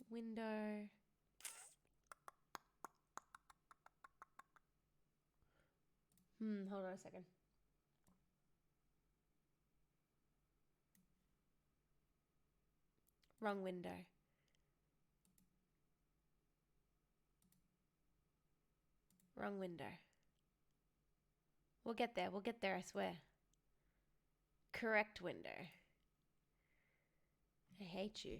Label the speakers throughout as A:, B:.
A: Window. Hold on a second. Wrong window. Wrong window. We'll get there, I swear. Correct window. I hate you.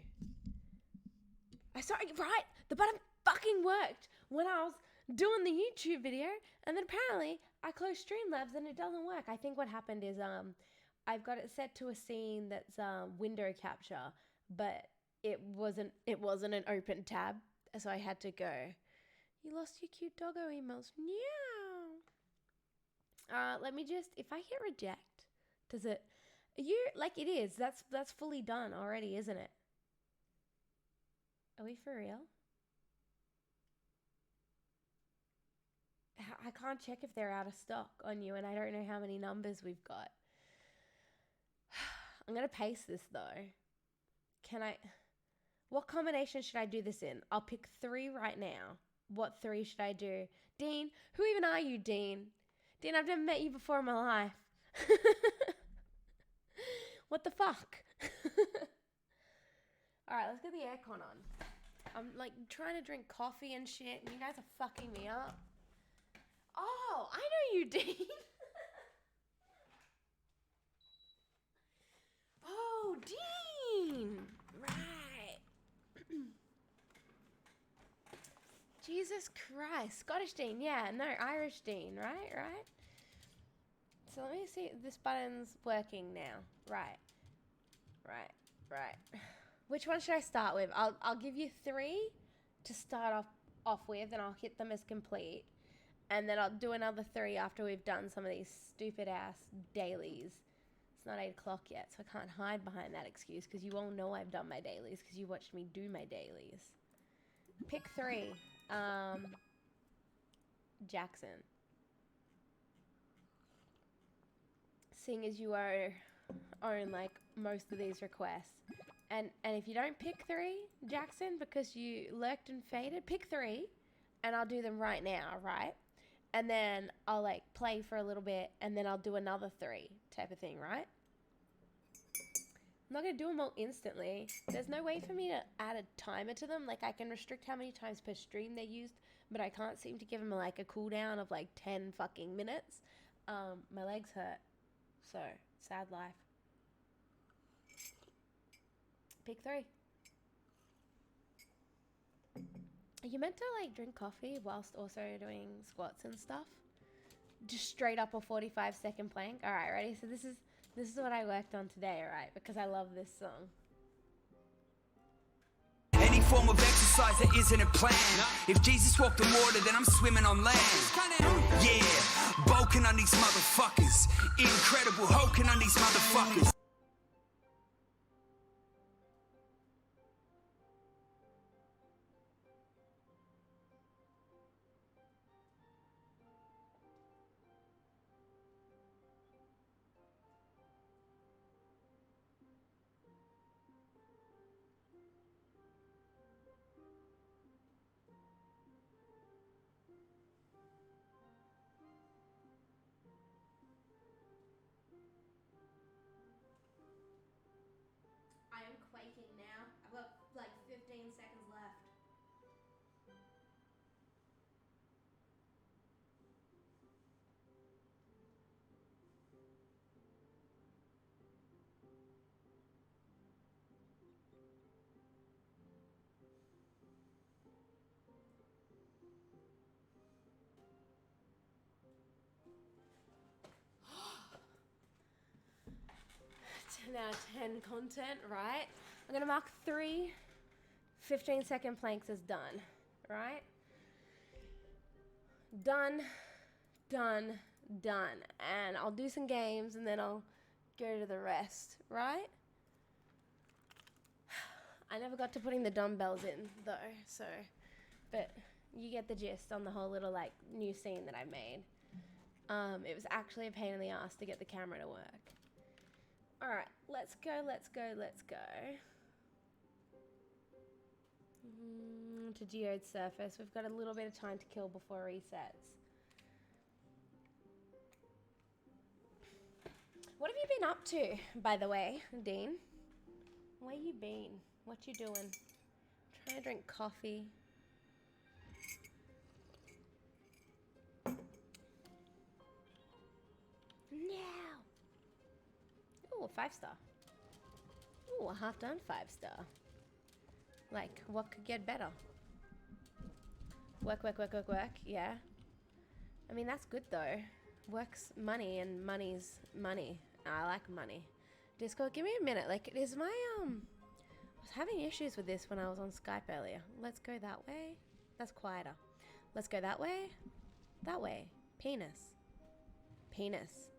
A: I saw it, right? The button fucking worked when I was doing the YouTube video, and then apparently I closed Streamlabs and it doesn't work. I think what happened is I've got it set to a scene that's window capture, but it wasn't an open tab, so I had to go. You lost your cute doggo emails. Meow. Let me just, if I hit reject, does it? Like it is. That's fully done already, isn't it? Are we for real? I can't check if they're out of stock on you, and I don't know how many numbers we've got. I'm gonna paste this though. What combination should I do this in? I'll pick 3 right now. What 3 should I do? Dean, who even are you, Dean? Dean, I've never met you before in my life. What the fuck? Alright, let's get the aircon on. I'm like trying to drink coffee and shit, and you guys are fucking me up. Oh, I know you, Dean. Oh, Dean. Right. Jesus Christ. Scottish Dean. Yeah, no, Irish Dean. Right? So let me see if this button's working now. Right. Which one should I start with? I'll give you 3 to start off with, and I'll hit them as complete. And then I'll do another 3 after we've done some of these stupid ass dailies. It's not 8 o'clock yet, so I can't hide behind that excuse, because you all know I've done my dailies because you watched me do my dailies. Pick 3. Jackson. Seeing as you own like most of these requests. And if you don't pick 3, Jackson, because you lurked and faded, pick 3 and I'll do them right now, right? And then I'll like play for a little bit and then I'll do another 3 type of thing, right? I'm not going to do them all instantly. There's no way for me to add a timer to them. Like I can restrict how many times per stream they're used, but I can't seem to give them like a cooldown of like 10 fucking minutes. My legs hurt. So, sad life. Pick 3. Are you meant to like drink coffee whilst also doing squats and stuff? Just straight up a 45-second plank? Alright, ready? So this is what I worked on today, alright? Because I love this song.
B: Any form of exercise that isn't a plan. If Jesus walked on water, then I'm swimming on land. Yeah, bulking on these motherfuckers. Incredible, hulking on these motherfuckers.
A: I am quaking now. I've got like 15 seconds left. Now 10 content, right? I'm gonna mark 3 15-second planks as done, right? Done. And I'll do some games and then I'll go to the rest, right? I never got to putting the dumbbells in though, so, but you get the gist on the whole little like new scene that I made. It was actually a pain in the ass to get the camera to work. Alright, let's go. To geode surface. We've got a little bit of time to kill before resets. What have you been up to, by the way, Dean? Where you been? What you doing? Trying to drink coffee. Now. Ooh, 5-star. Ooh, a half done 5-star. Like, what could get better? Work, work, work, work, work. Yeah. I mean, that's good though. Work's money and money's money. I like money. Discord, give me a minute. Like, is my, I was having issues with this when I was on Skype earlier. Let's go that way. That's quieter. Let's go that way. That way. Penis. Penis.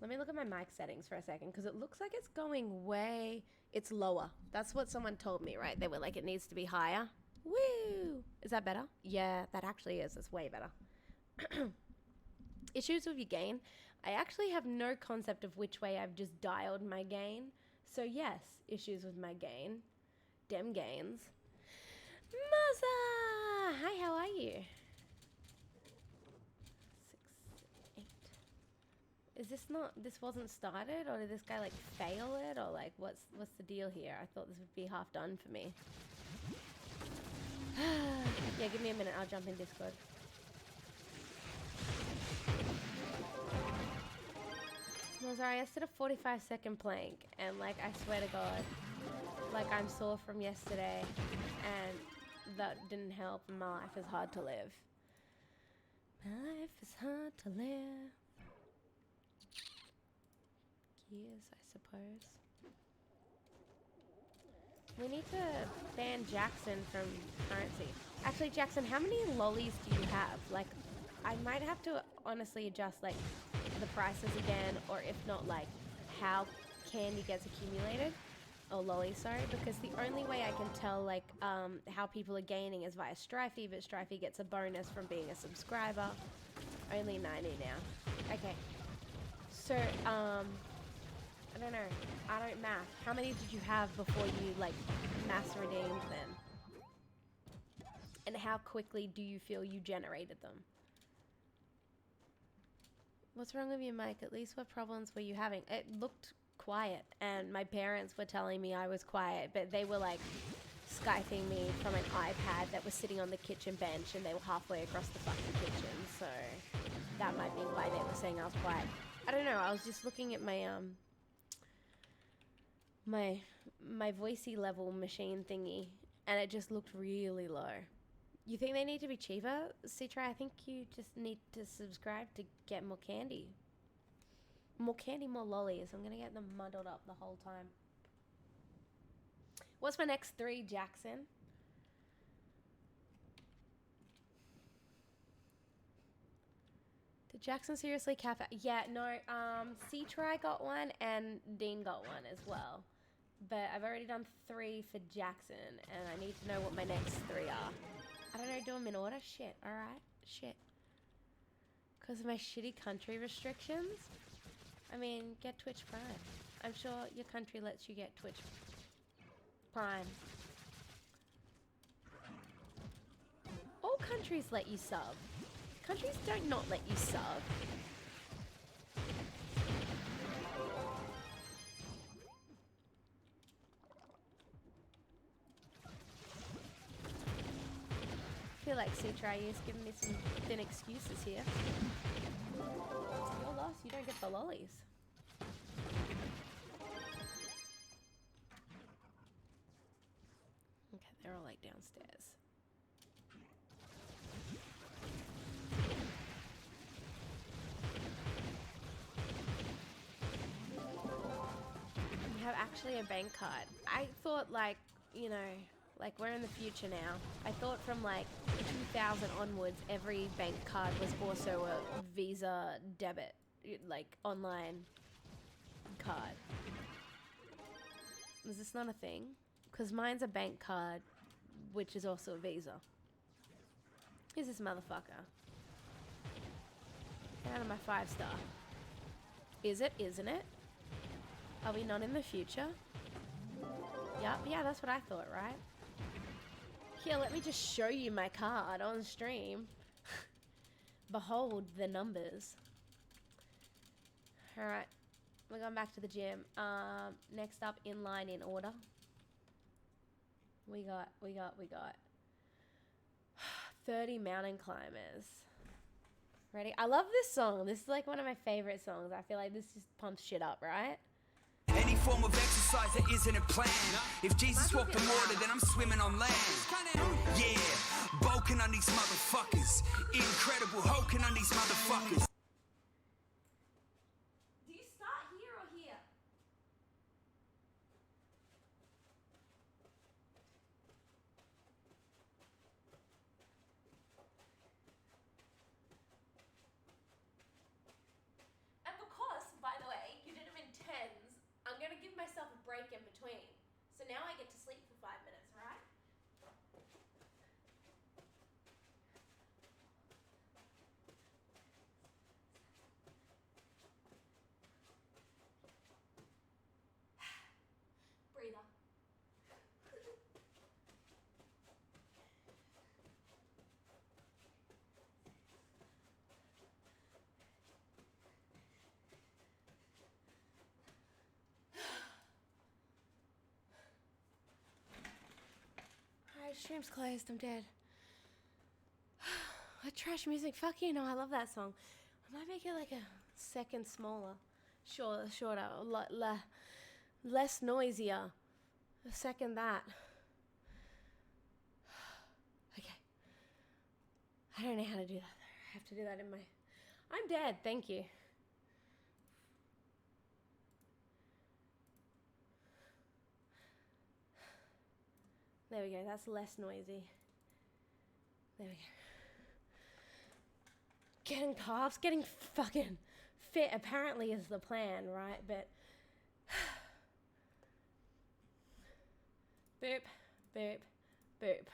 A: Let me look at my mic settings for a second because it looks like it's going way... It's lower. That's what someone told me, right? They were like, it needs to be higher. Woo! Is that better? Yeah, that actually is. It's way better. Issues with your gain. I actually have no concept of which way I've just dialed my gain. So yes, issues with my gain. Dem gains. Maza! Hi, how are you? 6, 8. Is this not, this wasn't started? Or did this guy like fail it? Or like, what's the deal here? I thought this would be half done for me. Yeah, give me a minute. I'll jump in Discord. No, sorry, I did a 45-second plank, and like, I swear to God, like, I'm sore from yesterday, and that didn't help, and my life is hard to live. My life is hard to live. Years, I suppose. We need to ban Jackson from currency. Actually, Jackson, how many lollies do you have? Like, I might have to honestly adjust, like, the prices again, or if not, like, how candy gets accumulated. Oh, lollies, sorry. Because the only way I can tell, like, how people are gaining is via Strifey, but Strifey gets a bonus from being a subscriber. Only 90 now. Okay. So, I don't know. I don't math. How many did you have before you, like, mass redeemed them? And how quickly do you feel you generated them? What's wrong with your mic? At least what problems were you having? It looked quiet, and my parents were telling me I was quiet, but they were, like, Skyping me from an iPad that was sitting on the kitchen bench, and they were halfway across the fucking kitchen, so that might be why they were saying I was quiet. I don't know. I was just looking at my, my voicey level machine thingy, and it just looked really low. You think they need to be cheaper? Citra, I think you just need to subscribe to get more candy. More candy, more lollies. I'm gonna get them muddled up the whole time. What's my next 3, Jackson? Did Jackson seriously cap out? Yeah, no, Citra got one and Dean got one as well. But I've already done 3 for Jackson, and I need to know what my next 3 are. I don't know, do them in order? Shit, alright, shit. Because of my shitty country restrictions? I mean, get Twitch Prime. I'm sure your country lets you get Twitch Prime. All countries let you sub. Countries don't not let you sub. I feel like Citra is giving me some thin excuses here. It's your loss, you don't get the lollies. Okay, they're all like downstairs. You have actually a bank card. I thought, like, you know, like, we're in the future now. I thought from, like, 2000 onwards, every bank card was also a Visa debit, like, online card. Is this not a thing? Because mine's a bank card, which is also a Visa. Who's this motherfucker? Get out of my 5-star. Is it? Isn't it? Are we not in the future? Yup, yeah, that's what I thought, right? Here, let me just show you my card on stream. Behold the numbers. Alright, we're going back to the gym. Next up, in line in order. We got 30 mountain climbers. Ready? I love this song. This is like one of my favorite songs. I feel like this just pumps shit up, right?
B: Any form of exercise that isn't a plan. If Jesus walked on water, then I'm swimming on land. Yeah, bulking on these motherfuckers. Incredible, hulking on these motherfuckers.
A: Do you start here or here? And because, by the way, you did them in tens, I'm going to give myself a break in between. So now I get to sleep for 5 minutes, right? Breather. Alright, stream's closed. I'm dead. Trash music. Fuck you, no, I love that song. I might make it like a second smaller. Shorter. Less noisier. A second that. Okay. I don't know how to do that. I have to do that in my... I'm dead, thank you. There we go, that's less noisy. There we go. Getting calves, getting fucking fit apparently is the plan, right? But... boop, boop, boop.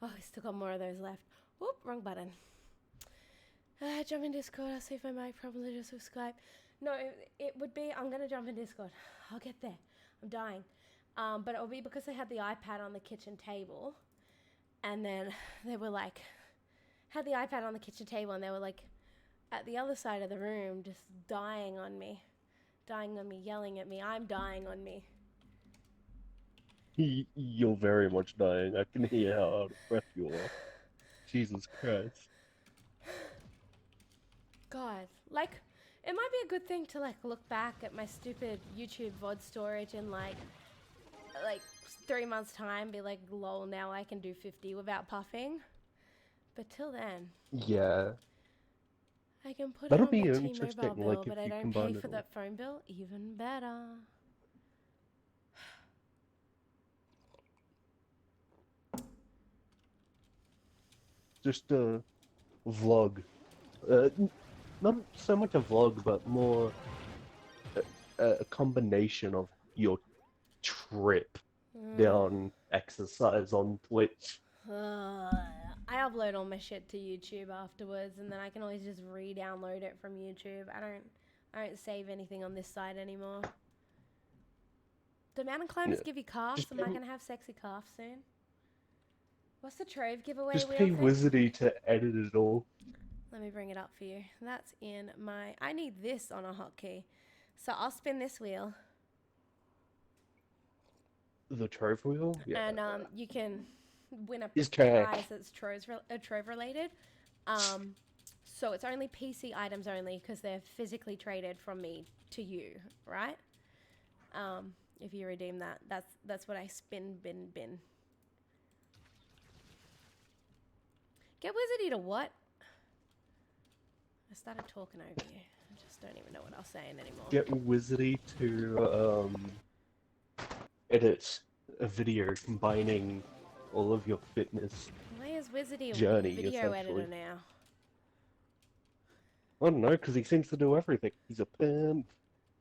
A: Oh, I still got more of those left. Whoop, wrong button. Jump in Discord, I'll see if I might probably just subscribe. No, it would be, I'm going to jump in Discord. I'll get there. I'm dying. But it'll be because they had the iPad on the kitchen table. And then they were like, had the iPad on the kitchen table and they were like at the other side of the room just dying on me, yelling at me. I'm dying on me.
C: You're very much dying. I can hear how out of breath you are. Jesus Christ.
A: God, like, it might be a good thing to like look back at my stupid YouTube VOD storage in like 3 months time, be like, lol, now I can do 50 without puffing. But till then,
C: Yeah.
A: I can put
C: That'll
A: it on
C: be
A: the
C: interesting,
A: T-Mobile bill,
C: like,
A: but
C: if
A: I
C: you
A: don't
C: combine
A: pay
C: it
A: for
C: all.
A: that phone bill. Even better.
C: Just a vlog. Not so much a vlog, but more a combination of your trip down exercise on Twitch.
A: I upload all my shit to YouTube afterwards, and then I can always just re-download it from YouTube. I don't save anything on this side anymore. Do mountain climbers give you calves?
C: Just
A: Am I gonna have sexy calves soon? What's the Trove giveaway
C: Just
A: wheel
C: pay
A: thing?
C: Wizardy to edit it all.
A: Let me bring it up for you. That's in my... I need this on a hotkey. So I'll spin this wheel.
C: The Trove wheel? Yeah.
A: And you can win a
C: Is trash.
A: prize that's Trove related. So it's only PC items only because they're physically traded from me to you, right? If you redeem that, that's what I spin, bin. Get Wizardy to what? I started talking over you. I just don't even know what I was saying anymore.
C: Get Wizardy to edit a video combining all of your fitness.
A: Why is Wizardy a
C: Journey,
A: video editor
C: essentially.
A: now?
C: I don't know, because he seems to do everything. He's a pimp.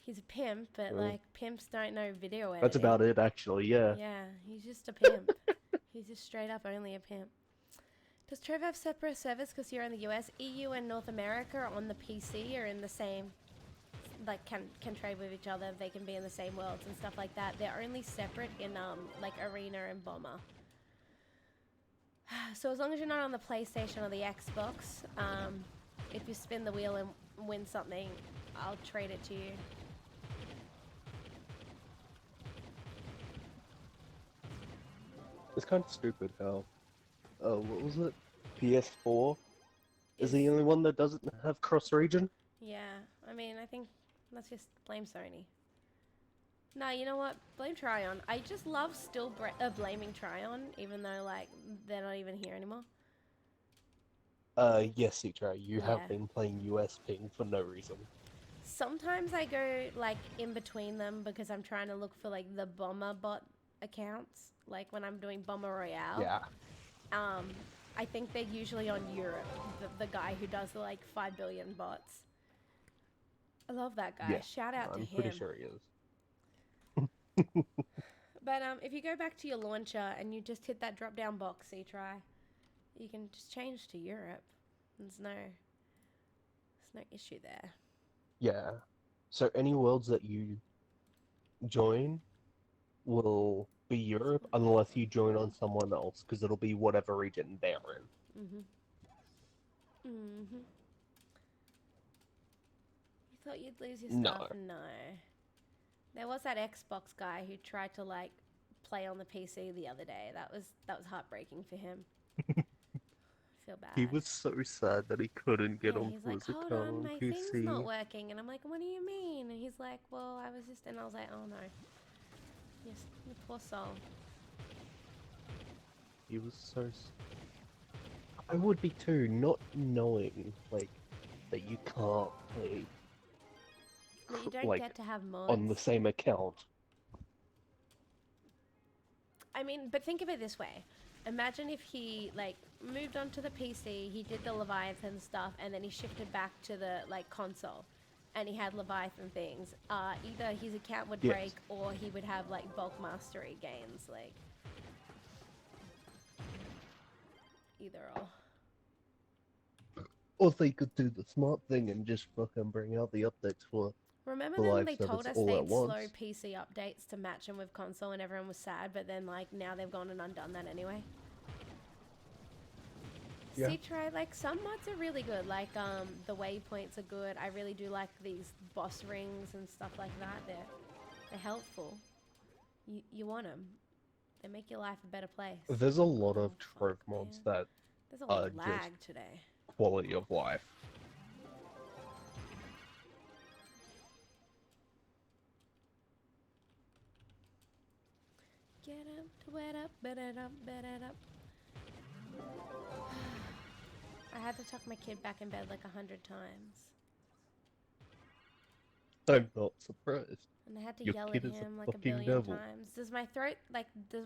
A: He's a pimp, but like pimps don't know video editing.
C: That's about it, actually, yeah.
A: Yeah, he's just a pimp. He's just straight up only a pimp. Does Trove have separate servers because you're in the US? EU and North America on the PC are in the same, like can trade with each other. They can be in the same worlds and stuff like that. They're only separate in like Arena and Bomber. So as long as you're not on the PlayStation or the Xbox, if you spin the wheel and win something, I'll trade it to you.
C: It's kind of stupid how, what was it? PS4 is
A: Is
C: the only one that doesn't have cross-region?
A: Yeah, I mean, I think let's just blame Sony. No, you know what? Blame Tryon. I just love still blaming Tryon, even though like they're not even here anymore.
C: Yes, Citra, you
A: Yeah.
C: have been playing US ping for no reason.
A: Sometimes I go like in between them because I'm trying to look for like the bomber bot accounts, like when I'm doing Bomber Royale.
C: Yeah.
A: I think they're usually on Europe. The guy who does the like 5 billion bots. I love that guy.
C: Yeah,
A: Shout out to
C: I'm
A: him.
C: pretty sure he is.
A: But if you go back to your launcher and you just hit that drop down box, try, you can just change to Europe. There's no issue there.
C: Yeah. So any worlds that you join will be Europe unless you join on someone else, because it'll be whatever region they're in.
A: You thought you'd lose your
C: No.
A: stuff? No. There was that Xbox guy who tried to like play on the PC the other day. That was heartbreaking for him. I feel bad.
C: He was so sad that he couldn't get onto
A: he's like,
C: his
A: hold
C: account
A: on,
C: on
A: my
C: PC.
A: thing's not working. And I'm like, what do you mean? And he's like, well, I was just, and I was like, oh no. Yes, you poor soul.
C: He was so. I would be too, not knowing like that you can't play.
A: Well, you don't
C: like,
A: get to have mods.
C: on the same account.
A: I mean, but think of it this way. Imagine if he, like, moved onto the PC, he did the Leviathan stuff, and then he shifted back to the, like, console. And he had Leviathan things. Either his account would break, or he would have, like, bulk mastery gains, like... Either or.
C: Or they could do the smart thing and just fucking bring out the updates for
A: Remember
C: the
A: then
C: live
A: they
C: service
A: told us
C: all
A: they'd
C: at once.
A: slow PC updates to match them with console and everyone was sad, but then like now they've gone and undone that anyway.
C: Yeah.
A: See, try like some mods are really good, like the waypoints are good. I really do like these boss rings and stuff like that. They're helpful. You want them. They make your life a better place.
C: There's a lot of
A: fuck,
C: trope mods
A: man.
C: that
A: There's a lot of
C: just
A: lag today.
C: quality of life.
A: Get up, wet up, bet it up, bet it up. I had to tuck my kid back in bed like 100 times.
C: I'm not surprised.
A: And I had to
C: Your
A: yell at
C: kid is a
A: him like a
C: fucking
A: billion
C: devil.
A: times. Does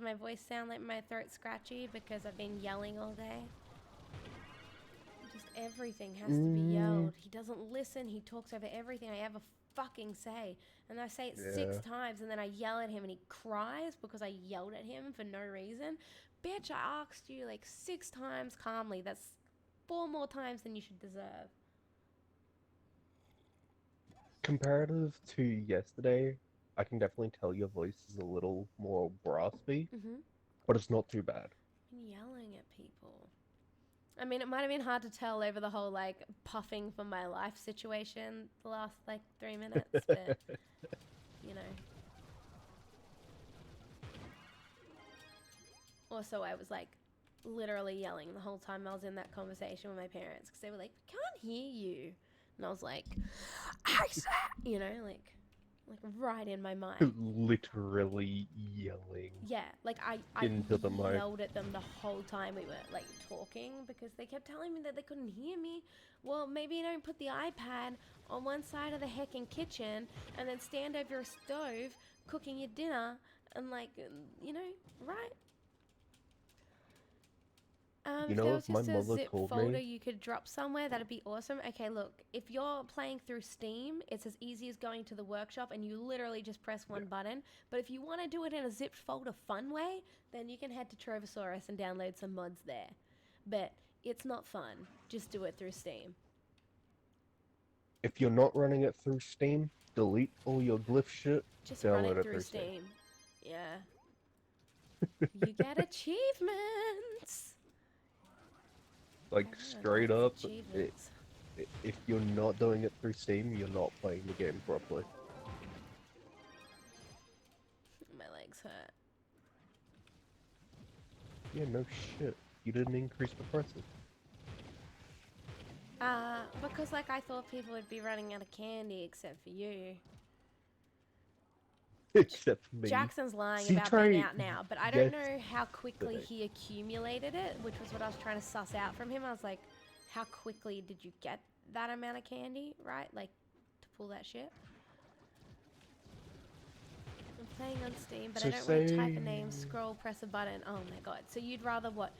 A: my voice sound like my throat scratchy because I've been yelling all day? Just everything has to be yelled. He doesn't listen. He talks over everything I ever fucking say. And I say it 6 times and then I yell at him and he cries because I yelled at him for no reason. Bitch, I asked you like 6 times calmly. That's 4 more times than you should deserve.
C: Comparative to yesterday, I can definitely tell your voice is a little more raspy, but it's not too bad.
A: I'm yelling at people. I mean, it might have been hard to tell over the whole, like, puffing for my life situation the last, like, 3 minutes, but, you know. Also, I was, like, literally yelling the whole time I was in that conversation with my parents, because they were like, we can't hear you. And I was like, I said, you know, like right in my mind.
C: Literally yelling.
A: Yeah, like I
C: into the mic.
A: yelled at them the whole time we were like talking because they kept telling me that they couldn't hear me. Well, maybe you don't put the iPad on one side of the heckin' kitchen and then stand over your stove cooking your dinner and like, you know, right?
C: You
A: If
C: know,
A: there
C: if
A: was just
C: my
A: a
C: mother
A: zip
C: told
A: folder
C: me-
A: you could drop somewhere, that'd be awesome. Okay, look, if you're playing through Steam, it's as easy as going to the workshop and you literally just press one button. But if you want to do it in a zipped folder fun way, then you can head to Trovosaurus and download some mods there. But it's not fun. Just do it through Steam.
C: If you're not running it through Steam, delete all your glyph shit,
A: Just run
C: download
A: it through
C: Steam.
A: Steam. Yeah. You get achievements.
C: Like
A: I don't know,
C: straight
A: that's
C: up,
A: achievements.
C: if you're not doing it through Steam, you're not playing the game properly.
A: My legs hurt.
C: Yeah, no shit. You didn't increase the prices.
A: Because like I thought people would be running out of candy except for you.
C: Except for me.
A: Jackson's lying
C: See,
A: about
C: try
A: being out now, but I don't know how quickly
C: yesterday.
A: he accumulated it, which was what I was trying to suss out from him. I was like, how quickly did you get that amount of candy, right? Like, to pull that shit. I'm playing on Steam, but
C: So
A: I don't really type a
C: say-
A: name, scroll, press a button. Oh my god. So you'd rather what?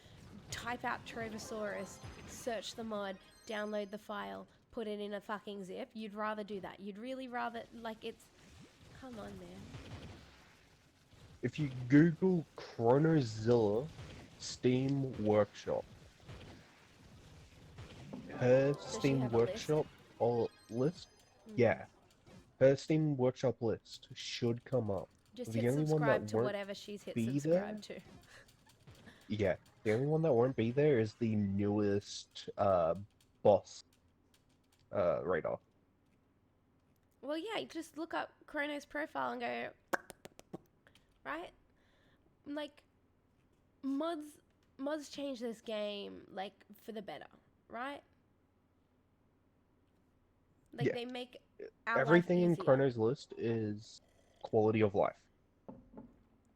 A: Type out Trovosaurus, search the mod, download the file, put it in a fucking zip? You'd rather do that. You'd really rather, like, it's... Come on, man.
C: If you Google Chronozilla Steam Workshop, her
A: she
C: Steam
A: have a list?
C: Workshop or list,
A: Mm.
C: yeah, her Steam Workshop list should come up.
A: Just
C: The
A: hit
C: only one
A: subscribe
C: that
A: to
C: won't
A: whatever she's hit
C: be
A: subscribe to.
C: Yeah, the only one that won't be there is the newest boss radar.
A: Well, yeah, you just look up Chrono's profile and go, right? Like, mods change this game, like, for the better, right? Like,
C: Yeah.
A: they make our
C: Everything in
A: life easier.
C: Chrono's list is quality of life.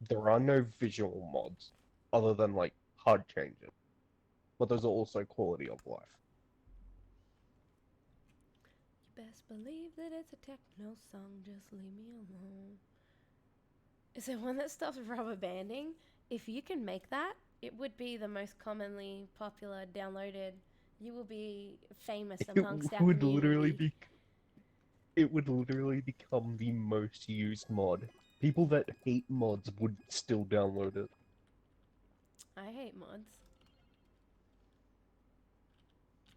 C: There are no visual mods other than like HUD changes, but those are also quality of life.
A: You best believe that it's a techno song, just leave me alone. Is there one that stops rubber banding? If you can make that, it would be the most commonly popular downloaded. You will be famous amongst our
C: would
A: community.
C: literally be. It would literally become the most used mod. People that hate mods would still download it.
A: I hate mods.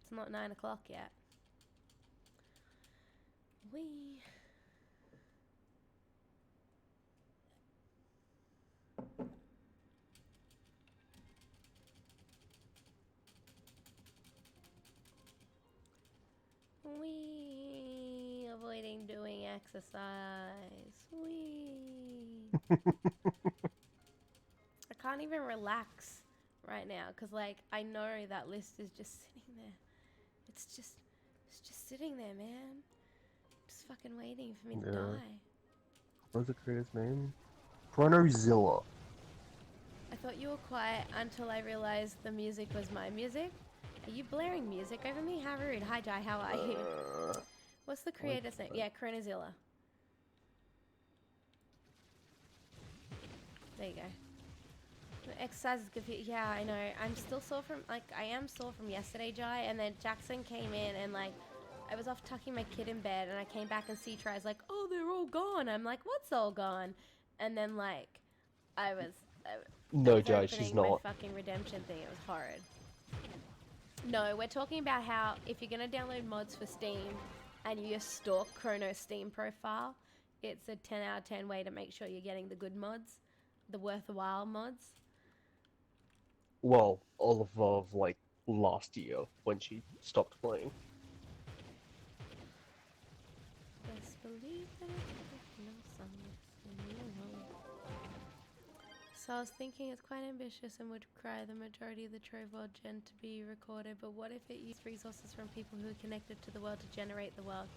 A: It's not 9 o'clock yet. Wee. Wee. Avoiding doing exercise. Wee. I can't even relax right now because, like, I know that list is just sitting there. It's just sitting there, man. Just fucking waiting for me to die.
C: What's the creator's name? Chronozilla.
A: I thought you were quiet until I realized the music was my music. Are you blaring music over me? How rude. Hi, Jai. How are you? What's the creator's name? Yeah, Chronozilla. There you go. The exercise is good for you. Yeah, I know. I'm still sore from, like, I am sore from yesterday, Jai, and then Jackson came in and, like, I was off tucking my kid in bed and I came back and C-Try's like, oh, they're all gone. I'm like, what's all gone? And then, like, I was
C: No, Jai, she's
A: opening
C: not.
A: my fucking redemption thing. It was horrid. No, we're talking about how if you're going to download mods for Steam and you just stalk Chrono's Steam profile, it's a 10 out of 10 way to make sure you're getting the good mods, the worthwhile mods.
C: Well, all of like last year when she stopped playing.
A: Best believe that it's no song, just leave me alone. So I was thinking it's quite ambitious and would require the majority of the Trove world gen to be recorded, but what if it used resources from people who are connected to the world to generate the world?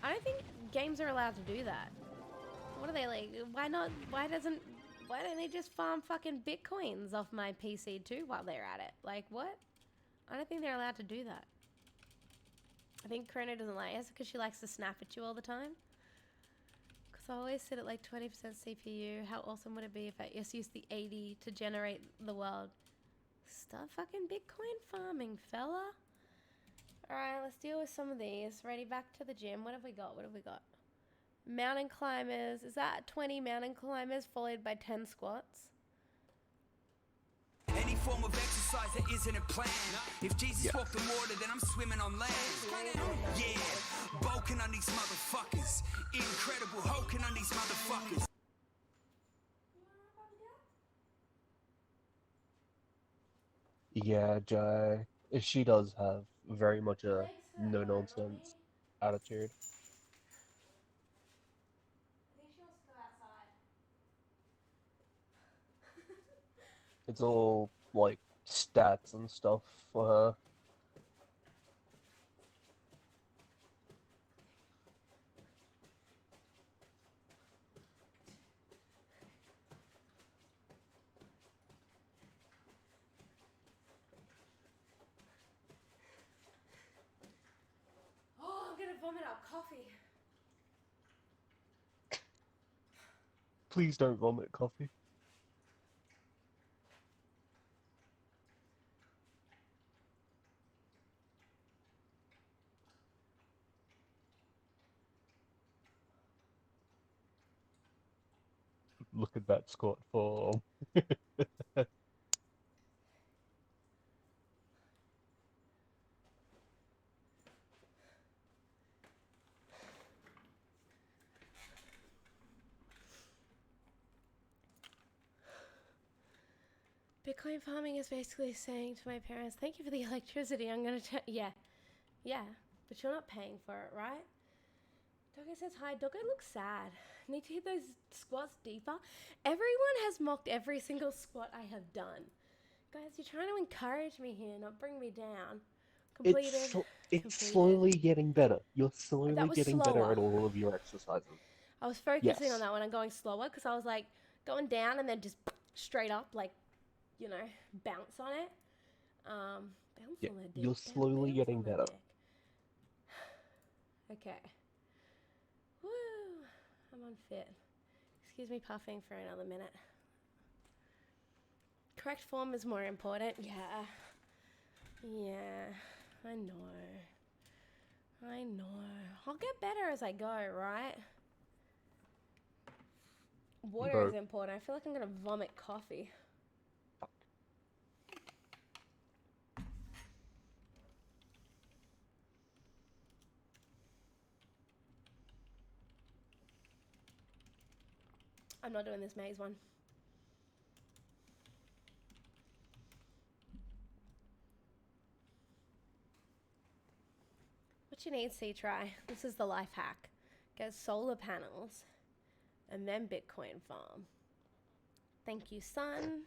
A: I don't think games are allowed to do that. What are they like? Why not? Why don't they just farm fucking bitcoins off my PC too while they're at it? Like, what? I don't think they're allowed to do that. I think Chrono doesn't like it. Is it because she likes to snap at you all the time? Because I always sit at like 20% CPU. How awesome would it be if I just used the 80 to generate the world? Start fucking Bitcoin farming, fella. Alright, let's deal with some of these. Ready, back to the gym. What have we got? What have we got? Mountain climbers. Is that 20 mountain climbers followed by 10 squats?
B: Any form of exercise that isn't a plan. If Jesus walked the water, then I'm swimming on land. Yeah, bulking on these motherfuckers. Incredible, hulking on these motherfuckers.
C: Yeah, Jai. She does have very much
A: Your
C: a
A: legs hurt, though,
C: no-nonsense
A: Mommy.
C: attitude.
A: I think she wants to go outside.
C: It's all like stats and stuff for her.
A: Oh, I'm gonna vomit up coffee.
C: Please don't vomit coffee. Look at that squat form.
A: Bitcoin farming is basically saying to my parents, thank you for the electricity. I'm going to yeah. Yeah. But you're not paying for it, right? Doggo says hi. Doggo looks sad. Need to hit those squats deeper. Everyone has mocked every single squat I have done. Guys, you're trying to encourage me here, not bring me down. Completed.
C: It's
A: Completed.
C: slowly getting better. You're
A: That
C: slowly
A: was
C: getting better
A: slower.
C: at all of your exercises.
A: I was focusing on
C: Yes.
A: that when I'm going slower because I was like going down and then just straight up, like, you know, bounce on it. Bounce
C: Yeah,
A: on the dick.
C: you're slowly
A: Bounce
C: getting
A: on the
C: better.
A: dick. Okay. Woo. I'm unfit. Excuse me puffing for another minute. Correct form is more important. Yeah. Yeah. I know. I know. I'll get better as I go, right? Water is
C: Bro,
A: important. I feel like I'm going to vomit coffee. I'm not doing this maze one. What you need, C-Try. This is the life hack. Get solar panels and then Bitcoin farm. Thank you, son.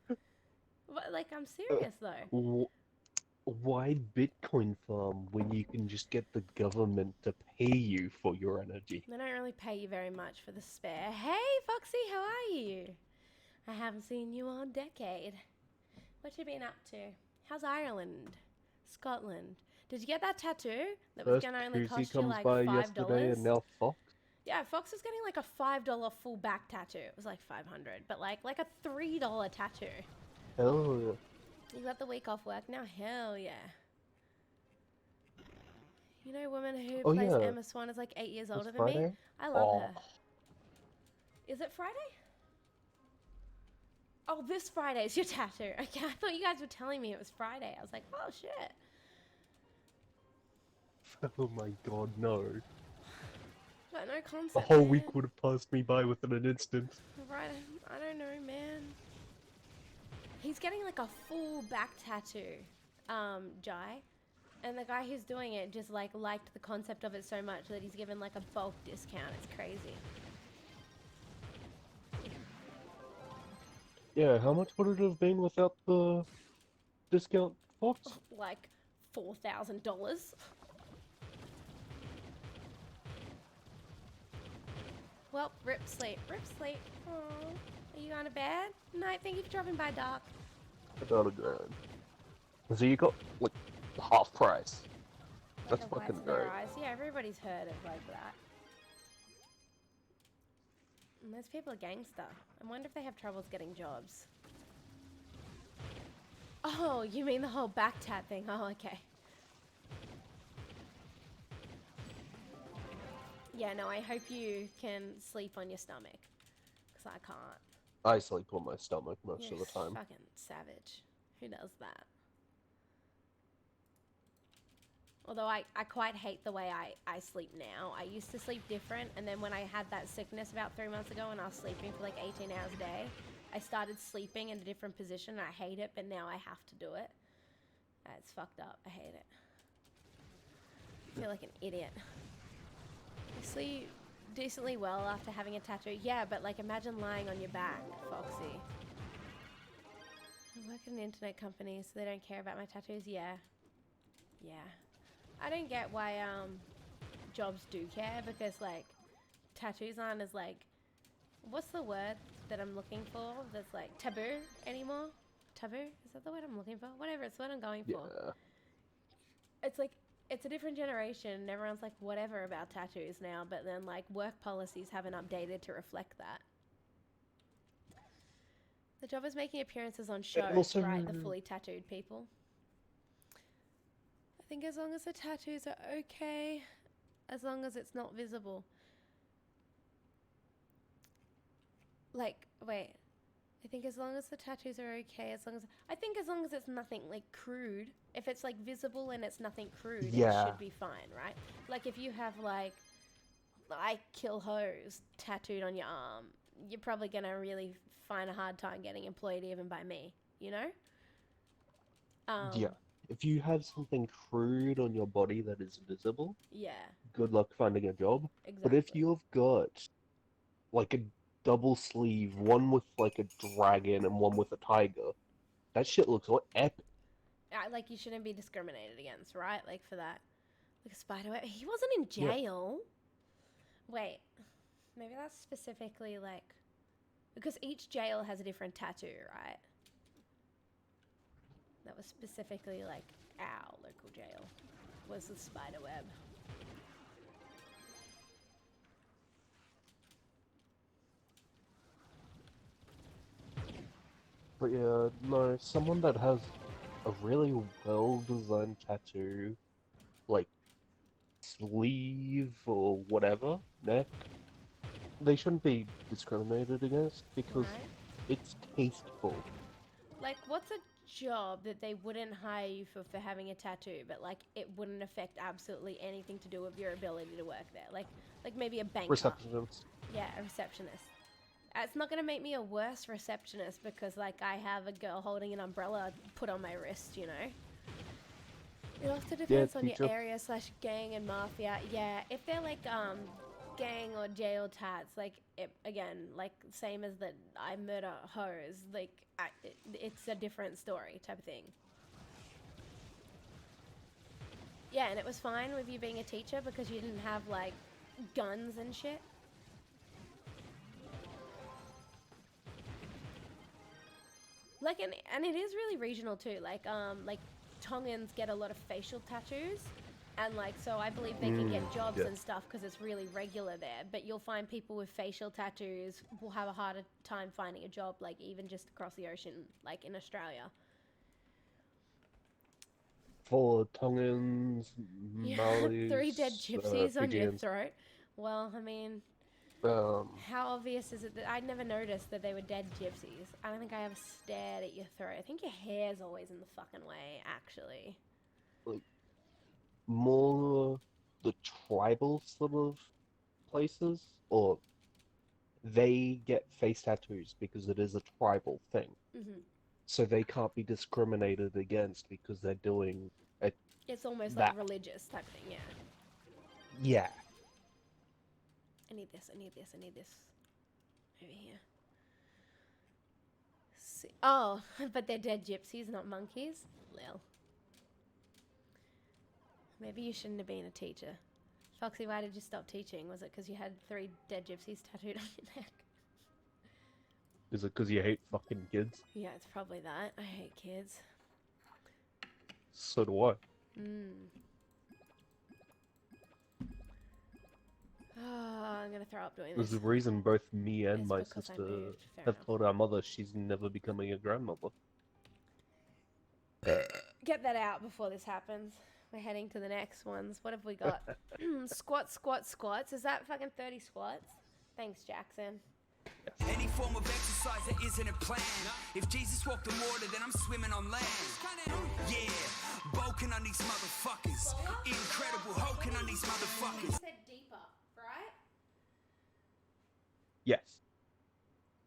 A: But, like, I'm serious though.
C: why Bitcoin farm when you can just get the government to pay you for your energy?
A: They don't really pay you very much for the spare. Hey, Foxy, how are you? I haven't seen you all decade. What you been up to? How's Ireland? Scotland? Did you get that tattoo that was
C: First
A: gonna only
C: Koozie
A: cost you
C: comes
A: like
C: by
A: $5?
C: yesterday and now Fox?
A: Yeah, Fox was getting like a $5 full back tattoo. It was like 500, but like a $3 tattoo.
C: Hell yeah.
A: You got the week off work now? Hell yeah. You know, woman who
C: Oh
A: plays
C: yeah,
A: Emma Swan is like 8 years
C: it's
A: older than me.
C: Friday?
A: I love
C: Oh,
A: her. Is it Friday? Oh, this Friday is your tattoo. Okay, I thought you guys were telling me it was Friday. I was like, oh shit.
C: oh my god, no.
A: Got no
C: The
A: concept,
C: whole
A: man.
C: week would have passed me by within an instant.
A: Right, I don't know, man. He's getting like a full back tattoo, Jai. And the guy who's doing it just like liked the concept of it so much that he's given like a bulk discount. It's crazy.
C: Yeah, how much would it have been without the discount, Fox?
A: Like $4,000. Well, rip sleep. Rip sleep. Aww. Are you going to bed? Night, thank you for dropping by, Doc.
C: About a grand. So you got, like, the half price.
A: Like
C: That's
A: the whites
C: fucking
A: of their
C: great.
A: eyes. Yeah, everybody's heard of like that. And those people are gangster. I wonder if they have troubles getting jobs. Oh, you mean the whole back tat thing? Oh, okay. Yeah, no, I hope you can sleep on your stomach. Because I can't.
C: I sleep on my stomach most
A: You're
C: of the time.
A: fucking savage. Who does that? Although I quite hate the way I sleep now. I used to sleep different, and then when I had that sickness about 3 months ago and I was sleeping for like 18 hours a day, I started sleeping in a different position. I hate it, but now I have to do it. It's fucked up. I hate it. I feel like an idiot. I sleep decently well after having a tattoo. Yeah, but like imagine lying on your back, Foxy. I work at an internet company, so they don't care about my tattoos. Yeah. I don't get why jobs do care, because like tattoos aren't as like, what's the word that I'm looking for that's like taboo anymore? Taboo? Is that the word I'm looking for? Whatever, it's what I'm going for.
C: Yeah.
A: It's like, it's a different generation and everyone's like whatever about tattoos now, but then like work policies haven't updated to reflect that. The job is making appearances on shows,
C: also,
A: right? The fully tattooed people. I think as long as the tattoos are okay, as long as it's not visible. Like, wait. I think as long as the tattoos are okay, as long as it's nothing like crude. If it's like visible and it's nothing crude,
C: Yeah.
A: it should be fine, right? Like if you have like, I kill hoes tattooed on your arm, you're probably gonna really find a hard time getting employed even by me, you know?
C: Yeah. If you have something crude on your body that is visible,
A: Yeah,
C: good luck finding a job.
A: exactly.
C: But if you've got like a double sleeve, one with like a dragon and one with a tiger, that shit looks epic.
A: Like you shouldn't be discriminated against, right? Like for that. Like a spiderweb. He wasn't in
C: Yeah.
A: jail. Wait, maybe that's specifically like, because each jail has a different tattoo, right? That was specifically like our local jail was the spiderweb.
C: But yeah, no, someone that has a really well-designed tattoo, like sleeve or whatever, neck, they shouldn't be discriminated against because
A: Right?
C: it's tasteful.
A: Like, what's a job that they wouldn't hire you for having a tattoo, but like it wouldn't affect absolutely anything to do with your ability to work there? Like maybe a banker.
C: Receptionist.
A: Yeah, a receptionist. It's not going to make me a worse receptionist because, like, I have a girl holding an umbrella put on my wrist, you know? It also depends on your
C: teacher.
A: area / gang and mafia. Yeah, if they're, like, gang or jail tats, like, again, like, same as that I murder hoes, like, it's a different story type of thing. Yeah, and it was fine with you being a teacher because you didn't have, like, guns and shit. Like, and it is really regional too. Like Tongans get a lot of facial tattoos, and like so I believe they can get jobs and stuff because it's really regular there. But you'll find people with facial tattoos will have a harder time finding a job, like even just across the ocean, like in Australia.
C: For Tongans,
A: Yeah,
C: Maoris,
A: 3 dead gypsies on your
C: Fijians.
A: throat. Well, I mean, how obvious is it that I'd never noticed that they were dead gypsies? I don't think I ever stared at your throat. I think your hair's always in the fucking way, actually.
C: like more the tribal sort of places, or they get face tattoos because it is a tribal thing.
A: Mm-hmm.
C: So they can't be discriminated against because they're doing
A: It's almost
C: that.
A: like religious type thing, yeah.
C: Yeah.
A: I need this, I need this, I need this. Over here. See. Oh, but they're dead gypsies, not monkeys? Lil. Maybe you shouldn't have been a teacher. Foxy, why did you stop teaching? Was it because you had 3 dead gypsies tattooed on your neck?
C: Is it because you hate fucking kids?
A: Yeah, it's probably that. I hate kids.
C: So do I.
A: Oh, I'm gonna throw up doing
C: There's
A: this.
C: a reason both me and
A: It's
C: my
A: because I
C: sister
A: moved. Fair
C: have
A: enough.
C: told our mother she's never becoming a grandmother.
A: Get that out before this happens. We're heading to the next ones. What have we got? Squats, squats, squats. Is that fucking 30 squats? Thanks, Jackson.
B: Any form of exercise that isn't a plan. If Jesus walked on water, then I'm swimming on land. Yeah, bulking on these motherfuckers. Incredible, hulking on these motherfuckers.
A: Said deeper, right?
C: Yes.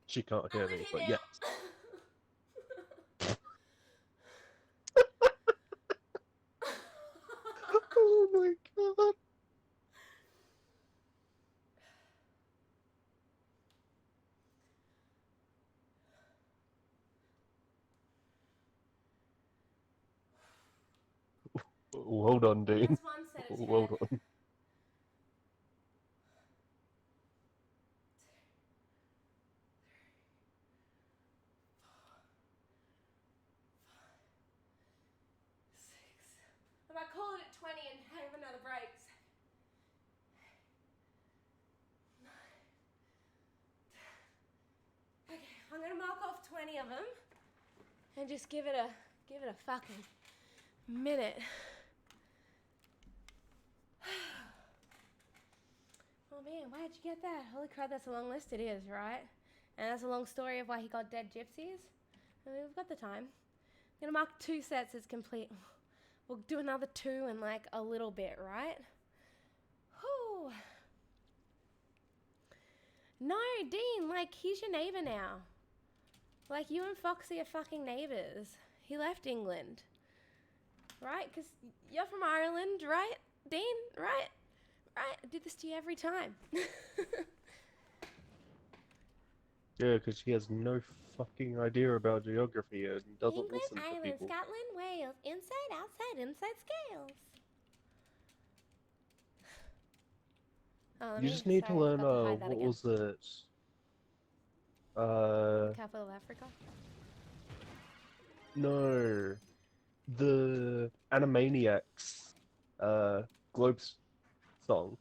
C: She can't
A: I
C: hear
A: live
C: me,
A: here
C: but
A: now.
C: yes. Oh my god. Hold on, Dean.
A: That's one set of 10.
C: Hold on.
A: 6. I might call it at 20 and have another break. Okay, I'm gonna mark off 20 of them and just give it a fucking minute. Oh man, why'd you get that? Holy crap, that's a long list. It is, right? And that's a long story of why he got dead gypsies. I mean, we've got the time. I'm gonna mark 2 sets as complete. We'll do another 2 in like a little bit, right? Whew. No, Dean, like, he's your neighbor now. Like, you and Foxy are fucking neighbors. He left England. Right? Because you're from Ireland, right? Dean, right? Right? I do this to you every time.
C: Yeah, because she has no fucking idea about geography and doesn't
A: England,
C: listen to
A: Ireland,
C: people.
A: Scotland, Wales. Inside, outside, inside scales. Oh, let
C: You
A: me...
C: just need to
A: Sorry, I
C: learn,
A: forgot to hide that
C: what
A: again.
C: was it? Uh,
A: Capital of Africa?
C: no. The Animaniacs, Globes song.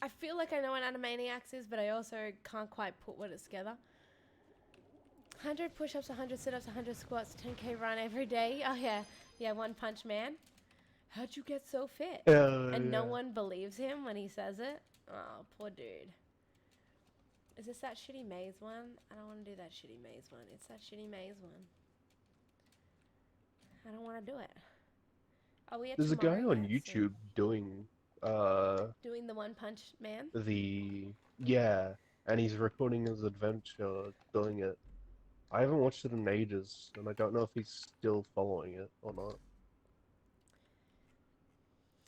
A: I feel like I know what Animaniacs is, but I also can't quite put what it's together. 100 push-ups, 100 sit-ups, 100 squats, 10k run every day. Oh yeah, yeah, One Punch Man. How'd you get so fit? And no
C: Yeah.
A: one believes him when he says it. Oh, poor dude. Is this that shitty maze one? I don't want to do that shitty maze one. It's that shitty maze one. I don't want to do it. Are we at
C: There's a
A: tomorrow
C: guy on
A: yet? Soon.
C: YouTube doing,
A: Doing the One Punch Man?
C: yeah, and he's recording his adventure doing it. I haven't watched it in ages, and I don't know if he's still following it or not.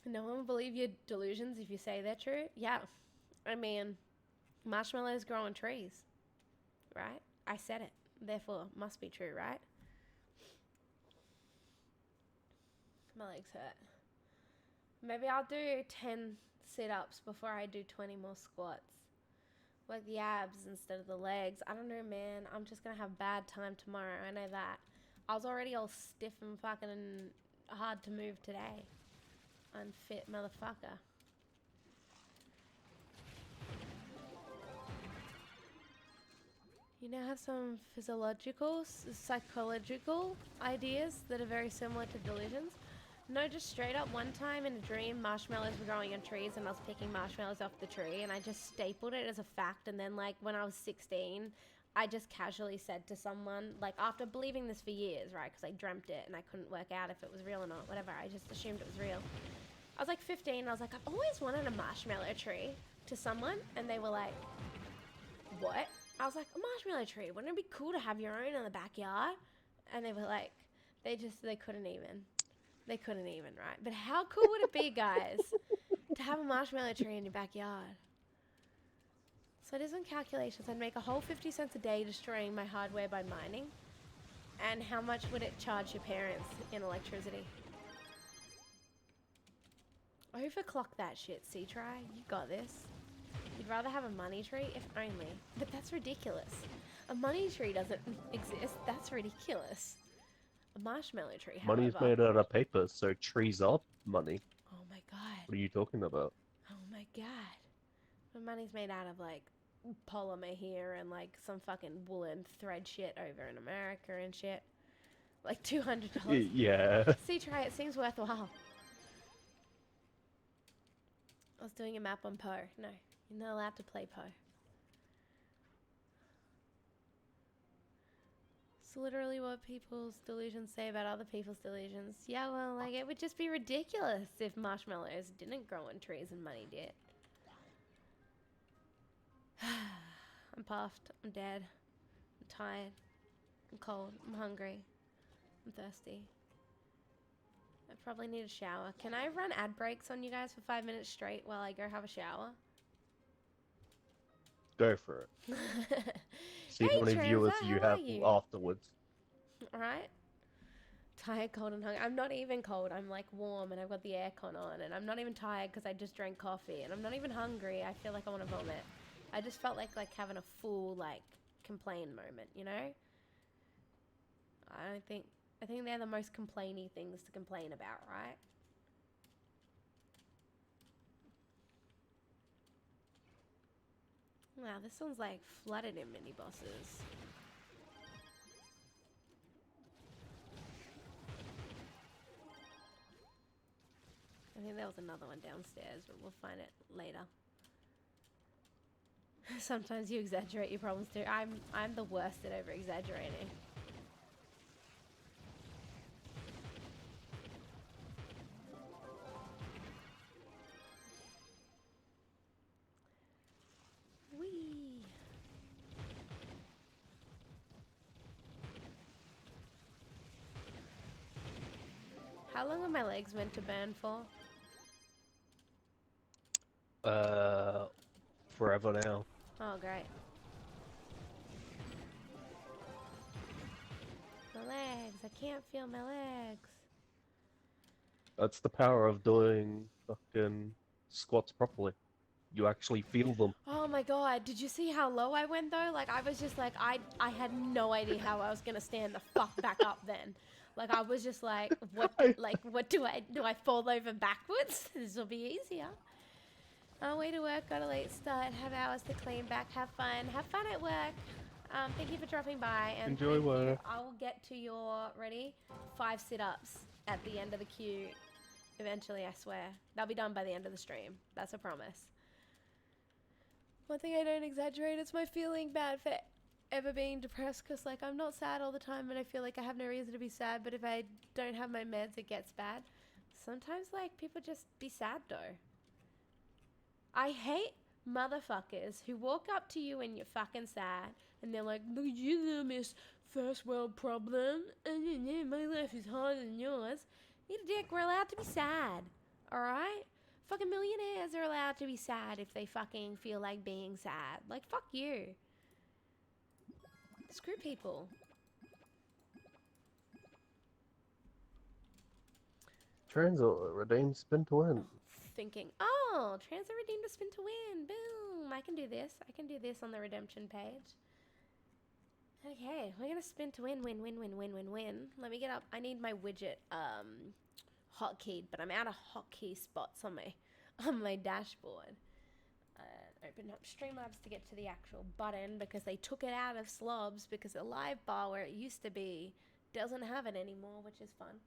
A: No one will believe your delusions if you say they're true? Yeah. I mean, marshmallows grow on trees, right? I said it. Therefore, must be true, right? My legs hurt. Maybe I'll do 10 sit-ups before I do 20 more squats. Like the abs instead of the legs. I don't know, man. I'm just going to have bad time tomorrow. I know that. I was already all stiff and fucking hard to move today. Unfit motherfucker. You now have some physiological, psychological ideas that are very similar to delusions. No, just straight up one time in a dream, marshmallows were growing on trees and I was picking marshmallows off the tree and I just stapled it as a fact. And then like when I was 16, I just casually said to someone, like after believing this for years, right? Because I dreamt it and I couldn't work out if it was real or not, whatever. I just assumed it was real. I was like 15 and I was like, I've always wanted a marshmallow tree to someone. And they were like, what? I was like, a marshmallow tree. Wouldn't it be cool to have your own in the backyard? And they were like, they couldn't even. They couldn't even, right? But how cool would it be, guys, to have a marshmallow tree in your backyard? So I did some calculations. I'd make a whole 50 cents a day destroying my hardware by mining. And how much would it charge your parents in electricity? Overclock that shit, C-Try. You got this. You'd rather have a money tree? If only. But that's ridiculous. A money tree doesn't exist. That's ridiculous. A marshmallow tree,
C: Money's
A: however.
C: made out of paper, so trees are money.
A: Oh my god.
C: What are you talking about?
A: Oh my god. My money's made out of like polymer here and like some fucking woolen thread shit over in America and shit. Like $200.
C: Yeah.
A: See, try it seems worthwhile. I was doing a map on Poe. No, you're not allowed to play Poe. It's literally what people's delusions say about other people's delusions. Yeah, well, like, it would just be ridiculous if marshmallows didn't grow on trees and money did. I'm puffed. I'm dead. I'm tired. I'm cold. I'm hungry. I'm thirsty. I probably need a shower. Can I run ad breaks on you guys for 5 minutes straight while I go have a shower?
C: Go for it. See
A: Hey
C: how many
A: Tranza,
C: viewers you
A: how are
C: have
A: you?
C: afterwards.
A: Alright. Tired, cold, and hungry. I'm not even cold. I'm like warm and I've got the aircon on. And I'm not even tired because I just drank coffee. And I'm not even hungry. I feel like I want to vomit. I just felt like having a full like complain moment, you know? I think they're the most complainy things to complain about, right? Wow, this one's like flooded in mini bosses. I think there was another one downstairs, but we'll find it later. Sometimes you exaggerate your problems too. I'm the worst at over exaggerating. Whee! How long are my legs meant to burn for?
C: Forever now.
A: Oh, great. My legs. I can't feel my legs.
C: That's the power of doing fucking squats properly. You actually feel them.
A: Oh my god, did you see how low I went though? Like I was just like I had no idea how I was gonna stand the fuck back up then. Like I was just like, what what do I fall over backwards? This will be easier. On way to work, got a late start, have hours to clean back, have fun at work. Thank you for dropping by and
C: Enjoy
A: thank you.
C: work.
A: I will get to your 5 sit-ups at the end of the queue. Eventually, I swear. They'll be done by the end of the stream. That's a promise. One thing I don't exaggerate is my feeling bad for ever being depressed because, like, I'm not sad all the time and I feel like I have no reason to be sad, but if I don't have my meds, it gets bad. Sometimes, like, people just be sad, though. I hate motherfuckers who walk up to you when you're fucking sad and they're like, look at you, little miss, first world problem, and my life is harder than yours. Eat a dick, we're allowed to be sad, alright? Fucking millionaires are allowed to be sad if they fucking feel like being sad. Like, fuck you. Screw people.
C: Transit redeem spin to win.
A: Thinking, oh, transfer redeemed a spin to win. Boom. I can do this. I can do this on the redemption page. Okay, we're gonna spin to win, win, win, win, win, win, win. Let me get up. I need my widget hotkeyed, but I'm out of hotkey spots on my dashboard. Open up Streamlabs to get to the actual button because they took it out of Slobs because the live bar where it used to be doesn't have it anymore, which is fun.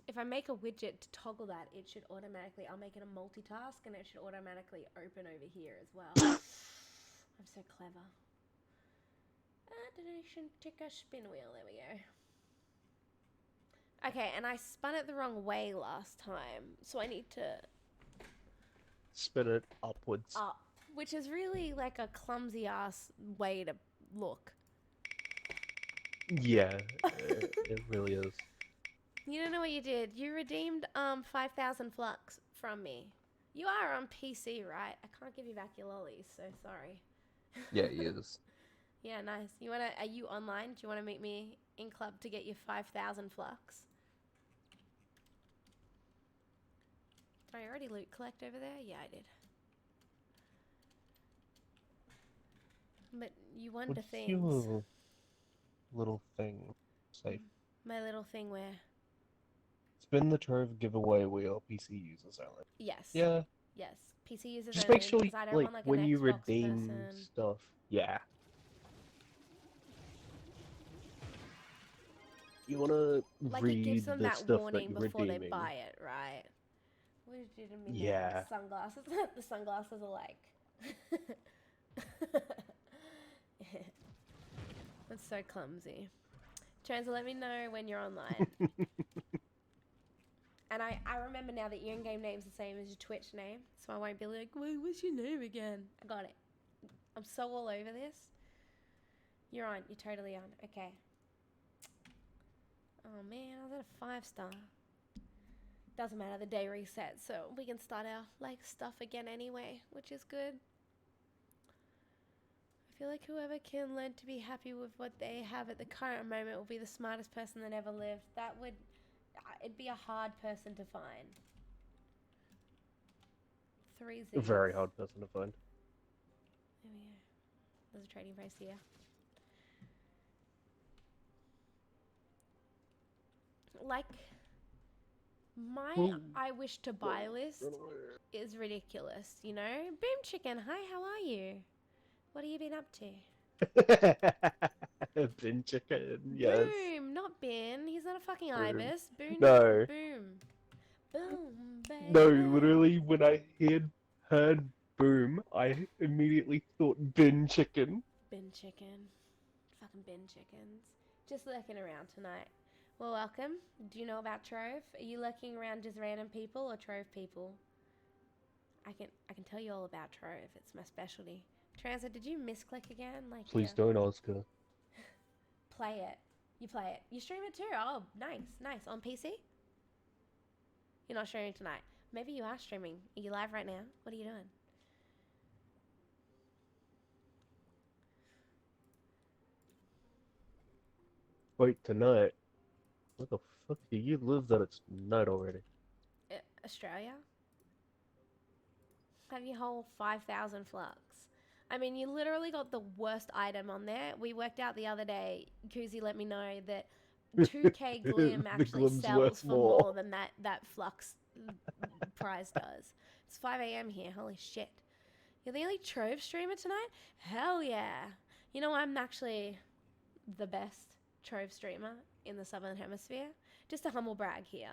A: If I make a widget to toggle that, it should automatically, I'll make it a multitask and it should automatically open over here as well. I'm so clever. Donation ticker spin wheel, there we go. Okay, and I spun it the wrong way last time, so I need to
C: Spin it upwards.
A: up, which is really like a clumsy ass way to look.
C: Yeah, it really is.
A: You don't know what you did. You redeemed 5,000 flux from me. You are on PC, right? I can't give you back your lollies, so sorry.
C: Yeah, he is.
A: Yeah, nice. Are you online? Do you want to meet me in club to get your 5,000 flux? Did I already loot collect over there? Yeah, I did. But you won the
C: What's
A: things.
C: your little thing say?
A: My little thing where?
C: Spin the trove giveaway where PC users only.
A: Yes.
C: Yeah.
A: Yes. PC users
C: Just
A: only,
C: make sure,
A: because I don't
C: like,
A: want like
C: when
A: an
C: you
A: Xbox
C: redeem
A: person.
C: stuff, yeah. You wanna
A: Like it
C: read
A: gives them
C: the
A: that
C: stuff that
A: warning
C: you're
A: before
C: redeeming.
A: they buy it, right? What did you do to me?
C: Yeah.
A: The sunglasses. The sunglasses are like. That's so clumsy. Transa, let me know when you're online. And I remember now that your in-game name's the same as your Twitch name, so I won't be like, wait, what's your name again? I got it. I'm so all over this. You're on. You're totally on. Okay. Oh man, I was at a 5-star. Doesn't matter, the day resets, so we can start our like stuff again anyway, which is good. I feel like whoever can learn to be happy with what they have at the current moment will be the smartest person that ever lived. That would, it'd be a hard person to find. 3 Z's.
C: A very hard person to find.
A: There we go. There's a trading post here. Like, my I wish to buy list is ridiculous, you know? Boom Chicken, hi, how are you? What have you been up to?
C: Bin chicken, yes.
A: Boom, not Ben. He's not a fucking
C: Boom.
A: ibis. Boom.
C: No.
A: Boom. Boom, baby.
C: No, literally, when I heard boom, I immediately thought bin chicken.
A: Bin Chicken. Fucking bin chickens. Just lurking around tonight. Well, welcome. Do you know about Trove? Are you lurking around just random people or Trove people? I can tell you all about Trove. It's my specialty. Transit, did you misclick again? Like,
C: Please don't, Oscar.
A: Play it. You play it. You stream it too. Oh, nice, nice. On PC? You're not streaming tonight. Maybe you are streaming. Are you live right now? What are you doing?
C: Wait, tonight? What the fuck do you live that it's night already?
A: Australia? Have your whole 5,000 flux. I mean, you literally got the worst item on there. We worked out the other day, Koozie let me know that 2k Glim actually sells for more than that flux prize does. It's 5 a.m. here. Holy shit. You're the only Trove streamer tonight? Hell yeah. You know, I'm actually the best Trove streamer in the Southern Hemisphere. Just a humble brag here.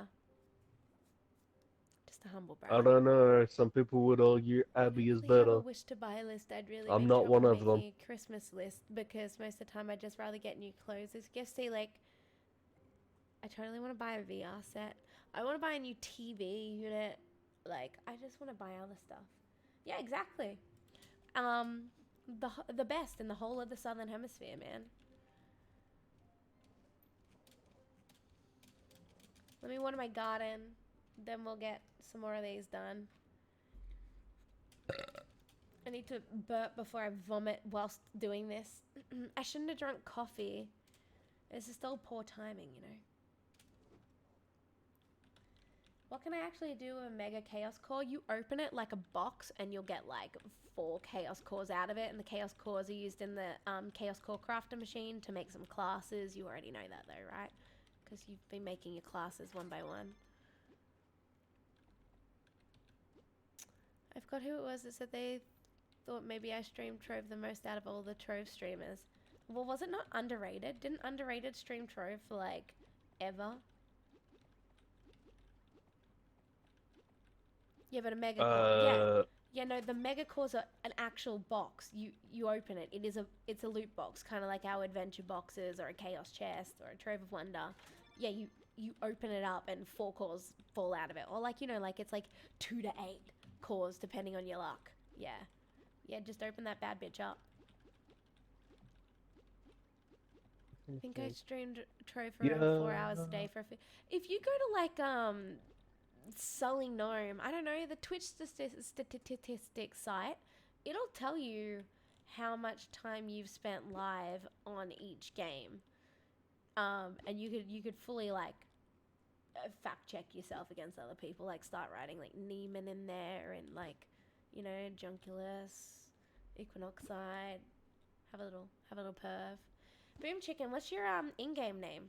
A: Just a humble brag.
C: I don't know. Some people would argue Abby is
A: I have
C: better.
A: a wish to buy list. I'd really
C: I'm
A: make
C: not
A: trouble
C: one of
A: making
C: them.
A: a Christmas list because most of the time I'd just rather get new clothes. As gifts, say like, I totally want to buy a VR set. I want to buy a new TV unit. Like, I just want to buy other stuff. Yeah, exactly. The best in the whole of the Southern Hemisphere, man. Let me water my garden. Then we'll get some more of these done. I need to burp before I vomit whilst doing this. I shouldn't have drunk coffee. This is still poor timing, you know. What can I actually do with a mega chaos core? You open it like a box and you'll get like 4 chaos cores out of it. And the chaos cores are used in the chaos core crafter machine to make some classes. You already know that though, right? Because you've been making your classes one by one. I forgot who it was that said they thought maybe I streamed Trove the most out of all the Trove streamers. Well, was it not Underrated? Didn't Underrated stream Trove for like ever? Yeah, but a mega core. Yeah, no, the mega cores are an actual box. You open it. It's a loot box, kind of like our adventure boxes or a chaos chest or a Trove of Wonder. Yeah, you open it up and 4 cores fall out of it, or like, you know, like it's like 2 to 8 cores depending on your luck. Yeah, just open that bad bitch up. I think I streamed Trove for around 4 hours a day for a if you go to like Sully Gnome, I don't know, the Twitch statistics site, it'll tell you how much time you've spent live on each game. And you could fully like fact check yourself against other people, like start writing like Neiman in there and like, you know, Junculus, Equinoxide, have a little perv. Boom Chicken, what's your in-game name?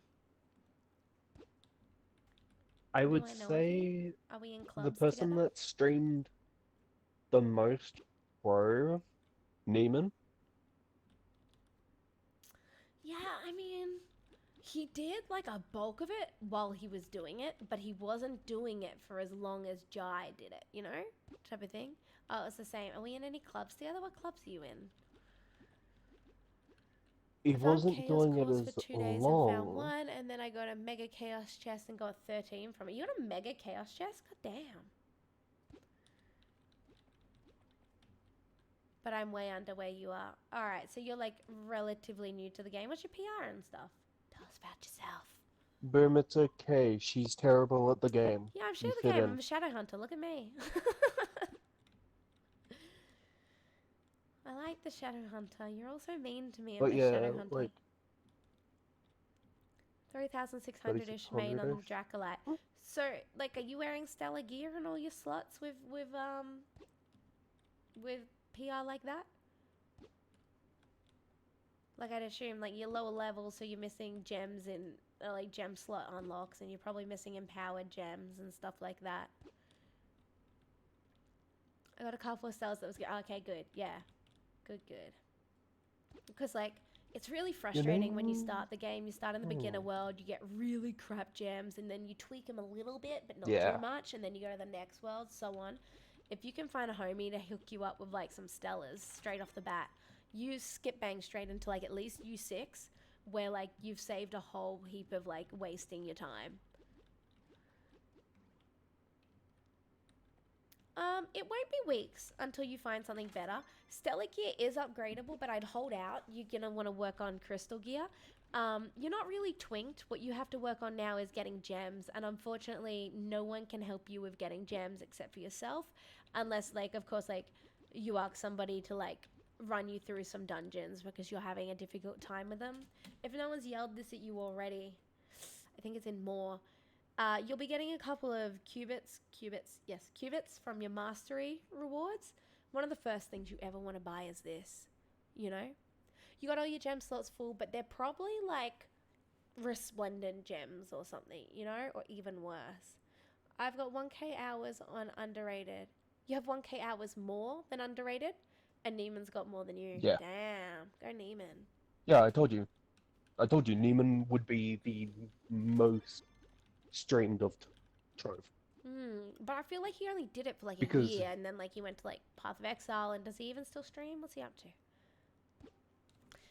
C: I would say
A: are we in clubs
C: the person
A: together?
C: that streamed the most pro, Neiman.
A: Yeah, I mean, he did like a bulk of it while he was doing it, but he wasn't doing it for as long as Jai did it, you know? Type of thing. Oh, it's the same. Are we in any clubs together? What clubs are you in?
C: he
A: I found
C: wasn't
A: Chaos
C: doing it
A: Cores for
C: as
A: 2 days and found
C: long.
A: one, and then I got a Mega Chaos chest and got 13 from it. You got a Mega Chaos chest? God damn. But I'm way under where you are. Alright, so you're like relatively new to the game. What's your PR and stuff? Tell us about yourself.
C: Boom, it's okay. She's terrible at the game.
A: Yeah, I'm shit
C: You
A: at the
C: fit
A: game.
C: in.
A: I'm a Shadow Hunter. Look at me. I like the Shadow Hunter. You're also mean to me in
C: But
A: the
C: yeah,
A: Shadow Hunter.
C: like
A: 3,600-ish main on the
C: 3600-ish.
A: Dracolite. So, like, are you wearing stellar gear in all your slots with PR like that? Like, I'd assume, like, you're lower level, so you're missing gems in, like, gem slot unlocks, and you're probably missing empowered gems and stuff like that. I got a couple of cells that was good. Okay, good. Yeah. Good. Because, like, it's really frustrating when you start the game. You start in the beginner world, you get really crap gems, and then you tweak them a little bit, but not too much, and then you go to the next world, so on. If you can find a homie to hook you up with, like, some stellars straight off the bat, you skip bang straight into, like, at least U6, where, like, you've saved a whole heap of, like, wasting your time. It won't be weeks until you find something better. Stellar gear is upgradable, but I'd hold out. You're gonna want to work on crystal gear. You're not really twinked. What you have to work on now is getting gems, and unfortunately, no one can help you with getting gems except for yourself, unless, like, of course, like, you ask somebody to, like, run you through some dungeons because you're having a difficult time with them. If no one's yelled this at you already, I think it's in more. You'll be getting a couple of cubits from your mastery rewards. One of the first things you ever want to buy is this, you know? You got all your gem slots full, but they're probably like resplendent gems or something, you know? Or even worse. I've got 1k hours on underrated. You have 1k hours more than underrated, and Neiman's got more than you.
C: Yeah.
A: Damn. Go Neiman.
C: Yeah, I told you. Neiman would be the most streamed of Trove.
A: But I feel like he only did it for like a
C: Because-
A: year, and then like he went to like Path of Exile. And does he even still stream? What's he up to?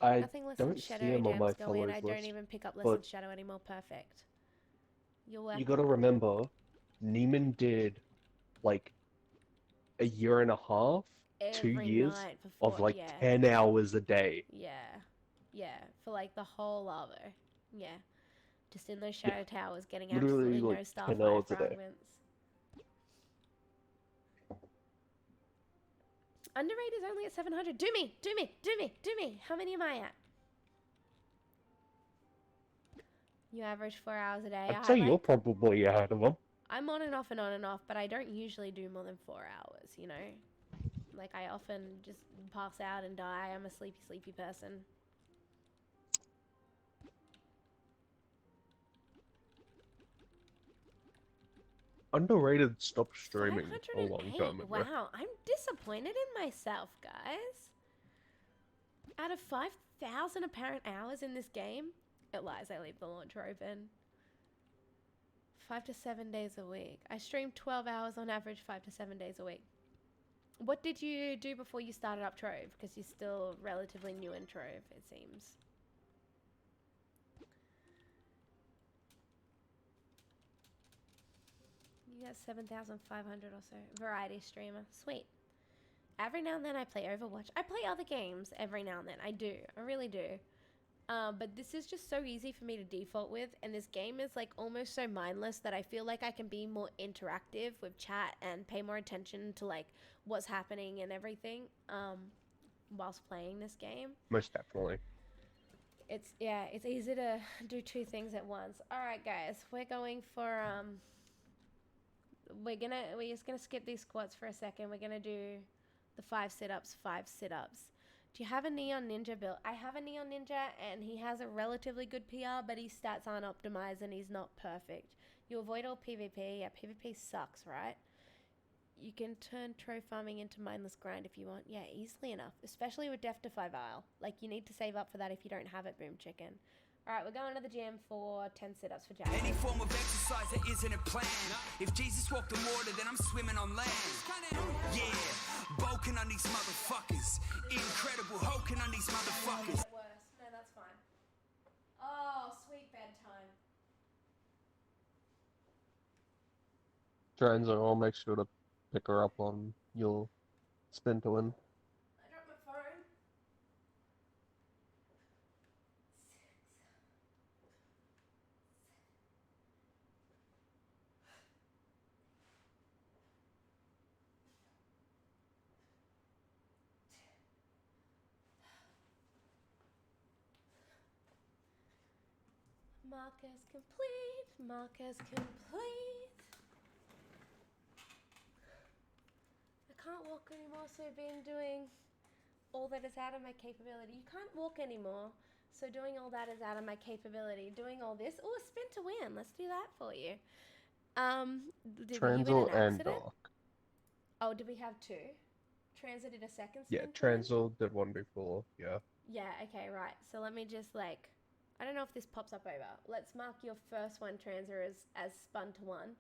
C: I
A: Nothing less than
C: don't see
A: Shadow
C: him on my
A: Jams going.
C: followers
A: I don't
C: list.
A: even pick up less
C: but-
A: than Shadow anymore. Perfect. You're welcome.
C: You gotta remember, Neiman did like a year and a half, 2
A: Every
C: years
A: night for
C: of like
A: 4,
C: 10 hours a day.
A: Yeah, for like the whole lava. Yeah, just in those shadow towers, getting
C: Literally,
A: absolutely no
C: like, 10
A: starfire
C: hours a day.
A: fragments. Underrated is only at 700. Do me. How many am I at? You average 4 hours a day.
C: I'd say you're probably ahead of him.
A: I'm on and off, but I don't usually do more than 4 hours, you know? Like, I often just pass out and die. I'm a sleepy person.
C: Underrated stopped streaming a long
A: 508.
C: time ago.
A: Wow, I'm disappointed in myself, guys. Out of 5,000 apparent hours in this game, it lies, I leave the launcher open. 5 to 7 days a week. I stream 12 hours on average, 5 to 7 days a week. What did you do before you started up Trove? Because you're still relatively new in Trove, it seems. You got 7,500 or so. Variety streamer. Sweet. Every now and then I play Overwatch. I play other games every now and then. I do. I really do. But this is just so easy for me to default with. And this game is like almost so mindless that I feel like I can be more interactive with chat and pay more attention to like what's happening and everything whilst playing this game.
C: Most definitely.
A: It's easy to do two things at once. Alright guys, we're going for we're just gonna skip these squats for a second. We're gonna do the 5 sit-ups. Do you have a Neon Ninja build? I have a Neon Ninja and he has a relatively good PR, but his stats aren't optimized and he's not perfect. You avoid all PvP. Yeah, PvP sucks, right? You can turn trove farming into mindless grind if you want. Yeah, easily enough, especially with Death Defy Vial. Like, you need to save up for that if you don't have it, Boom Chicken. Alright, we're going to the gym for 10 sit-ups for Jack.
B: Any form of exercise that isn't a plan. If Jesus walked on water, then I'm swimming on land. Yeah, bulking on these motherfuckers. Incredible, hulking on these motherfuckers.
A: Worse. No, that's fine.
C: Transit, I'll make sure to pick her up on your spin to win.
A: I dropped my phone. Markers complete. Markers complete. I can't walk anymore, so I've been doing all that is out of my capability. You can't walk anymore, so doing all that is out of my capability. Doing all this. Oh, a spin to win. Let's do that for you. Were you in an
C: Transit and
A: accident?
C: Doc.
A: Oh, did we have two? Transit did a second
C: Yeah,
A: spin to win?
C: Transit did one before, yeah.
A: Yeah, okay, right. So let me just like, I don't know if this pops up over. Let's mark your first one, Transer, as spun to one.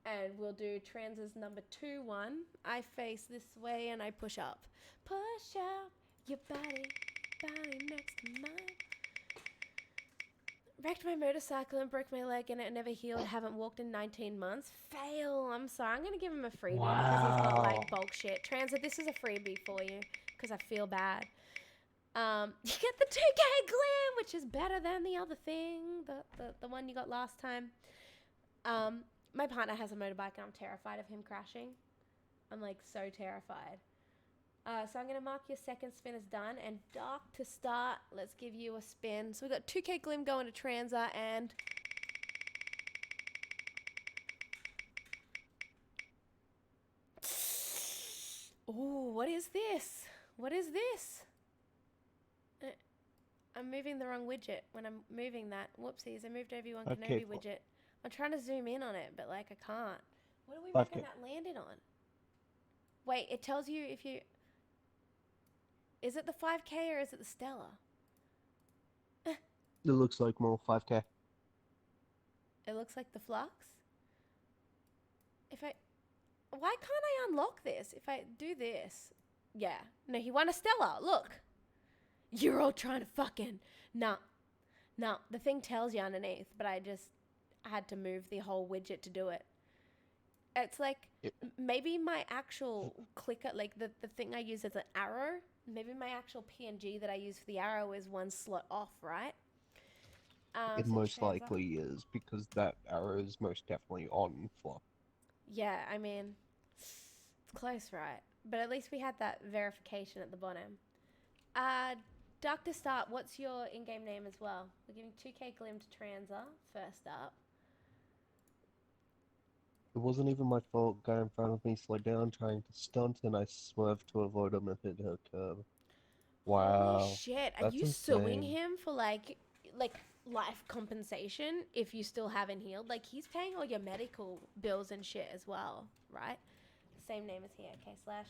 A: And we'll do Transer's number 2, 1. I face this way and I push up. Push up your body next to mine. Wrecked my motorcycle and broke my leg and it never healed. Haven't walked in 19 months. Fail. I'm sorry. I'm going to give him a freebie because he's got like bulk shit. Transit, this is a freebie for you because I feel bad. You get the 2K Glam, which is better than the other thing, the one you got last time. My partner has a motorbike and I'm terrified of him crashing. I'm like so terrified. So I'm going to mark your second spin as done. And Dark to start. Let's give you a spin. So we've got 2K Glim going to Transa and... Ooh, what is this? What is this? I'm moving the wrong widget when I'm moving that. Whoopsies, I moved Obi-Wan
C: Okay,
A: Kenobi widget. I'm trying to zoom in on it, but like I can't. What do we
C: 5K.
A: reckon that landed on? Wait, it tells you if you... Is it the 5K or is it the Stella?
C: It looks like more 5K.
A: It looks like the Flux. If I... Why can't I unlock this? If I do this... Yeah. No, he won a Stella. Look. You're all trying to fucking... Nah. The thing tells you underneath, but I had to move the whole widget to do it. It's like... Maybe my actual clicker... Like, the thing I use as an arrow... Maybe my actual PNG that I use for the arrow is one slot off, right?
C: It
A: So
C: most likely is, because that arrow is most definitely on flop.
A: Yeah, I mean, it's close, right? But at least we had that verification at the bottom. Dr. Start, what's your in-game name as well? We're giving 2K Glim to Transa, first up.
C: It wasn't even my fault. Guy in front of me slowed down trying to stunt, and I swerved to avoid him and hit her curb. Wow.
A: Holy shit, are
C: That's
A: you suing
C: insane.
A: him for, like life compensation if you still haven't healed? Like, he's paying all your medical bills and shit as well, right? Same name as here. Okay, slash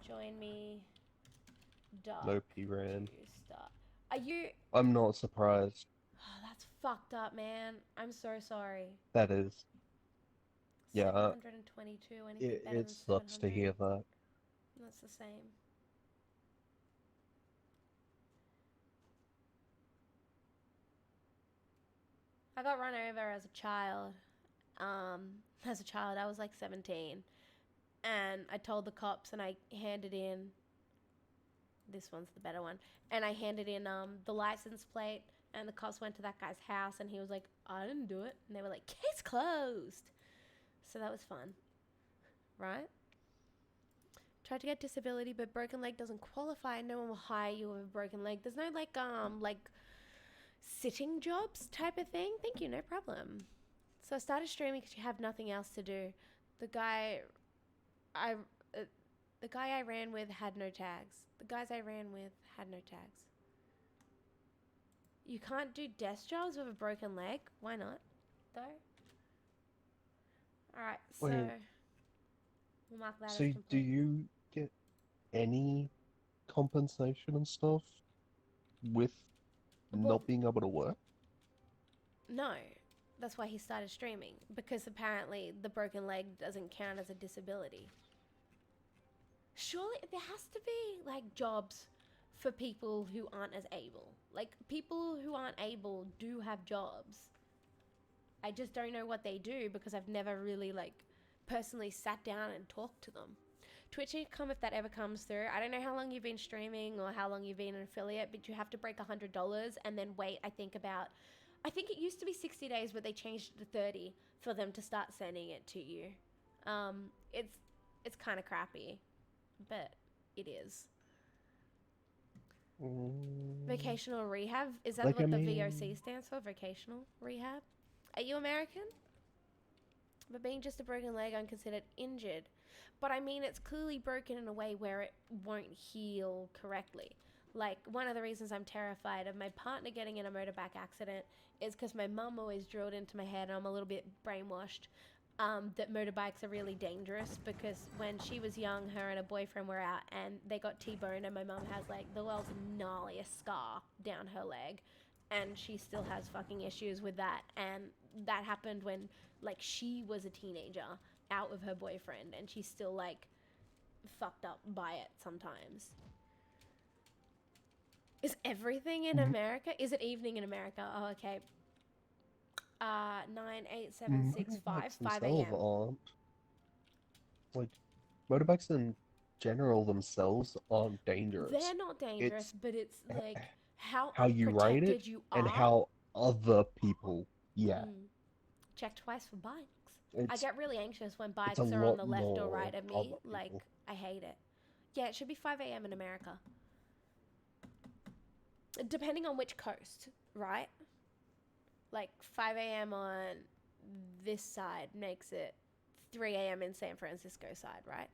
A: join me.
C: No P ran.
A: Start. Are you...
C: I'm not surprised.
A: Oh, that's fucked up, man. I'm so sorry.
C: That is. Yeah,
A: 722, anything better
C: it
A: than
C: sucks
A: 700?
C: to hear that.
A: That's the same. I got run over as a child. I was like 17. And I told the cops and I handed in... This one's the better one. And I handed in the license plate and the cops went to that guy's house and he was like, I didn't do it. And they were like, case closed. So that was fun. Right? Tried to get disability, but broken leg doesn't qualify. No one will hire you with a broken leg. There's no like sitting jobs type of thing. Thank you, no problem. So I started streaming because you have nothing else to do. The guy I ran with had no tags. The guys I ran with had no tags. You can't do desk jobs with a broken leg? Why not, though? Alright, so...
C: Wait.
A: We'll mark that
C: So
A: as complete.
C: do you get any compensation and stuff with not being able to work?
A: No. That's why he started streaming. Because apparently the broken leg doesn't count as a disability. Surely there has to be, like, jobs for people who aren't as able. Like, people who aren't able do have jobs. I just don't know what they do because I've never really, like, personally sat down and talked to them. Twitch income, if that ever comes through, I don't know how long you've been streaming or how long you've been an affiliate, but you have to break $100 and then wait, I think it used to be 60 days, but they changed it to 30 for them to start sending it to you. It's kind of crappy, but it is. Vocational rehab, is that
C: Like,
A: what
C: I
A: the
C: mean-
A: VOC stands for? Vocational rehab? Are you American? But being just a broken leg, I'm considered injured. But I mean, it's clearly broken in a way where it won't heal correctly. Like, one of the reasons I'm terrified of my partner getting in a motorbike accident is because my mum always drilled into my head, and I'm a little bit brainwashed, that motorbikes are really dangerous, because when she was young, her and her boyfriend were out and they got T-boned, and my mum has like the world's gnarliest scar down her leg, and she still has fucking issues with that. And that happened when like she was a teenager out with her boyfriend, and she's still like fucked up by it sometimes. Is everything in America? Is it evening in America? Oh, okay. 9, 8, 7, 6, 5
C: Motorbikes
A: a.m.
C: themselves aren't. Like, motorbikes in general themselves aren't dangerous.
A: They're not dangerous,
C: It's
A: but it's like how
C: you ride
A: unprotected
C: it
A: you
C: and
A: are.
C: how other people,
A: Check twice for bikes. I
C: It's
A: get really anxious when
C: a
A: bikes are on
C: lot
A: the left or
C: more
A: right of me.
C: other
A: Like,
C: people.
A: I hate it. Yeah, it should be 5 a.m. in America. Depending on which coast, right? Like 5 a.m. on this side makes it 3 a.m. in San Francisco side, right?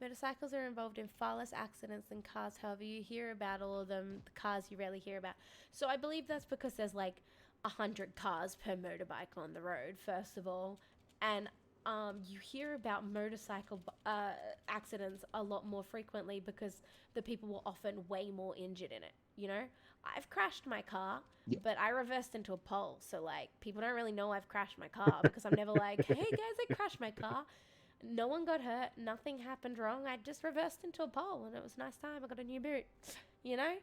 A: Motorcycles are involved in far less accidents than cars. However, you hear about all of them. The cars you rarely hear about. So I believe that's because there's like 100 cars per motorbike on the road, first of all. And you hear about motorcycle accidents a lot more frequently because the people were often way more injured in it, you know? I've crashed my car, but I reversed into a pole. So, like, people don't really know I've crashed my car because I'm never like, hey, guys, I crashed my car. No one got hurt. Nothing happened wrong. I just reversed into a pole, and it was a nice time. I got a new boot, you know?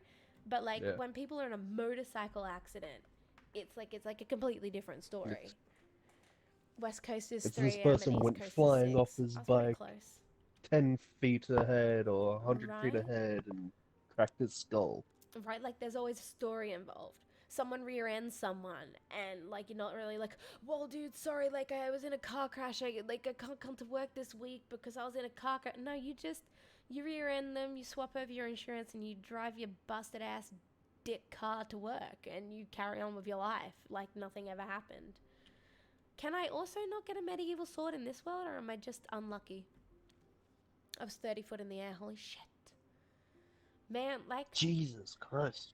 A: But, like, when people are in a motorcycle accident, it's like a completely different story. West Coast is 3
C: this
A: a.m.
C: person
A: and East
C: went
A: Coast
C: flying
A: is 6.
C: off his
A: I was pretty
C: bike
A: close.
C: 10 feet ahead or 100 feet
A: Right?
C: ahead and cracked his skull.
A: Right? Like, there's always a story involved. Someone rear ends someone, and, like, you're not really like, well, dude, sorry, like, I was in a car crash. I can't come to work this week because I was in a car crash. No, you rear end them, you swap over your insurance, and you drive your busted ass dick car to work, and you carry on with your life like nothing ever happened. Can I also not get a medieval sword in this world, or am I just unlucky? I was 30 foot in the air. Holy shit. Man, like,
C: Jesus Christ.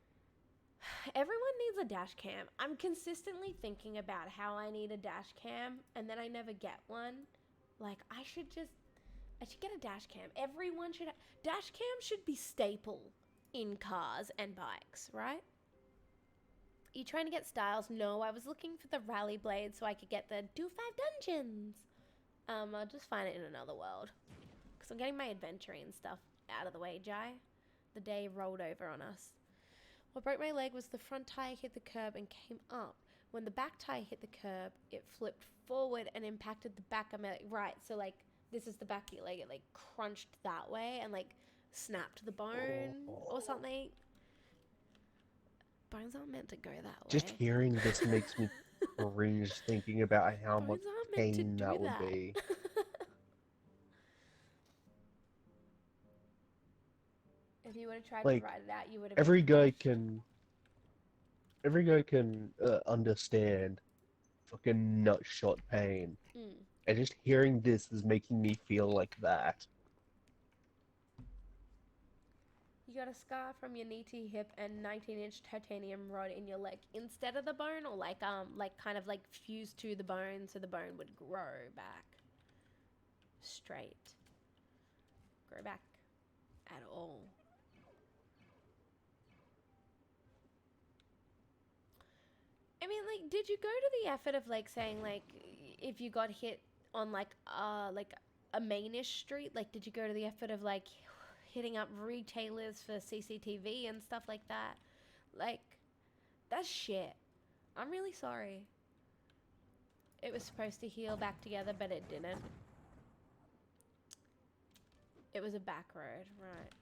A: everyone needs a dash cam. I'm consistently thinking about how I need a dash cam, and then I never get one. Like, I should get a dash cam. Everyone should dash cam should be staple in cars and bikes, right? Are you trying to get styles? No, I was looking for the rally blade so I could get the do 5 dungeons. I'll just find it in another world. Because I'm getting my adventurine stuff out of the way, Jai. The day rolled over on us. What broke my leg was the front tire hit the curb and came up. When the back tire hit the curb, it flipped forward and impacted the back of my leg. Right, so like, this is the back of your leg. It like crunched that way and like snapped the bone or something. Bones aren't meant to go that way.
C: Just hearing this makes me cringe thinking about how much
A: Bones aren't meant to
C: pain
A: do
C: that would be.
A: If you would have tried
C: Like,
A: to write it out, you would have.
C: every guy can understand fucking nutshot pain. And just hearing this is making me feel like that.
A: You got a scar from your knee to your hip and 19-inch titanium rod in your leg instead of the bone, or like kind of like fused to the bone so the bone would grow back straight. Grow back at all. I mean, like, did you go to the effort of like saying like if you got hit on like a mainish street, like did you go to the effort of like hitting up retailers for CCTV and stuff like that? Like, that's shit. I'm really sorry. It was supposed to heal back together, but it didn't. It was a back road, right.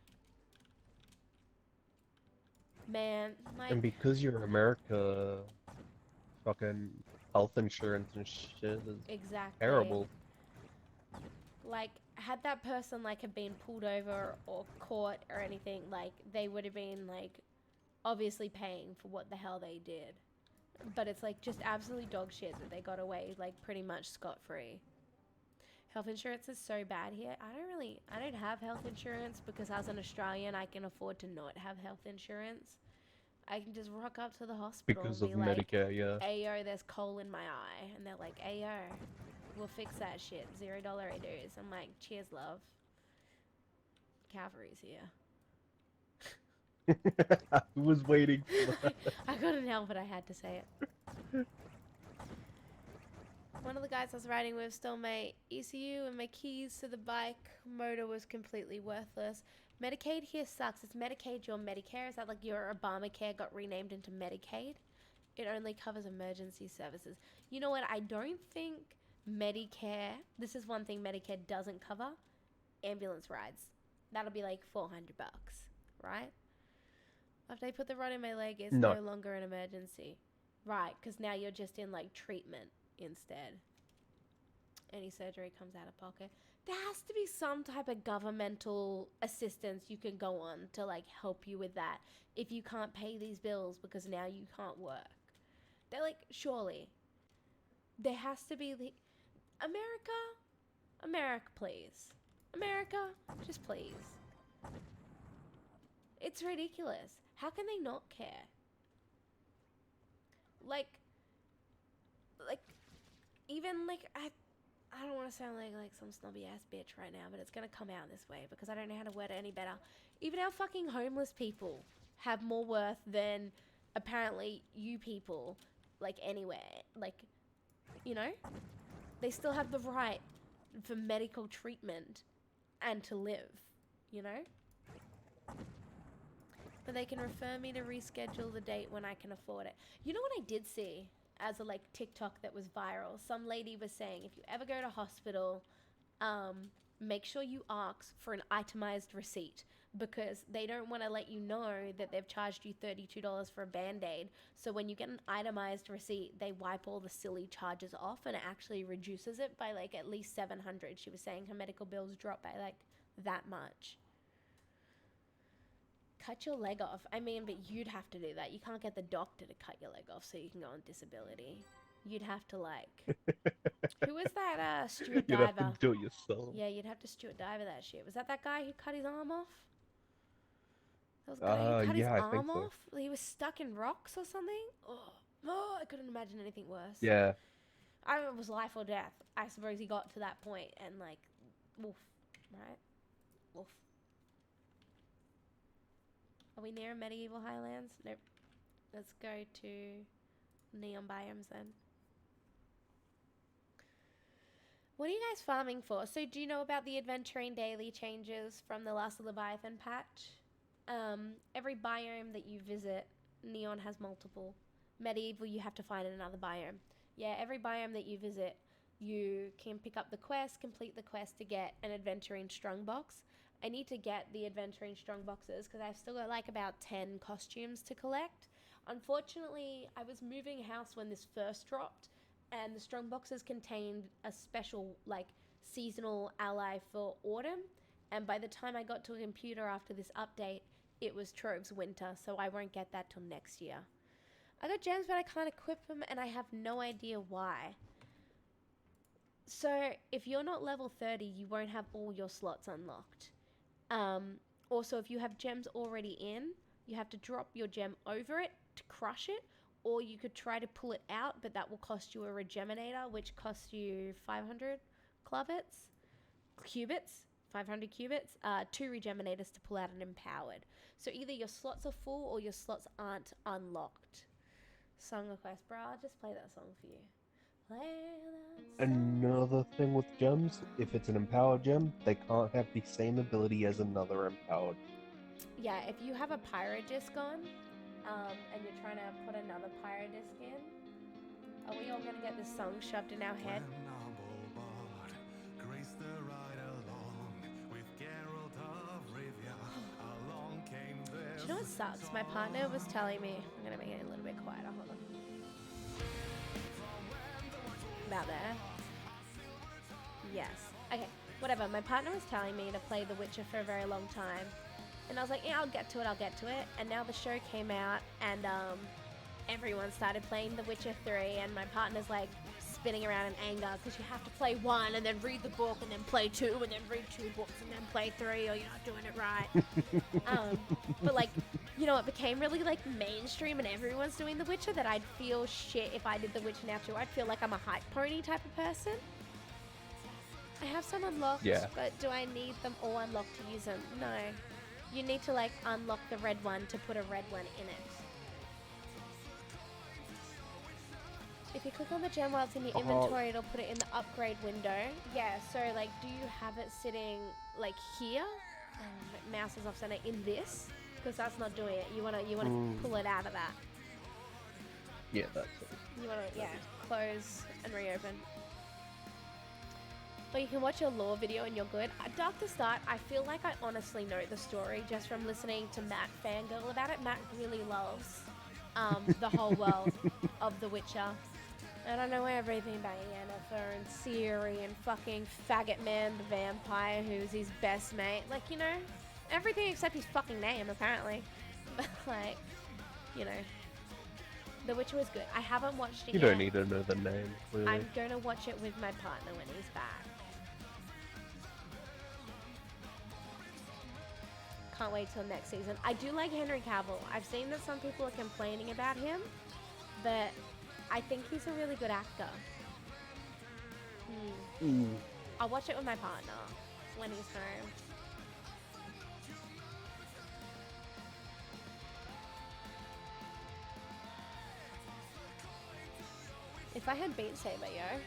A: Man, like,
C: And because you're America, fucking health insurance and shit is
A: exactly.
C: terrible.
A: Like, had that person, like, have been pulled over or caught or anything, like, they would have been, like, obviously paying for what the hell they did. But it's, like, just absolutely dog shit that they got away, like, pretty much scot-free. Health insurance is so bad here. I don't have health insurance because as an Australian, I can afford to not have health insurance. I can just rock up to the hospital and
C: Because of
A: be like,
C: Medicare, yeah.
A: ayo, there's coal in my eye. And they're like, ayo, we'll fix that shit. $0 redos. I'm like, cheers, love. Cavalry's here.
C: I was waiting for that.
A: I couldn't help it. I had to say it. One of the guys I was riding with stole my ECU and my keys to the bike. Motor was completely worthless. Medicaid here sucks. Is Medicaid your Medicare? Is that like your Obamacare got renamed into Medicaid? It only covers emergency services. You know what? I don't think Medicare... This is one thing Medicare doesn't cover. Ambulance rides. That'll be like $400, right? After they put the rod in my leg, it's no longer an emergency. Right, because now you're just in like treatment instead. Any surgery comes out of pocket. There has to be some type of governmental assistance you can go on to like help you with that if you can't pay these bills because now you can't work. They're like, surely there has to be the America, please. America, just please. It's ridiculous. How can they not care? Like even like I don't want to sound like some snobby ass bitch right now, but it's gonna come out this way because I don't know how to word it any better. Even our fucking homeless people have more worth than apparently you people, like anywhere. Like, you know, they still have the right for medical treatment and to live, you know? But they can refer me to reschedule the date when I can afford it. You know what I did see as a like TikTok that was viral? Some lady was saying if you ever go to hospital, make sure you ask for an itemized receipt because they don't want to let you know that they've charged you $32 for a Band-Aid. So when you get an itemized receipt, they wipe all the silly charges off and it actually reduces it by like at least $700. She was saying her medical bills drop by like that much. Cut your leg off. I mean, but you'd have to do that. You can't get the doctor to cut your leg off so you can go on disability. You'd have to like... Who was that Stuart Diver?
C: You'd have to do it yourself.
A: Yeah, you'd have to Stuart Diver that shit. Was that guy who cut his arm off? That was the guy who cut his arm off? He was stuck in rocks or something? Oh, I couldn't imagine anything worse.
C: Yeah.
A: It was life or death. I suppose he got to that point and like, woof, right? Woof. Are we near medieval highlands? Nope. Let's go to neon biomes then. What are you guys farming for? So do you know about the adventurine daily changes from the last Leviathan patch? Every biome that you visit, neon has multiple. Medieval, you have to find another biome. Yeah, every biome that you visit, you can pick up the quest, complete the quest to get an adventurine strung box. I need to get the adventurine strong boxes because I've still got like about 10 costumes to collect. Unfortunately, I was moving house when this first dropped and the strong boxes contained a special like seasonal ally for autumn. And by the time I got to a computer after this update, it was Trove's winter, so I won't get that till next year. I got gems, but I can't equip them and I have no idea why. So if you're not level 30, you won't have all your slots unlocked. Also, if you have gems already in, you have to drop your gem over it to crush it, or you could try to pull it out, but that will cost you a regeminator, which costs you 500 cubits, 500 cubits, 2 regeminators to pull out an empowered. So either your slots are full or your slots aren't unlocked. Song request, bro, I'll just play that song for you.
C: Another thing with gems, if it's an empowered gem, they can't have the same ability as another empowered.
A: Yeah, if you have a pyrodisc on, and you're trying to put another pyrodisc in, are we all gonna get this song shoved in our head?
D: Grace the ride along with Geralt
A: you know what sucks? My partner was telling me, I'm gonna make it a little bit quieter, hold on. About there. Yes. Okay, whatever. My partner was telling me to play The Witcher for a very long time. And I was like, yeah, I'll get to it. And now the show came out and everyone started playing The Witcher 3 and my partner's like spinning around in anger because you have to play 1 and then read the book and then play 2 and then read 2 books and then play 3 or you're not doing it right. But like, you know, it became really like mainstream and everyone's doing The Witcher that I'd feel shit if I did The Witcher now too. I'd feel like I'm a hype pony type of person. I have some unlocked, but do I need them all unlocked to use them? No. You need to like unlock the red one to put a red one in it. If you click on the gem while it's in your inventory, it'll put it in the upgrade window. Yeah, so like, do you have it sitting like here? Mouse is off center in this? Because that's not doing it. You wanna pull it out of that.
C: Yeah, that's it.
A: You wanna, close and reopen. But you can watch your lore video and you're good. Dark to Start, I feel like I honestly know the story just from listening to Matt fangirl about it. Matt really loves the whole world of The Witcher. I don't know everything about Yennefer and Ciri and fucking Faggot Man, the vampire, who's his best mate. Like, you know, everything except his fucking name, apparently. But, like, you know, The Witcher was good. I haven't watched it yet.
C: You don't need to know the name, really.
A: I'm going to watch it with my partner when he's back. Can't wait till next season. I do like Henry Cavill. I've seen that some people are complaining about him, but I think he's a really good actor. I'll watch it with my partner when he's home. If I had Beat Saber, yo.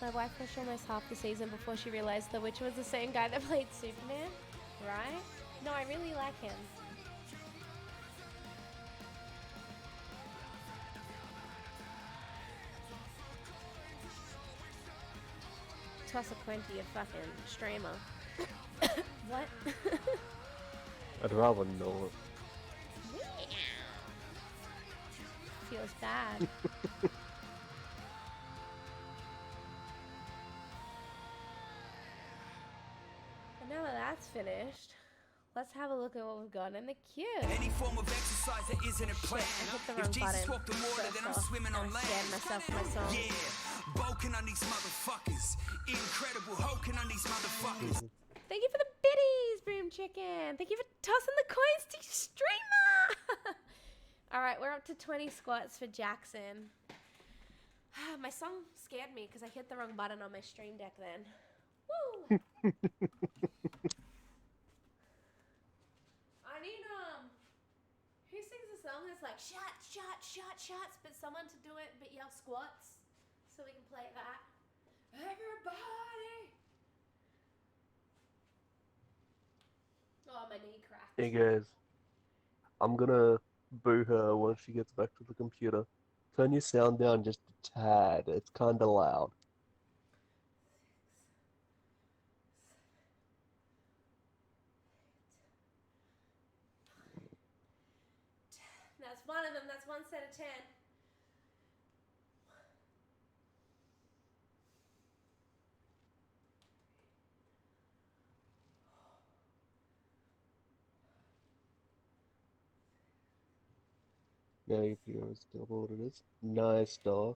A: My wife watched almost half the season before she realized The Witcher was the same guy that played Superman. Right? No, I really like him. Toss a coin to your fucking streamer. What?
C: I'd rather know it.
A: Feels bad. Now that that's finished, let's have a look at what we've got in the queue.
B: Any form of exercise that isn't a plan.
A: I hit the
B: If
A: wrong
B: Jesus
A: button.
B: walked the water, then I'm swimming on land.
A: Scared myself for my song.
B: Yeah, bulking on these motherfuckers. Incredible, hulking on these motherfuckers.
A: Thank you for the biddies, Boom Chicken. Thank you for tossing the coins to your streamer. All right, we're up to 20 squats for Jackson. My song scared me because I hit the wrong button on my stream deck then. Woo! I need, who sings a song that's like, shots, but someone to do it, but yell squats, so we can play that. Everybody! Oh, my knee cracked.
C: Hey guys, I'm gonna boo her when she gets back to the computer. Turn your sound down just a tad. It's kinda loud.
A: That's one of them. That's 1 set of 10.
C: Now your viewer is double what it is. Nice, dog.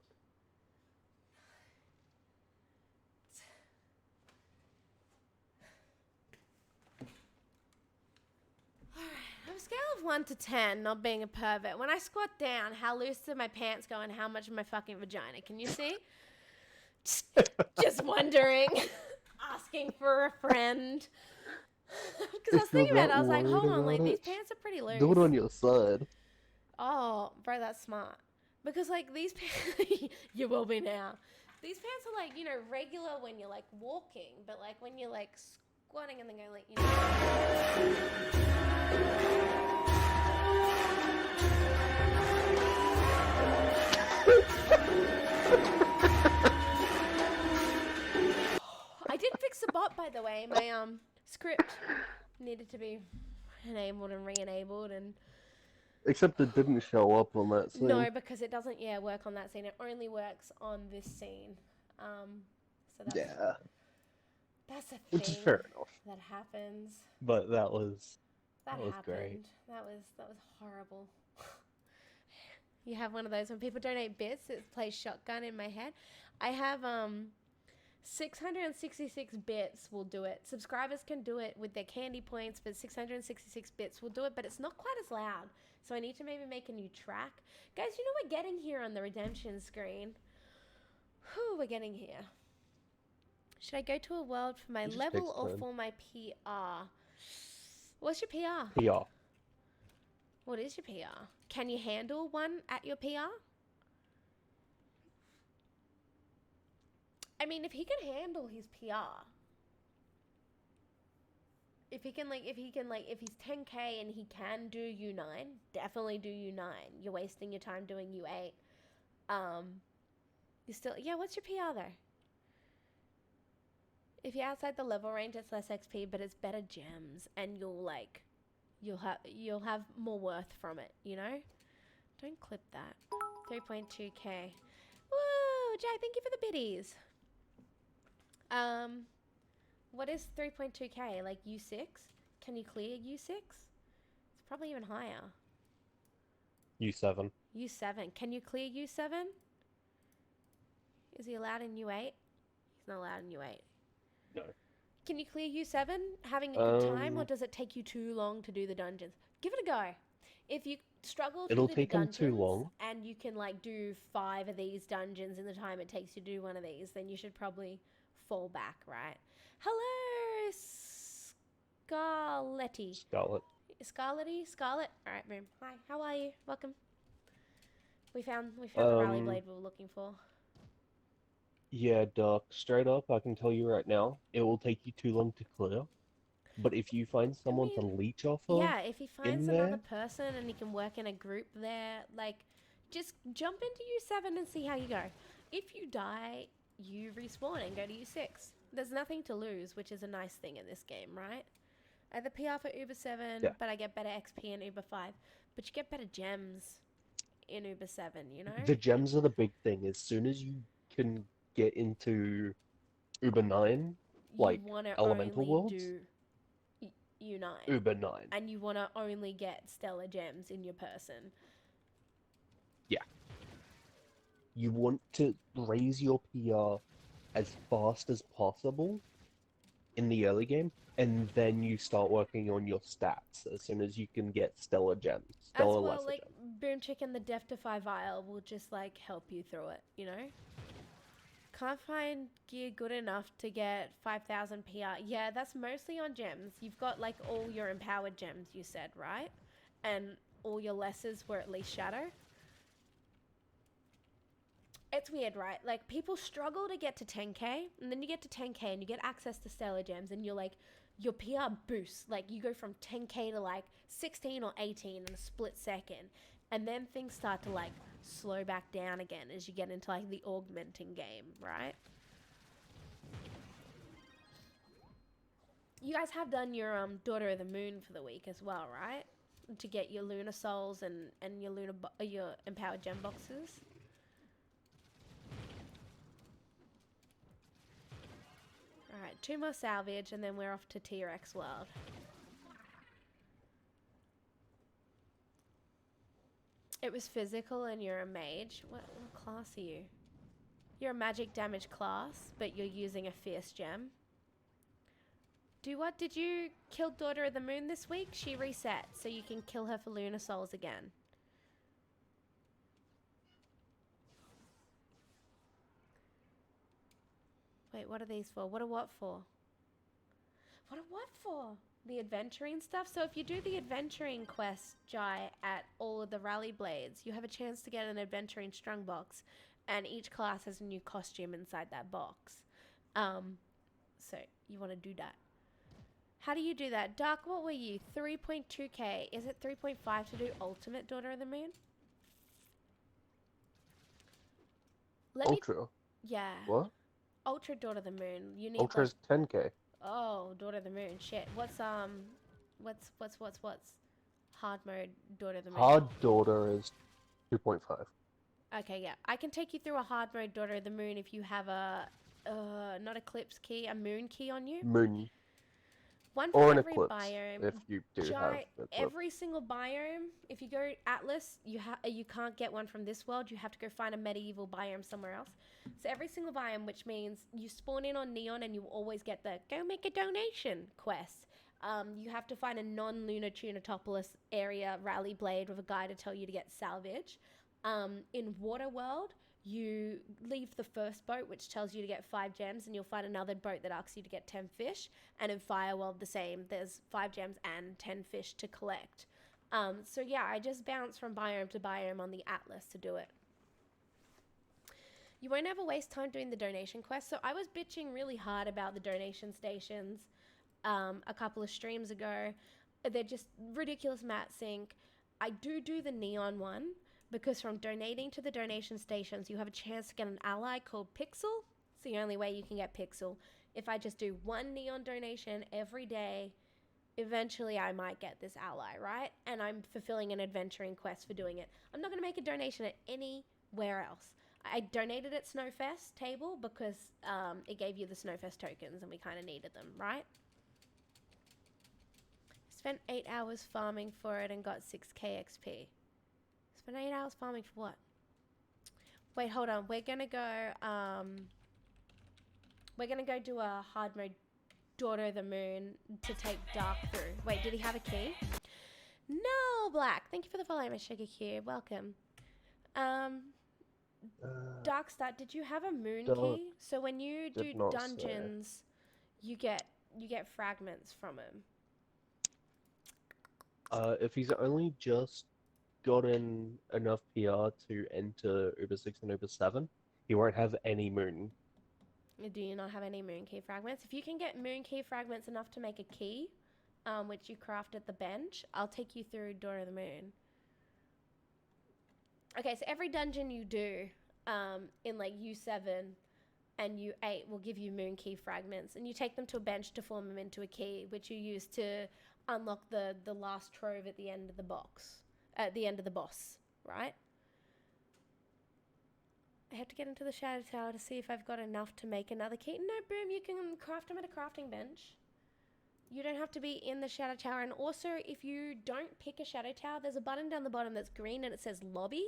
A: On a scale of 1 to 10, not being a pervert, when I squat down, how loose do my pants go and how much of my fucking vagina? Can you see? Just wondering. Asking for a friend. Because I was thinking about it, I was like, hold on, like, these pants are pretty loose.
C: Do it on your side.
A: Oh, bro, that's smart. Because, like, these pants, you will be now. These pants are, like, you know, regular when you're, like, walking. But, like, when you're, like, squatting and then going, like, you know. I did fix the bot, by the way. My, script needed to be enabled and re-enabled and
C: Except it didn't show up on that scene.
A: no, because it doesn't work on that scene. It only works on this scene. So that's a
C: Which is
A: thing
C: fair enough.
A: that happens.
C: But that was
A: Happened.
C: great.
A: That was horrible. You have one of those when people donate bits, it plays shotgun in my head. I have 666 bits will do it. Subscribers can do it with their candy points, but 666 bits will do it, but it's not quite as loud. So I need to maybe make a new track. Guys, you know we're getting here on the redemption screen. Whew, we're getting here. Should I go to a world for my level or for my PR? What's your PR?
C: PR.
A: What is your PR? Can you handle one at your PR? I mean, if he can handle his PR, if he's 10k and he can do U9, definitely do U9. You're wasting your time doing U8. You still, what's your PR though? If you're outside the level range, it's less XP, but it's better gems, and you'll have more worth from it, you know? Don't clip that. 3.2k. Woo! Jay, thank you for the biddies. What is 3.2k? Like U6? Can you clear U6? It's probably even higher.
C: U7.
A: U7. Can you clear U7? Is he allowed in U8? He's not allowed in U8.
C: No.
A: Can you clear U7 having a good time, or does it take you too long to do the dungeons? Give it a go. If you struggle through the dungeons
C: too long.
A: and you can do 5 of these dungeons in the time it takes you to do one of these, then you should probably fall back, right? Hello, Scarletty. Scarlet. All right, boom. Hi, how are you? Welcome. We found the rally blade we were looking for.
C: Yeah, Doc, straight up, I can tell you right now, it will take you too long to clear. But if you find someone to leech off of,
A: if he finds another person and he can work in a group there, just jump into U7 and see how you go. If you die, you respawn and go to U6. There's nothing to lose, which is a nice thing in this game, right? I have the PR for Uber 7, but I get better XP in Uber 5. But you get better gems in Uber 7, you know?
C: The gems are the big thing. As soon as you can get into Uber 9, elemental worlds,
A: do U9.
C: Uber 9.
A: And you want to only get stellar gems in your person.
C: Yeah. You want to raise your PR as fast as possible in the early game, and then you start working on your stats as soon as you can get stellar gems. Stellar lesser gems.
A: Boom Chicken, the Deftify vial will just help you through it, you know? Can't find gear good enough to get 5,000 PR. Yeah, that's mostly on gems. You've got all your empowered gems, you said, right? And all your lessers were at least shadow. It's weird, right? People struggle to get to 10k, and then you get to 10k and you get access to stellar gems, and you're your PR boosts. You go from 10k to 16 or 18 in a split second. And then things start to slow back down again as you get into the augmenting game, right? You guys have done your Daughter of the Moon for the week as well, right? To get your Lunar Souls and your your empowered gem boxes. Alright, 2 more salvage and then we're off to T-Rex World. It was physical and you're a mage. What class are you? You're a magic damage class, but you're using a fierce gem. Did you kill Daughter of the Moon this week? She reset, so you can kill her for Lunar Souls again. Wait, what are these for? What for? What for? The adventurine stuff? So if you do the adventurine quest, Jai, at all of the rally blades, you have a chance to get an adventurine strung box, and each class has a new costume inside that box. So you want to do that. How do you do that? Dark, what were you? 3.2k. Is it 3.5 to do Ultimate Daughter of the Moon?
C: Ultra?
A: Yeah.
C: What?
A: Ultra Daughter of the Moon. You need
C: Ultra's 10k.
A: Oh, Daughter of the Moon. Shit. What's What's hard mode Daughter of the Moon?
C: Hard daughter is 2.5.
A: Okay, yeah. I can take you through a hard mode Daughter of the Moon if you have a not eclipse key, a moon key on you.
C: Moon.
A: One
C: Or
A: for
C: an
A: every
C: eclipse,
A: biome.
C: if you do have an eclipse.
A: Every single biome, if you go Atlas, you can't get one from this world. You have to go find a medieval biome somewhere else. So every single biome, which means you spawn in on Neon and you always get the go make a donation quest. You have to find a non-lunar Tunatopolis area rally blade with a guy to tell you to get salvage. In Water World, you leave the first boat, which tells you to get 5 gems, and you'll find another boat that asks you to get 10 fish. And in Fire World, the same. There's 5 gems and 10 fish to collect. So yeah, I just bounce from biome to biome on the Atlas to do it. You won't ever waste time doing the donation quest. So I was bitching really hard about the donation stations a couple of streams ago. They're just ridiculous mat sync. I do the Neon one, because from donating to the donation stations, you have a chance to get an ally called Pixel. It's the only way you can get Pixel. If I just do one Neon donation every day, eventually I might get this ally, right? And I'm fulfilling an adventuring quest for doing it. I'm not going to make a donation at anywhere else. I donated at Snowfest table because it gave you the Snowfest tokens and we kind of needed them, right? Spent 8 hours farming for it and got 6k XP. Spent 8 hours farming for what? Wait, hold on. We're gonna go do a hard mode Daughter of the Moon to take Dark through. Wait, did he have a key? No, Black. Thank you for the follow, my sugar cube. Welcome. Darkstar, did you have a moon key? So when you do dungeons, you get fragments from him.
C: If he's only just gotten enough PR to enter Uber 6 and Uber 7, he won't have any moon.
A: Do you not have any moon key fragments? If you can get moon key fragments enough to make a key, which you craft at the bench, I'll take you through Daughter of the Moon. Okay, so every dungeon you do in like U7 and U8 will give you moon key fragments, and you take them to a bench to form them into a key, which you use to unlock the last trove at the end of the box. At the end of the boss, right? I have to get into the Shadow Tower to see if I've got enough to make another key. No, boom, you can craft them at a crafting bench. You don't have to be in the Shadow Tower. And also, if you don't pick a Shadow Tower, there's a button down the bottom that's green and it says lobby.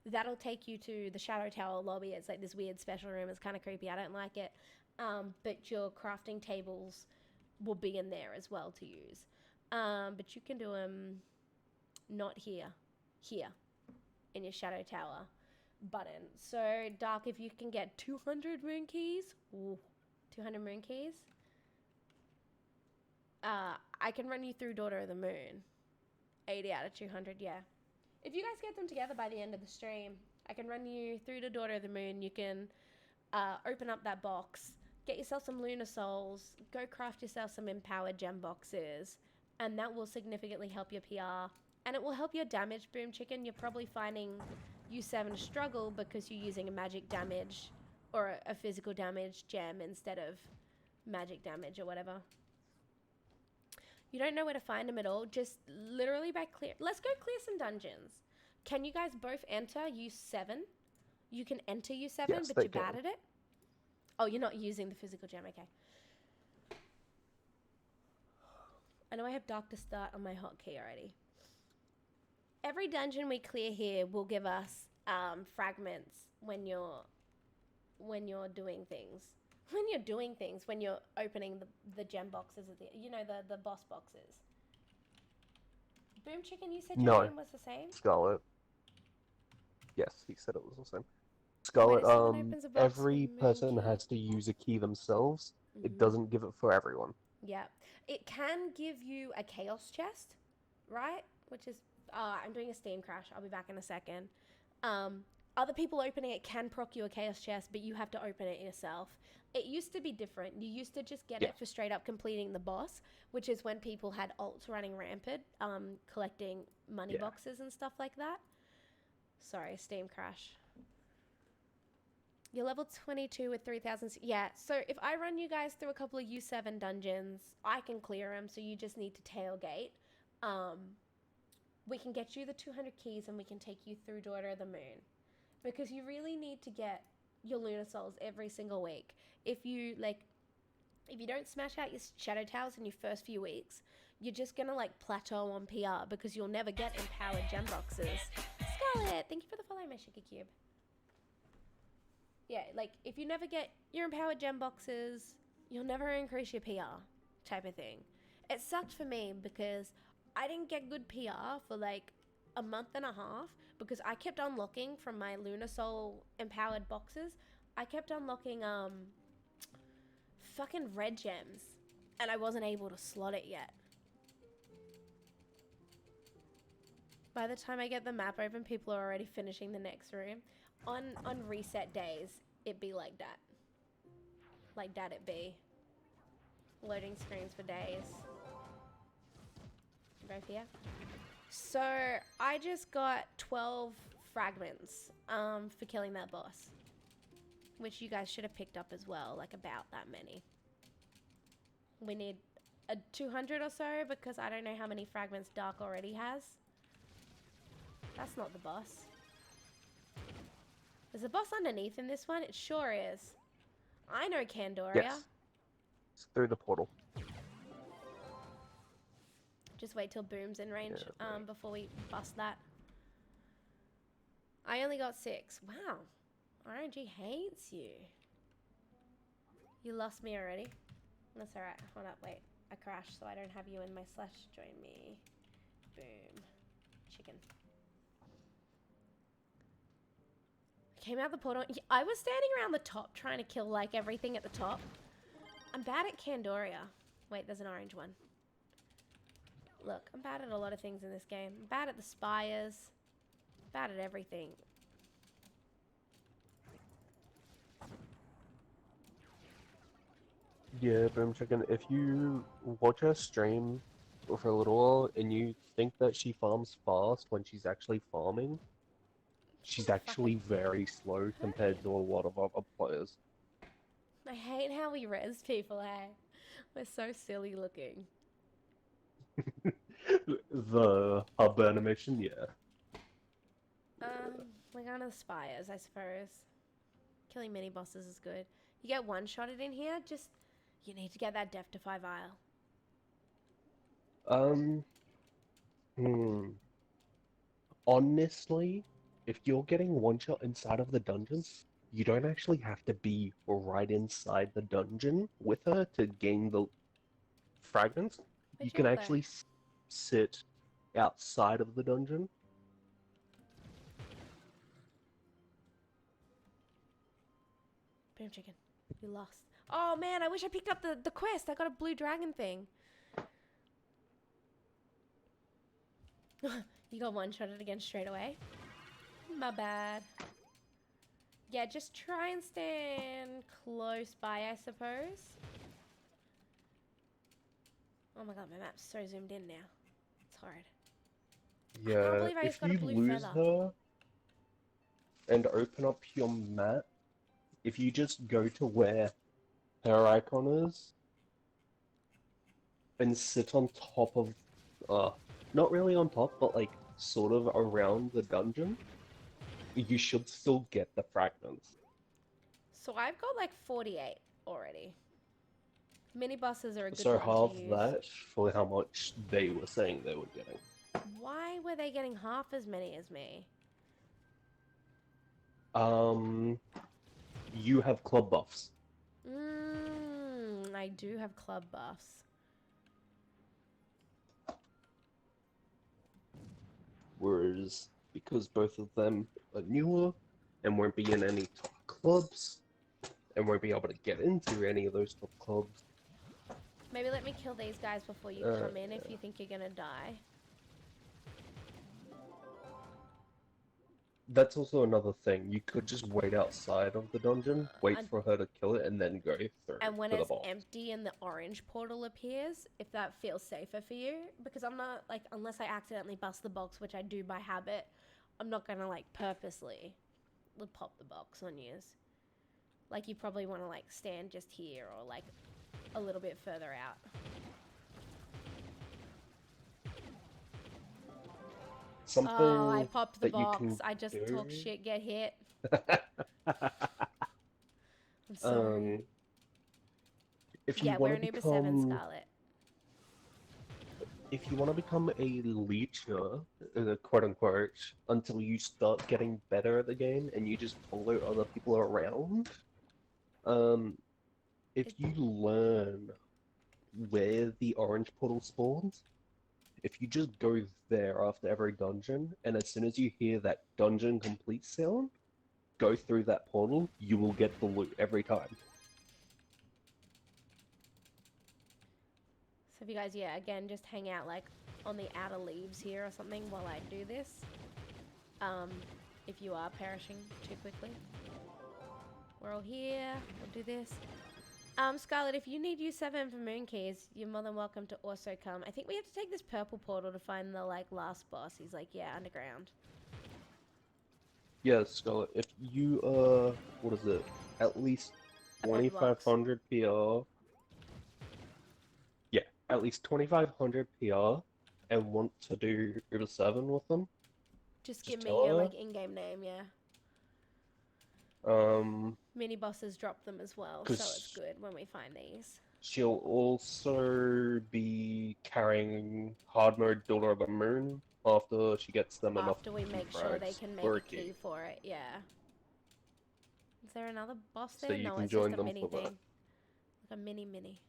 A: That'll take you to the Shadow Tower lobby. It's like this weird special room. It's kind of creepy. I don't like it. But your crafting tables will be in there as well to use. But you can do them not here in your Shadow Tower button. So Dark, if you can get 200 moon keys, 200 moon keys, I can run you through Daughter of the Moon. 80 out of 200, yeah. If you guys get them together by the end of the stream, I can run you through to Daughter of the Moon. You can open up that box, get yourself some Lunar Souls, go craft yourself some Empowered Gem boxes, and that will significantly help your PR. And it will help your damage, Boom Chicken. You're probably finding U7 struggle because you're using a magic damage or a physical damage gem instead of magic damage or whatever. You don't know where to find them at all. Just literally by clear. Let's go clear some dungeons. Can you guys both enter U7? You can enter U7,
C: yes,
A: but you're bad at it? Oh, you're not using the physical gem. Okay. I know I have Dark to start on my hotkey already. Every dungeon we clear here will give us fragments when you're doing things. When you're opening the gem boxes, the boss boxes. Boom Chicken, you said your name was the same?
C: Scarlet. Yes, he said it was the same. Scarlet, every person has to use a key themselves. Mm-hmm. It doesn't give it for everyone.
A: Yeah. It can give you a chaos chest, right? Which is, I'm doing a Steam crash. I'll be back in a second. Other people opening it can proc you a chaos chest, but you have to open it yourself. It used to be different. You used to just get it for straight up completing the boss, which is when people had alts running rampant, collecting money boxes and stuff like that. Sorry, Steam crash. You're level 22 with 3,000. Yeah, so if I run you guys through a couple of U7 dungeons, I can clear them, so you just need to tailgate. We can get you the 200 keys and we can take you through Daughter of the Moon. Because you really need to get your Lunar Souls every single week. If you don't smash out your Shadow Towers in your first few weeks, you're just gonna like plateau on PR because you'll never get empowered gem boxes. Scarlet, thank you for the follow, my sugar cube. Yeah, like if you never get your empowered gem boxes, you'll never increase your PR type of thing. It sucked for me because I didn't get good PR for like a month and a half because I kept unlocking from my Lunar Soul empowered boxes. I kept unlocking fucking red gems and I wasn't able to slot it yet. By the time I get the map open, people are already finishing the next room. On reset days, it be like that. Like that it be. Loading screens for days. Right here. So, I just got 12 fragments for killing that boss. Which you guys should have picked up as well, like about that many. We need a 200 or so because I don't know how many fragments Dark already has. That's not the boss. Is the boss underneath in this one? It sure is. I know Candoria.
C: Yes. It's through the portal.
A: Just wait till Boom's in range
C: Yeah,
A: before we bust that. I only got 6. Wow. RNG hates you. You lost me already. That's alright. Hold up, wait. I crashed so I don't have you in my slash. Join me. Boom. Chicken. Came out the portal. I was standing around the top trying to kill like everything at the top. I'm bad at Candoria. Wait, there's an orange one. Look, I'm bad at a lot of things in this game. I'm bad at the spires. Bad at everything.
C: Yeah, Boom Chicken, if you watch her stream for a little while and you think that she farms fast when she's actually farming, she's actually very slow compared to a lot of other players.
A: I hate how we res people, hey? We're so silly looking.
C: The hub animation, yeah.
A: We're going to the spires, I suppose. Killing mini bosses is good. You get one-shotted in here, just... You need to get that Death Defy vial.
C: Honestly, if you're getting one shot inside of the dungeon, you don't actually have to be right inside the dungeon with her to gain the fragments.
A: Where'd
C: You
A: you
C: can
A: at, though?
C: actually sit outside of the dungeon.
A: Boom chicken. You lost. Oh man, I wish I picked up the quest. I got a blue dragon thing. You got one-shotted again straight away. My bad. Yeah, just try and stand close by, I suppose. Oh my god, my map's so zoomed in now. It's hard. I can't
C: Yeah,
A: believe I just
C: if
A: got a
C: you
A: blue
C: lose
A: feather.
C: her and open up your map, if you just go to where her icon is and sit on top of, not really on top, but like sort of around the dungeon, you should still get the fragments.
A: So I've got like 48 already. Mini buses are a good
C: So
A: one
C: half
A: to use.
C: that for how much they were saying they were getting.
A: Why were they getting half as many as me?
C: You have club buffs.
A: I do have club buffs.
C: Whereas, because both of them are newer and won't be in any top clubs, and won't be able to get into any of those top clubs.
A: Maybe let me kill these guys before you come in if you think you're gonna die.
C: That's also another thing. You could just wait outside of the dungeon, wait for her to kill it, and then go through
A: And when
C: to the
A: it's
C: boss.
A: empty and the orange portal appears, if that feels safer for you, because I'm not, like, unless I accidentally bust the box, which I do by habit, I'm not gonna, like, purposely pop the box on yous. Like you probably want to like stand just here or like a little bit further out.
C: Something
A: Oh, I popped the
C: that you
A: box.
C: can
A: I just
C: do.
A: talk shit, get hit. I'm sorry.
C: um, if you
A: Yeah,
C: want
A: we're
C: to
A: an Uber 7,
C: become
A: Scarlet.
C: if you want to become a leecher, quote unquote, until you start getting better at the game and you just follow other people around, um, if
A: It,
C: you learn where the orange portal spawns, if you just go there after every dungeon, and as soon as you hear that dungeon complete sound, go through that portal, you will get the loot every time.
A: so if you guys, yeah, again, just hang out like on the outer leaves here or something while I do this. If you are perishing too quickly. We're all here. We'll do this. Scarlet, if you need U7 for moon keys, you're more than welcome to also come. I think we have to take this purple portal to find the like last boss. He's like, yeah, underground.
C: Yeah, Scarlet, if you what is it? At least
A: I popped the box.
C: 2500 PR. Yeah, at least 2500 PR and want to do Uber 7 with them,
A: Just give
C: just
A: me your
C: tell
A: like in-game name, yeah.
C: her.
A: Mini bosses drop them as well, so it's
C: Because
A: good when we find these.
C: she'll also be carrying hard mode Daughter of the Moon after she gets them enough
A: After we make sure they
C: frags
A: can make
C: for
A: a
C: a key.
A: key for it, yeah. Is there another boss
C: So
A: there?
C: you
A: No,
C: can
A: it's just
C: join
A: a
C: them
A: mini
C: for that.
A: thing. Like a mini.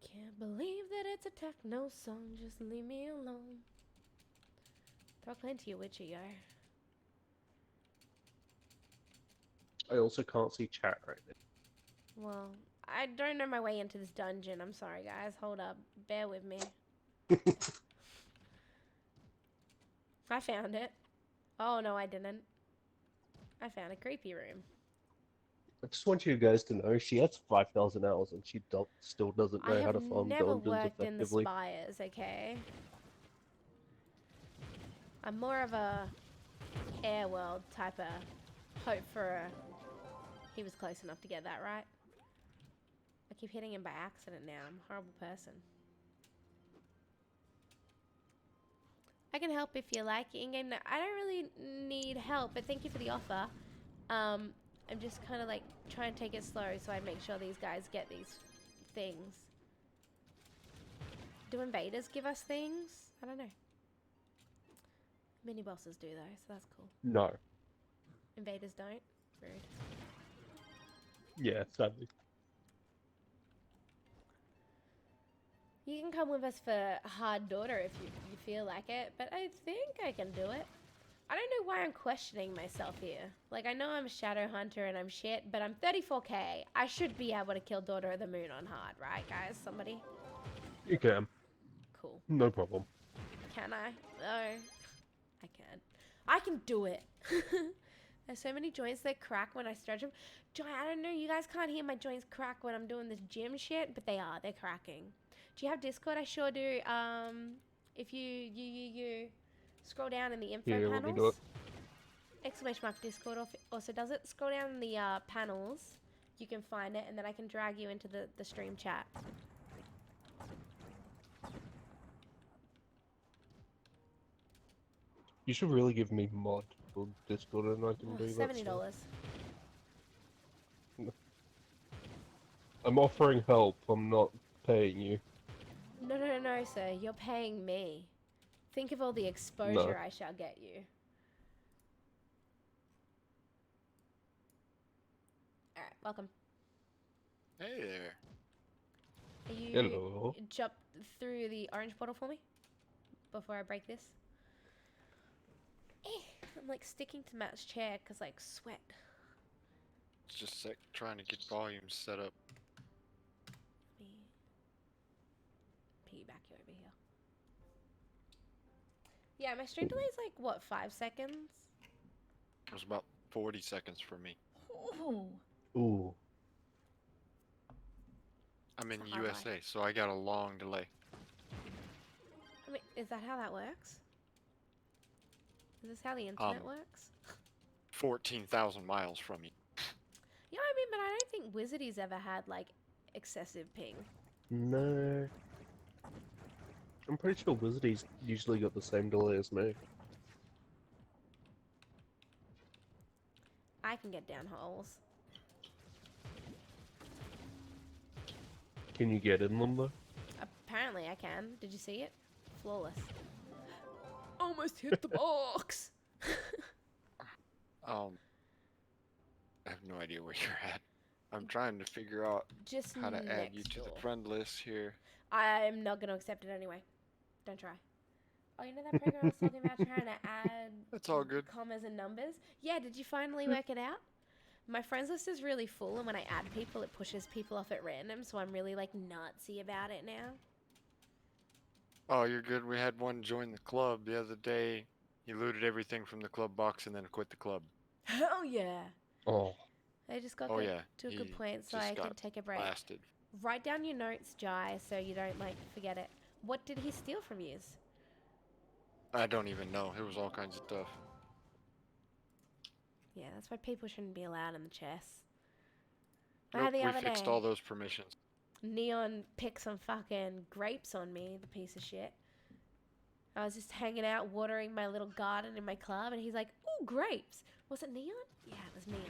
A: Can't believe that it's a techno song, just leave me alone. Throw clean to your witchy, yo.
C: I also can't see chat right
A: Well, I don't know my way into this dungeon. I'm sorry, guys. Hold up. Bear with me.
C: now.
A: I found it. Oh, no, I didn't. I found a creepy room.
C: I just want you guys to know she has 5,000 hours and she still doesn't
A: I
C: know how
A: have
C: to farm
A: never
C: dungeons
A: worked in the
C: effectively.
A: spires, okay? I'm more of a air world type of hope for a... He was close enough to get that right. I keep hitting him by accident now. I'm a horrible person. I can help if you like in-game. I don't really need help, but thank you for the offer. I'm just kind of like trying to take it slow so I make sure these guys get these things. Do invaders give us things? I don't know. Mini bosses do though, so that's cool.
C: No.
A: Invaders don't? Rude.
C: Yeah, sadly.
A: You can come with us for Hard Daughter if you feel like it, but I think I can do it. I don't know why I'm questioning myself here. Like, I know I'm a Shadow Hunter and I'm shit, but I'm 34k. I should be able to kill Daughter of the Moon on Hard, right, guys? Somebody?
C: You can.
A: Cool.
C: No problem.
A: Can I? No. I can. I can do it. There's so many joints that crack when I stretch them. I don't know, you guys can't hear my joints crack when I'm doing this gym shit, but they are. They're cracking. Do you have Discord? I sure do. If you scroll down in the info
C: Here, let me do it.
A: panels, exclamation mark Discord also does it. Scroll down in the panels, you can find it, and then I can drag you into the stream chat.
C: You should really give me mod for Discord and I can do that
A: $70.
C: stuff. I'm offering help, I'm not paying you.
A: No, sir. You're paying me. Think of all the exposure
C: No.
A: I shall get you. Alright, welcome.
D: Hey there.
A: Are you
C: Hello.
A: jump through the orange portal for me? Before I break this? I'm like sticking to Matt's chair because like sweat.
D: It's just like trying to get volume set up.
A: Let me piggyback you over here. Yeah, my stream delay is like, what, 5 seconds?
D: It was about 40 seconds for me.
A: Ooh.
C: Ooh.
D: I'm in
A: It's a hard
D: USA,
A: life.
D: so I got a long delay.
A: I mean, is that how that works? Is this how the internet
D: Um,
A: works?
D: 14,000 miles from you.
A: Yeah, I mean, but I don't think Wizardy's ever had, like, excessive ping.
C: No. I'm pretty sure Wizardy's usually got the same delay as me.
A: I can get down holes.
C: Can you get in them though?
A: Apparently I can. Did you see it? Flawless. Almost hit the box!
D: I have no idea where you're at. I'm trying to figure out
A: Just
D: how to add you
A: next
D: to
A: door.
D: the friend list here.
A: I'm not going to accept it anyway. Don't try. Oh, you know that program I was talking about trying to add
D: That's all good.
A: commas and numbers? Yeah, did you finally work it out? My friends list is really full, and when I add people, it pushes people off at random, so I'm really, like, nutsy about it now.
D: Oh, you're good. We had one join the club the other day. He looted everything from the club box and then quit the club.
A: Hell yeah!
C: Oh,
A: I just got
D: Oh
A: good,
D: yeah,
A: to a good
D: he
A: point, so
D: just
A: I can
D: got
A: take a break.
D: blasted.
A: Write down your notes, Jai, so you don't, like, forget it. What did he steal from yous?
D: I don't even know. It was all kinds of stuff.
A: Yeah, that's why people shouldn't be allowed in the chess. I
D: Nope,
A: had the
D: we
A: other
D: fixed
A: day.
D: all those permissions.
A: Neon picked some fucking grapes on me, the piece of shit. I was just hanging out, watering my little garden in my club, and he's like, ooh, grapes. Was it Neon? Yeah, it was Neon.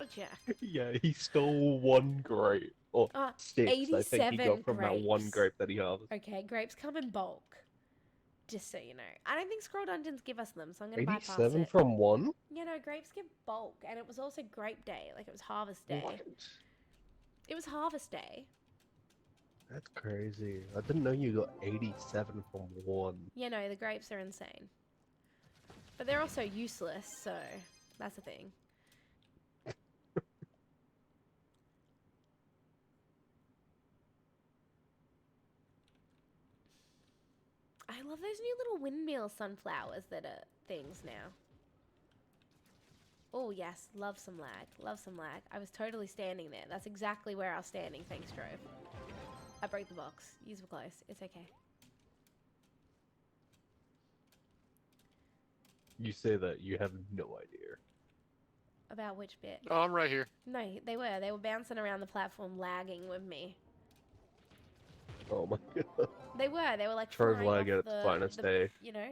A: Oh, Jack.
C: yeah, he stole one grape. Or 6, I think he
A: 87
C: got from that one
A: grapes.
C: grape that he harvested.
A: Okay, grapes come in bulk. Just so you know. I don't think Scroll Dungeons give us them, so I'm going to bypass
C: 87
A: it.
C: from one?
A: You know, grapes give bulk, and it was also grape day. Like, it was harvest day.
C: What?
A: It was harvest day.
C: That's crazy. I didn't know you got 87 from one.
A: You know, the grapes are insane. But they're also useless, so that's the thing. I love those new little windmill sunflowers that are things now. Oh, yes. Love some lag. Love some lag. I was totally standing there. That's exactly where I was standing. Thanks, Drove. I broke the box. Yous were close. It's okay.
C: You say that, you have no idea.
A: About which bit?
D: Oh, I'm right here.
A: No, they were. They were bouncing around the platform, lagging with me.
C: Oh my god.
A: They were. They were like
C: Trove
A: flying
C: lag
A: off
C: at its finest day.
A: you know.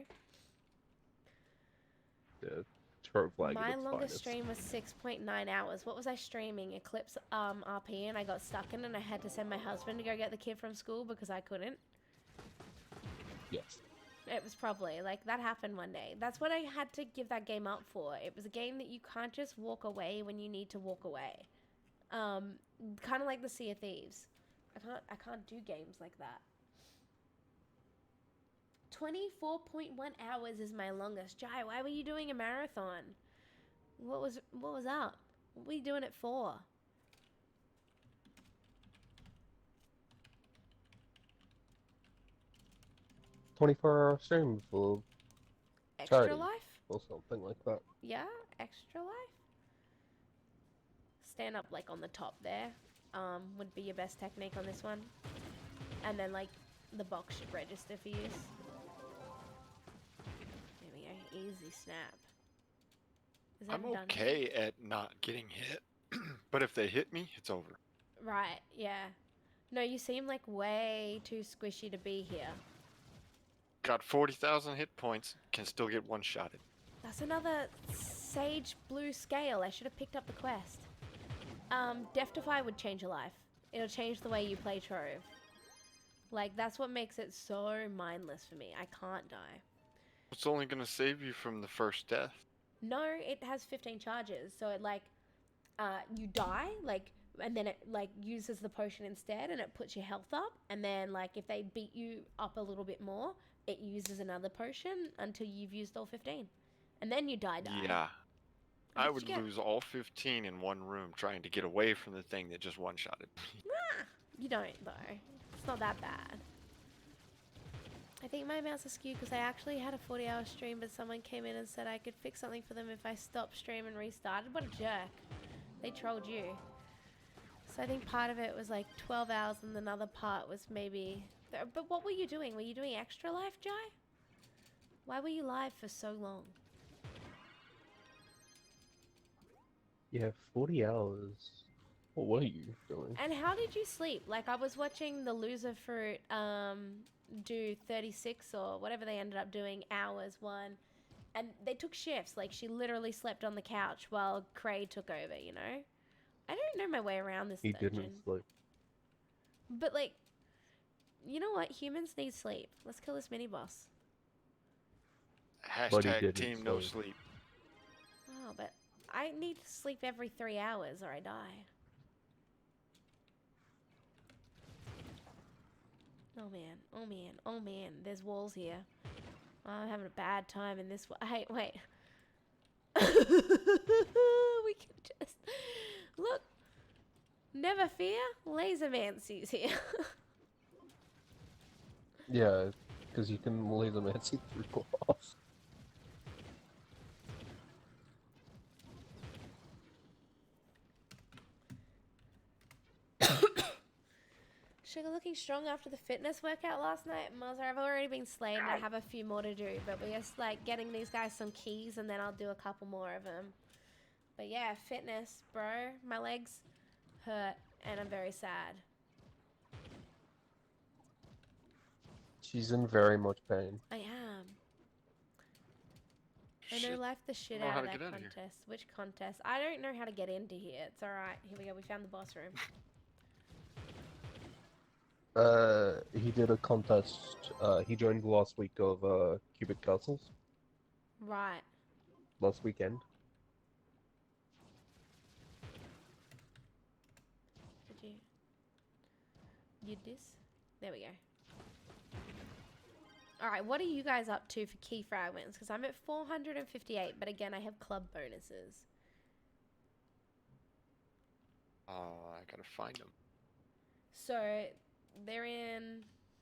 C: Yeah, Trove lag at
A: My
C: its
A: longest
C: finest.
A: stream was 6.9 hours. What was I streaming? Eclipse RP, and I got stuck in, and I had to send my husband to go get the kid from school because I couldn't.
C: Yes.
A: It was probably like that happened one day. That's what I had to give that game up for. It was a game that you can't just walk away when you need to walk away. Kind of like the Sea of Thieves. I can't do games like that. 24.1 hours is my longest. Jai, why were you doing a marathon? What was up? What were you doing it for?
C: 24-hour stream for
A: Extra
C: charity
A: life?
C: or something like that.
A: Yeah, extra life. Stand up like on the top there. Would be your best technique on this one. And then like the box should register for use. There we go. Easy snap. Is that
D: I'm
A: done?
D: okay at not getting hit, but if they hit me, it's over.
A: Right, yeah. No, you seem like way too squishy to be here.
D: Got 40,000 hit points, can still get one-shotted.
A: That's another Sage Blue scale. I should have picked up the quest. Death-defy would change your life. It'll change the way you play Trove. Like, that's what makes it so mindless for me. I can't die.
D: It's only gonna save you from the first death.
A: No, it has 15 charges. So it, like, you die, like, and then it, like, uses the potion instead, and it puts your health up. And then, like, if they beat you up a little bit more, it uses another potion until you've used all 15. And then you die.
D: Yeah.
A: How
D: I
A: much
D: would
A: you get?
D: lose all 15 in one room trying to get away from the thing that just one-shotted me.
A: You don't, though. It's not that bad. I think my mouse is skewed because I actually had a 40-hour stream, but someone came in and said I could fix something for them if I stopped stream and restarted. What a jerk. They trolled you. So I think part of it was like 12 hours and another part was maybe... But what were you doing? Were you doing extra life, Jai? Why were you live for so long?
C: Yeah, 40 hours. What were you doing?
A: And how did you sleep? Like, I was watching the loser fruit do 36 or whatever they ended up doing hours one, and they took shifts. Like, she literally slept on the couch while Cray took over, you know? I don't know my way around this
C: He
A: dungeon.
C: didn't sleep.
A: But, like, you know what? Humans need sleep. Let's kill this mini boss.
C: But he
D: Hashtag
C: didn't
D: team no
C: sleep.
D: sleep.
A: Oh, but I need to sleep every 3 hours or I die. Oh man, oh man, oh man, there's walls here. I'm having a bad time in this one. Hey, wait. We can just... Look. Never fear, Lasermancy's here.
C: Yeah, because you can laser Mancy through glass.
A: Sugar looking strong after the fitness workout last night. Mother, I've already been slayed and I have a few more to do. But we're just like getting these guys some keys and then I'll do a couple more of them. But yeah, fitness, bro. My legs hurt and I'm very sad.
C: She's in very much pain.
A: I am. I
D: Shit.
A: know life the shit
D: know
A: out
D: how
A: of
D: to
A: that
D: get out of here.
A: contest. Which contest? I don't know how to get into here. It's alright. Here we go. We found the boss room.
C: He did a contest. He joined last week of Cubic Castles.
A: Right.
C: Last weekend.
A: Did you... Did this? There we go. Alright, what are you guys up to for key fragments? Because I'm at 458, but again, I have club bonuses.
D: I gotta find them.
A: So, they're in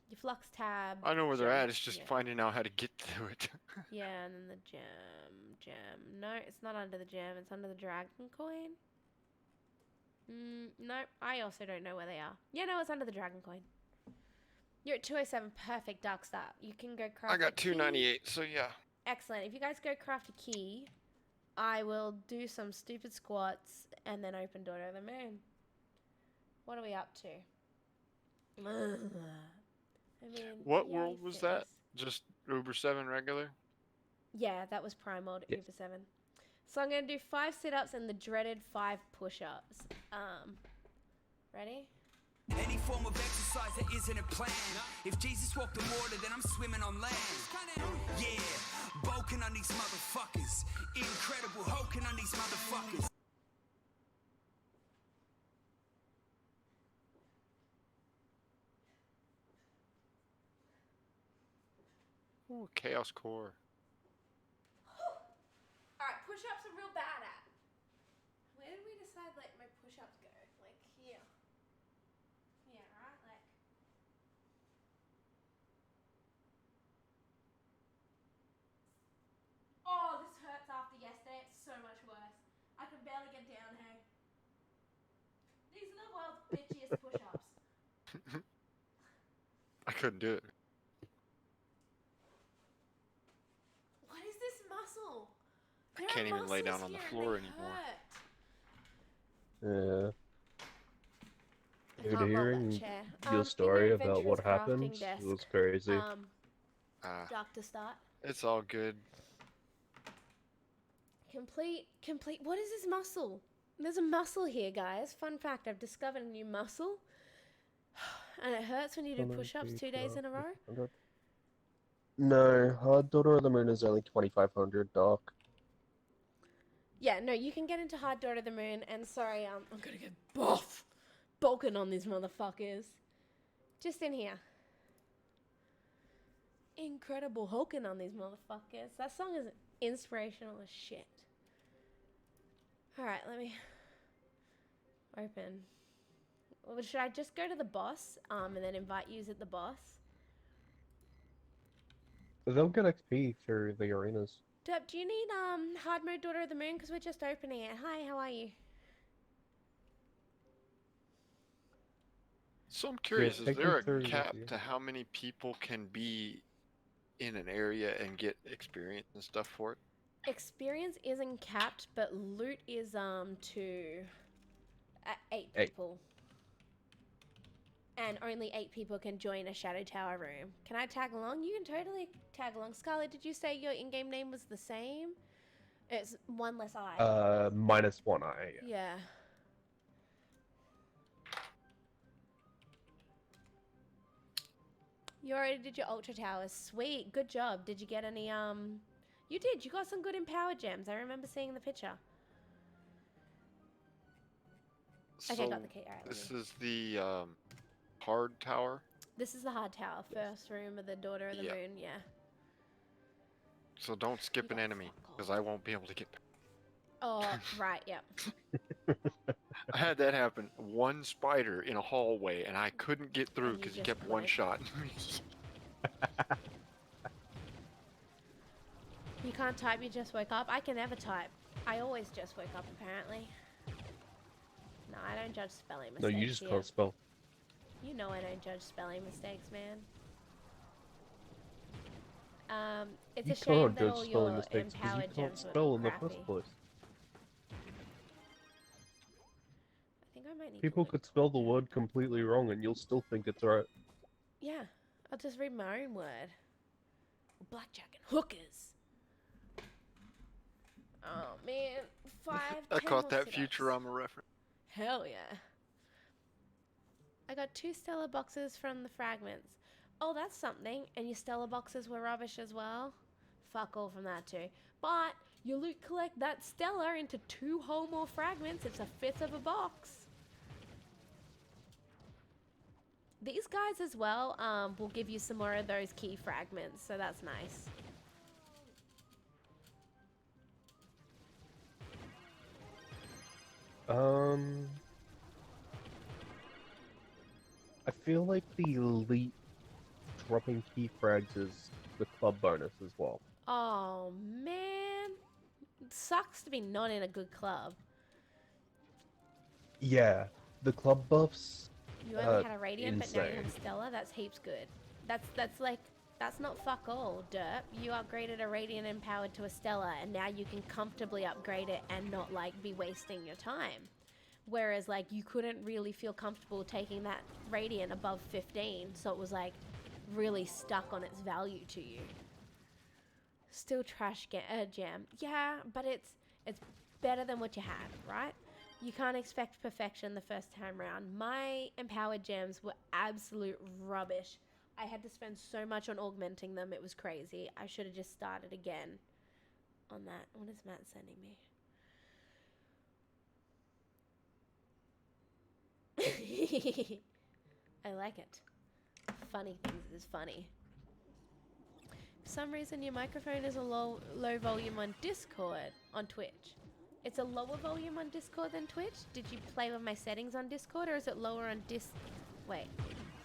A: your flux tab.
D: I know where they're
A: gem-
D: at. It's just
A: yeah.
D: finding out how to get to it.
A: Yeah, and then the gem. No, it's not under the gem. It's under the dragon coin. No, I also don't know where they are. Yeah, no, it's under the dragon coin. You're at 207. Perfect, Dark Star. You can go craft
D: I got
A: a key.
D: 298, so yeah.
A: Excellent. If you guys go craft a key, I will do some stupid squats and then open Daughter of the Moon. What are we up to? I mean,
D: What
A: yay,
D: world was that?
A: fitness.
D: Just Uber 7 regular?
A: Yeah, that was Prime World
C: Yes.
A: Uber 7. So I'm going to do 5 sit-ups and the dreaded 5 push-ups. Ready?
B: Any form of exercise that isn't a plan. If Jesus walked the water, then I'm swimming on land. Yeah, bulking on these motherfuckers. Incredible, hulking on these motherfuckers.
D: Ooh, Chaos Core.
A: Alright, push-ups are real bad at. Where did we decide, like, my push-ups go? Like, here. Yeah, right? Like... Oh, this hurts after yesterday. It's so much worse. I can barely get down, hey. These are the world's bitchiest push-ups.
D: I couldn't do it.
A: What is this muscle?
D: I
A: There
D: can't
A: are
D: even lay down
A: muscles
D: on the
A: here and
D: floor
A: they
D: anymore.
C: Yeah.
A: I
C: Dude,
A: can't roll that
C: hearing
A: chair.
C: your story
A: Finger
C: about what
A: Adventurer's crafting
C: happened
A: desk.
C: was crazy.
D: Ah,
A: Doctor start.
D: it's all good.
A: Complete. What is this muscle? There's a muscle here, guys. Fun fact, I've discovered a new muscle. And it hurts when you do push-ups 2 days in a row.
C: No, Daughter of the Moon is only 2,500, Doc.
A: Yeah, no, you can get into Hard Daughter of the Moon, and sorry, I'm gonna get buff. Bulking on these motherfuckers. Just in here. Incredible hulking on these motherfuckers. That song is inspirational as shit. Alright, let me open. Well, should I just go to the boss, and then invite yous at the boss?
C: They'll get XP through the arenas.
A: Derp, do you need hard mode Daughter of the Moon? Because we're just opening it. Hi, how are you?
D: So I'm curious, is
C: take
D: there
C: me
D: a
C: through
D: cap
C: with you.
D: to how many people can be in an area and get experience and stuff for it?
A: Experience isn't capped, but loot is to 8
C: Hey,
A: people. And only 8 people can join a Shadow Tower room. Can I tag along? You can totally tag along. Scarlett, did you say your in-game name was the same? It's one less I.
C: -1 eye. Yeah.
A: Yeah. You already did your Ultra Towers. Sweet. Good job. Did you get any, You did. You got some good empowered gems. I remember seeing the picture. Okay, got the key. Alright,
D: This is the hard tower.
A: This is the hard tower. First room of the Daughter of the
D: Yeah.
A: Moon, yeah.
D: So don't skip
A: You
D: an
A: got
D: enemy,
A: fuck
D: because
A: all.
D: I won't be able to get.
A: Oh, right, yep.
D: I had that happen. One spider in a hallway, and I couldn't get through
A: And you
D: because he
A: just
D: kept one
A: bled.
D: shot.
A: You can't type, you just woke up. I can never type. I always just wake up, apparently. No, I don't judge spelling
C: No,
A: mistakes
C: you just
A: here.
C: can't spell.
A: You know I don't judge spelling mistakes, man. It's
C: You
A: a shame
C: can't
A: that
C: judge
A: all
C: spelling
A: your
C: mistakes because you
A: empowered
C: can't
A: gems were
C: spell in the
A: crappy.
C: first place.
A: I think I might need
C: People
A: to
C: could spell the word completely wrong and you'll still think it's right.
A: Yeah, I'll just read my own word. Blackjack and hookers. Oh man, 5,
D: I
A: 10
D: caught
A: more
D: that
A: sit-ups.
D: Futurama reference.
A: Hell yeah. I got 2 stellar boxes from the fragments. Oh, that's something. And your stellar boxes were rubbish as well. Fuck all from that too. But you loot collect that stellar into 2 whole more fragments. It's a 5th of a box. These guys as well will give you some more of those key fragments, so that's nice.
C: I feel like the elite dropping key frags is the club bonus as well.
A: Oh man, it sucks to be not in a good club.
C: Yeah, the club buffs.
A: You only had a radiant, but now you have a
C: Insane.
A: stellar. That's heaps good. That's not fuck all, derp. You upgraded a radiant empowered to a stellar, and now you can comfortably upgrade it and not like be wasting your time. Whereas like you couldn't really feel comfortable taking that radiant above 15, so it was like really stuck on its value to you. Still trash gem. Yeah, but it's better than what you had, right? You can't expect perfection the first time round. My empowered gems were absolute rubbish. I had to spend so much on augmenting them. It was crazy. I should have just started again on that. What is Matt sending me? I like it. Funny things is funny. For some reason your microphone is a low volume on Discord, on Twitch. It's a lower volume on Discord than Twitch? Did you play with my settings on Discord, or is it lower on Wait.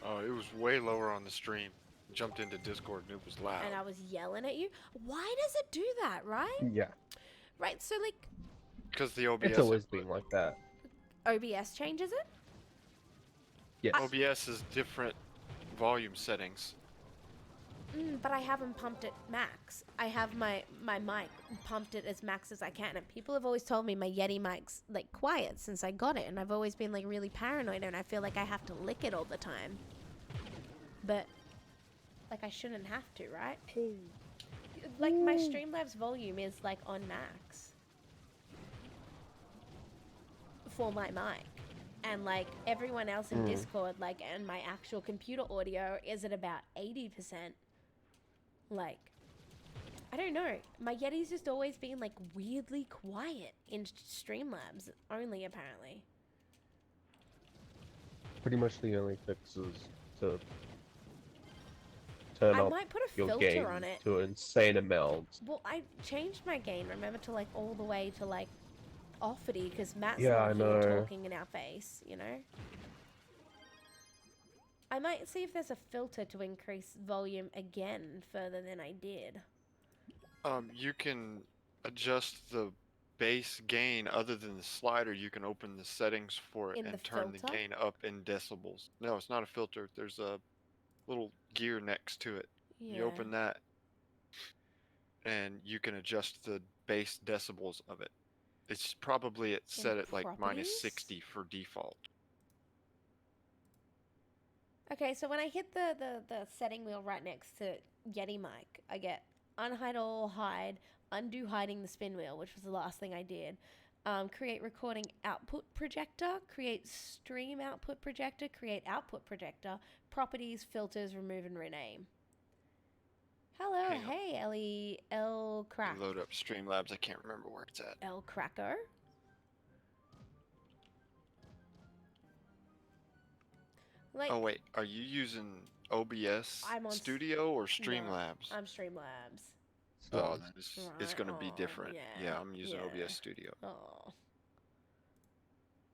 D: Oh, it was way lower on the stream. Jumped into Discord and it was loud.
A: And I was yelling at you? Why does it do that, right?
C: Yeah,
A: Right, so like
D: Because the OBS.
C: it's always been like that.
A: OBS changes it?
C: Yes.
D: OBS is different volume settings.
A: But I haven't pumped it max. I have my mic pumped it as max as I can, and people have always told me my Yeti mic's like quiet since I got it, and I've always been like really paranoid, and I feel like I have to lick it all the time. But like I shouldn't have to, right? Like my Streamlabs volume is like on max for my mic. And like everyone else in Discord, like, and my actual computer audio is at about 80%. Like, I don't know. My Yeti's just always been like weirdly quiet in Streamlabs only, apparently.
C: Pretty much the only fix is to turn
A: I
C: up
A: might put a
C: your
A: filter
C: gain
A: on it.
C: to an insane amount.
A: Well, I changed my gain, remember, to like all the way to like offity because Matt's
C: Yeah,
A: not
C: I
A: here
C: know.
A: talking in our face, you know? I might see if there's a filter to increase volume again further than I did.
D: You can adjust the base gain other than the slider. You can open the settings for it
A: In
D: and
A: the
D: turn the
A: filter?
D: gain up in decibels. No, it's not a filter. There's a little gear next to it.
A: Yeah.
D: You open that and you can adjust the bass decibels of it. It's probably
A: In
D: set at like minus
A: properties?
D: 60 for default.
A: Okay, so when I hit the setting wheel right next to Yeti mic, I get unhide all hide, undo hiding the spin wheel, which was the last thing I did. Create recording output projector, create stream output projector, create output projector, properties, filters, remove and rename. Hello,
D: Hang on.
A: hey Ellie, L
D: Let
A: crack,
D: me load up Streamlabs. I can't remember where it's at.
A: L cracker. Like,
D: Oh wait, are you using OBS
A: I'm on
D: Studio or
A: no,
D: Streamlabs?
A: I'm Streamlabs.
D: Oh,
C: So,
D: then it's
A: Right?
D: gonna be
A: Oh,
D: different.
A: yeah,
D: Yeah, I'm using
A: yeah.
D: OBS Studio
A: Oh,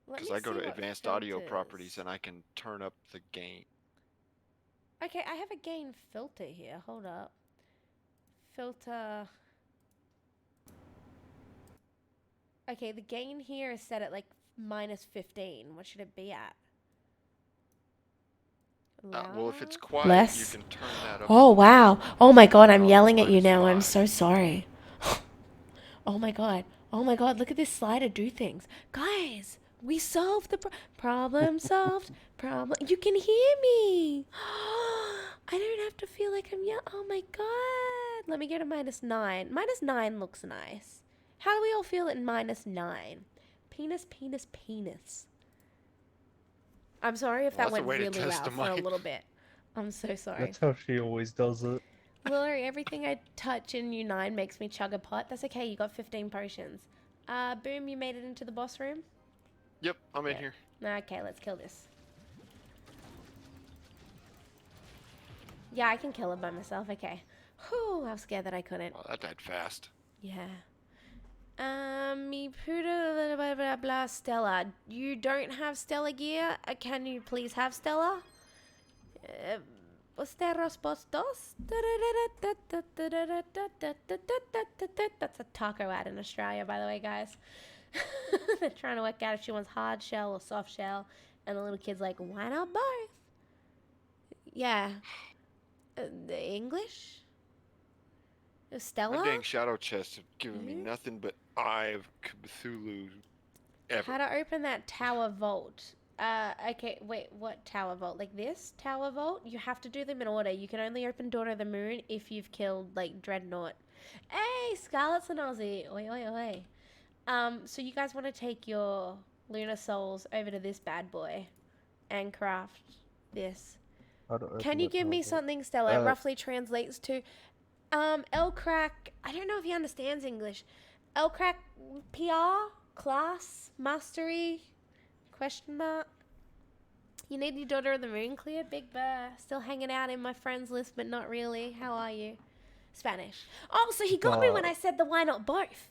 A: let
D: because
A: me
D: I go
A: see
D: to
A: what
D: advanced audio properties
A: filters.
D: and I can turn up the gain.
A: Okay, I have a gain filter here. Hold up. Filter. Okay, the gain here is set at like minus 15. What should it be at?
D: Well, if it's
A: Louder?
D: quiet, you
A: Less?
D: can turn that up.
A: Oh, wow. Oh my god, I'm
D: Oh,
A: yelling at you now. I'm
D: -5.
A: so sorry. Oh my god. Oh my god, look at this slider do things. Guys, we solved the problem solved. Problem. You can hear me. I don't have to feel like I'm yelling. Oh my god. Let me go to -9. -9 looks nice. How do we all feel at -9? Penis, penis, penis. I'm sorry if
D: Well,
A: that
D: that's a
A: went
D: way to
A: really
D: test the
A: loud for a
D: mic.
A: little bit. I'm so sorry.
C: that's how she always does it.
A: Lily, everything I touch in U9 makes me chug a pot. That's okay, you got 15 potions. Boom, you made it into the boss room?
D: Yep, I'm in
A: Yeah.
D: here.
A: Okay, let's kill this. Yeah, I can kill it by myself, okay. Whew, I was scared that I couldn't.
D: Oh, that died fast.
A: Yeah. Me blah blah blah blah Stella. You don't have Stella gear? Can you please have Stella? Posteros postos? That's a taco ad in Australia, by the way, guys. They're trying to work out if she wants hard shell or soft shell. And the little kid's like, why not both? Yeah. The English?
D: My
A: Stella?
D: dang shadow chests have given me
A: Mhm.
D: nothing but Eye of Cthulhu ever.
A: How to open that tower vault? Okay, wait, what tower vault? Like this tower vault? You have to do them in order. You can only open Daughter of the Moon if you've killed, like, Dreadnought. Hey, Scarlet's an Aussie. Oi, oi, oi. So you guys want to take your Lunar Souls over to this bad boy and craft this.
C: How to
A: Can
C: open
A: you
C: it
A: give me
C: now.
A: something, Stella? It roughly translates to, L-Crack, I don't know if he understands English. L-Crack PR? Class? Mastery? Question mark. You need your Daughter of the Moon cleared, Big Bear. Still hanging out in my friends list, but not really. How are you? Spanish. Oh, so he got me when I said the why not both.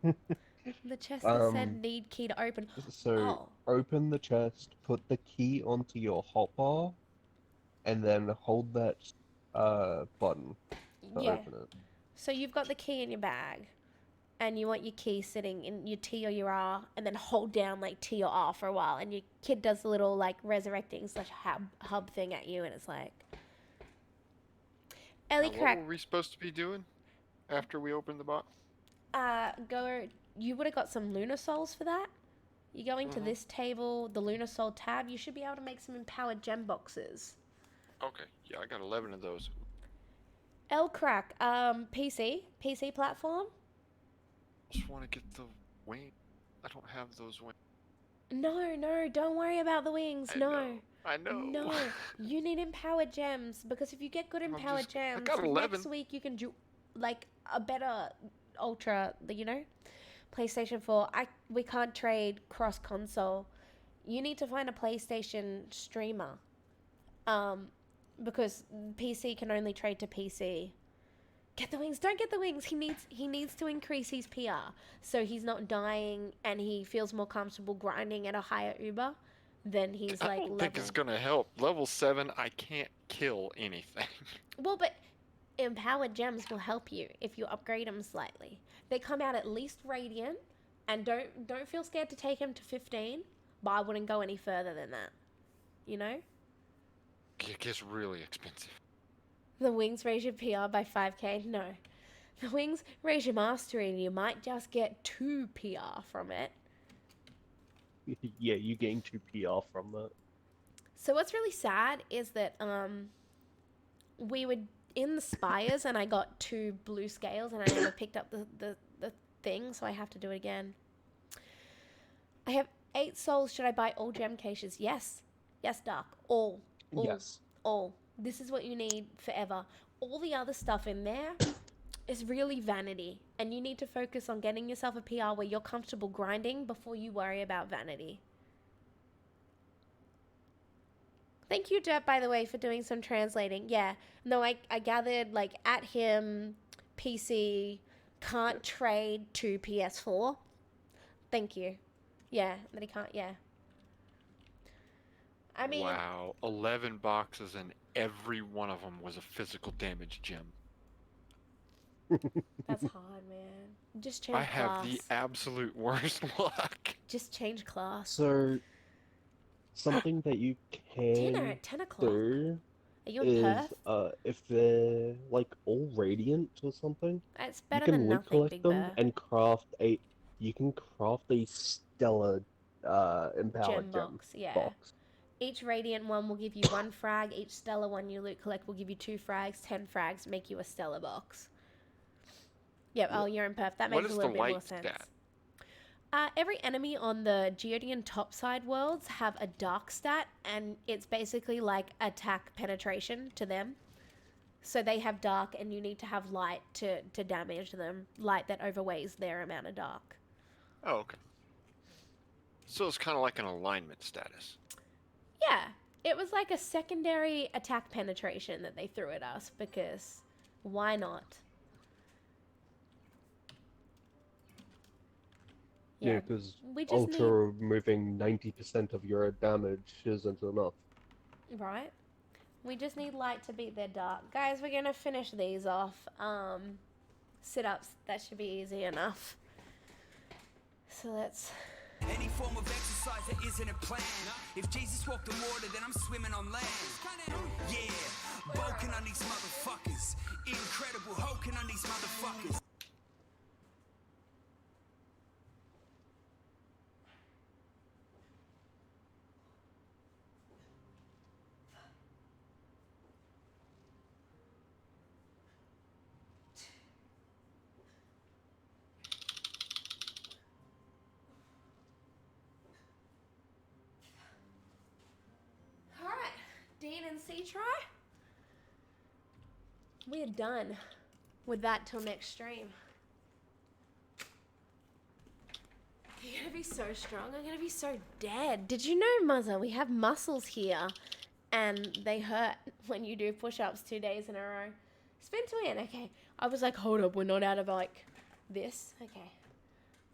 A: The chest that said need key to open.
C: So
A: Oh,
C: open the chest, put the key onto your hotbar, and then hold that button to
A: yeah.
C: open it.
A: So you've got the key in your bag, and you want your key sitting in your T or your R, and then hold down like T or R for a while, and your kid does the little like resurrecting / hub thing at you, and it's like, Ellie
D: Now,
A: Crack,
D: what were we supposed to be doing after we opened the box?
A: go. You would have got some Lunar Souls for that. You go into this table, the Lunar Soul tab. You should be able to make some empowered gem boxes.
D: Okay, yeah, I got 11 of those.
A: L Crack, PC platform.
D: Just want to get the wing. I don't have those wings.
A: No, don't worry about the wings.
D: I know.
A: No, you need empowered gems because if you get good empowered
D: I
A: gems,
D: got 11.
A: next week you can do like a better ultra, PlayStation 4. We can't trade cross console. You need to find a PlayStation streamer. Because PC can only trade to PC. Get the wings. Don't get the wings. He needs to increase his PR so he's not dying and he feels more comfortable grinding at a higher Uber than he's
D: I
A: like
D: don't think it's
A: level.
D: gonna help. Level 7, I can't kill anything.
A: Well, but empowered gems will help you if you upgrade them slightly. They come out at least radiant, and don't feel scared to take him to 15. But I wouldn't go any further than that. You know?
D: It gets really expensive.
A: The wings raise your PR by 5k? No. The wings raise your mastery and you might just get 2 PR from it.
C: Yeah, you gain 2 PR from that.
A: So what's really sad is that we were in the spires and I got 2 blue scales and I never picked up the thing, so I have to do it again. I have 8 souls. Should I buy all gem caches? Yes. Yes, Dark. All.
C: Yes.
A: All. This is what you need forever. All the other stuff in there is really vanity. And you need to focus on getting yourself a PR where you're comfortable grinding before you worry about vanity. Thank you, Dirt, by the way, for doing some translating. Yeah. No, I gathered, like, at him, PC, can't trade to PS4. Thank you. Yeah, that he can't, yeah. I mean...
D: Wow, 11 boxes and every one of them was a physical damage gem.
A: That's hard, man. Just change
D: I have
A: class.
D: the absolute worst luck.
A: Just change class.
C: So, something that you
A: Dinner
C: can
A: at 10 o'clock.
C: do
A: Are you in
C: is,
A: Perth?
C: if they're like all radiant or something,
A: It's
C: you
A: better
C: can
A: than
C: loot
A: nothing,
C: collect
A: Big
C: them
A: Bear.
C: and you can craft a stellar empowered gem
A: box, yeah.
C: box.
A: Each radiant one will give you 1 frag. Each stellar one you loot collect will give you 2 frags. 10 frags make you a stellar box. Yep. Oh, you're in Perth. That
D: What
A: makes
D: is
A: a little
D: the
A: bit more
D: light
A: sense.
D: stat?
A: Every enemy on the Geodian topside worlds have a dark stat, and it's basically like attack penetration to them. So they have dark, and you need to have light to damage them. Light that overweighs their amount of dark.
D: Oh, okay. So it's kind of like an alignment status.
A: Yeah, it was like a secondary attack penetration that they threw at us, because why not?
C: Yeah, because
A: we just
C: Ultra removing 90% of your damage isn't enough.
A: Right? We just need light to beat their dark. Guys, we're going to finish these off. Sit-ups, that should be easy enough. So let's...
B: Any form of exercise that isn't a plan. If Jesus walked on water, then I'm swimming on land. Yeah, bulking on these motherfuckers. Incredible, hulking on these motherfuckers.
A: Alright, Dean and C-Try. We're done with that till next stream. You're gonna be so strong. I'm gonna be so dead. Did you know, Muzza, we have muscles here and they hurt when you do push-ups 2 days in a row. Spin to win. Okay. I was like, hold up, we're not out of like this. Okay.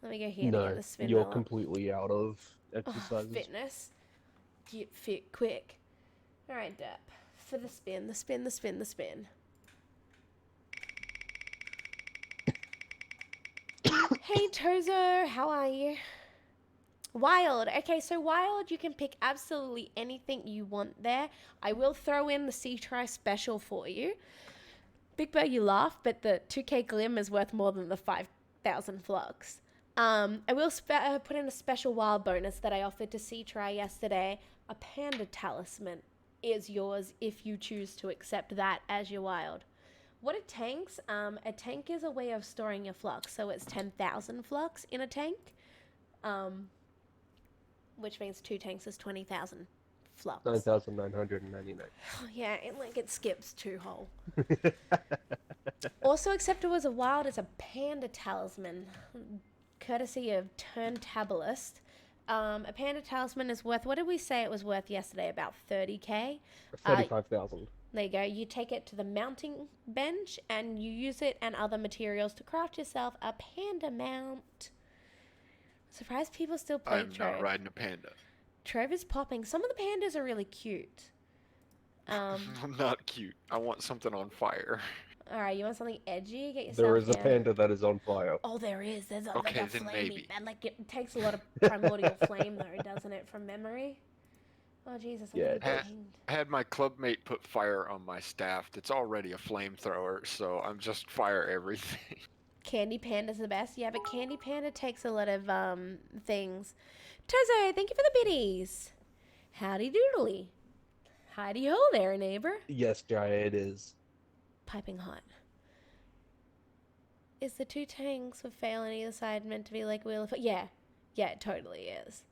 A: Let me go here to get the spin
C: you're
A: on.
C: completely out of
A: Oh,
C: exercises.
A: fitness. Get fit quick. Alright, Derp. For the spin, the spin, the spin, the spin. Hey Tozo, how are you? Wild. Okay, so Wild, you can pick absolutely anything you want there. I will throw in the C-Try special for you. Big Bird, you laugh, but the 2k Glim is worth more than the 5,000 flux. I will put in a special Wild bonus that I offered to C-Try yesterday. A Panda Talisman is yours if you choose to accept that as your Wild. What a tank is a way of storing your flux, so it's 10,000 flux in a tank, which means 2 tanks is 20,000 flux.
C: 9,999.
A: Oh, yeah, it skips 2 whole. Also acceptable as a Wild is a Panda Talisman, courtesy of Turntabulist. A Panda Talisman is worth, what did we say it was worth yesterday? About 30k?
C: 35,000.
A: There you go. You take it to the mounting bench and you use it and other materials to craft yourself a panda mount. Surprised people still play
D: I'm
A: Trove.
D: not riding a panda.
A: Trove is popping. Some of the pandas are really cute.
D: I'm not cute. I want something on fire.
A: Alright, you want something edgy? Get yourself
C: There is a
A: yeah.
C: panda that is on fire.
A: Oh, there is. There's a,
D: Okay,
A: like a
D: then
A: flamey
D: maybe.
A: band. Like, it takes a lot of primordial flame, though, doesn't it, from memory? Oh Jesus, I'm
C: Yeah,
A: getting
C: it does.
A: pinged.
D: I had my clubmate put fire on my staff. That's already a flamethrower, so I'm just fire everything.
A: Candy Panda's the best. Yeah, but Candy Panda takes a lot of things. Tozo, thank you for the biddies. Howdy doodly. Howdy ho there, neighbor.
C: Yes, Jai, it is.
A: Piping hot. Is the two tanks with fail on either side meant to be like Wheel of... Yeah. Yeah, it totally is.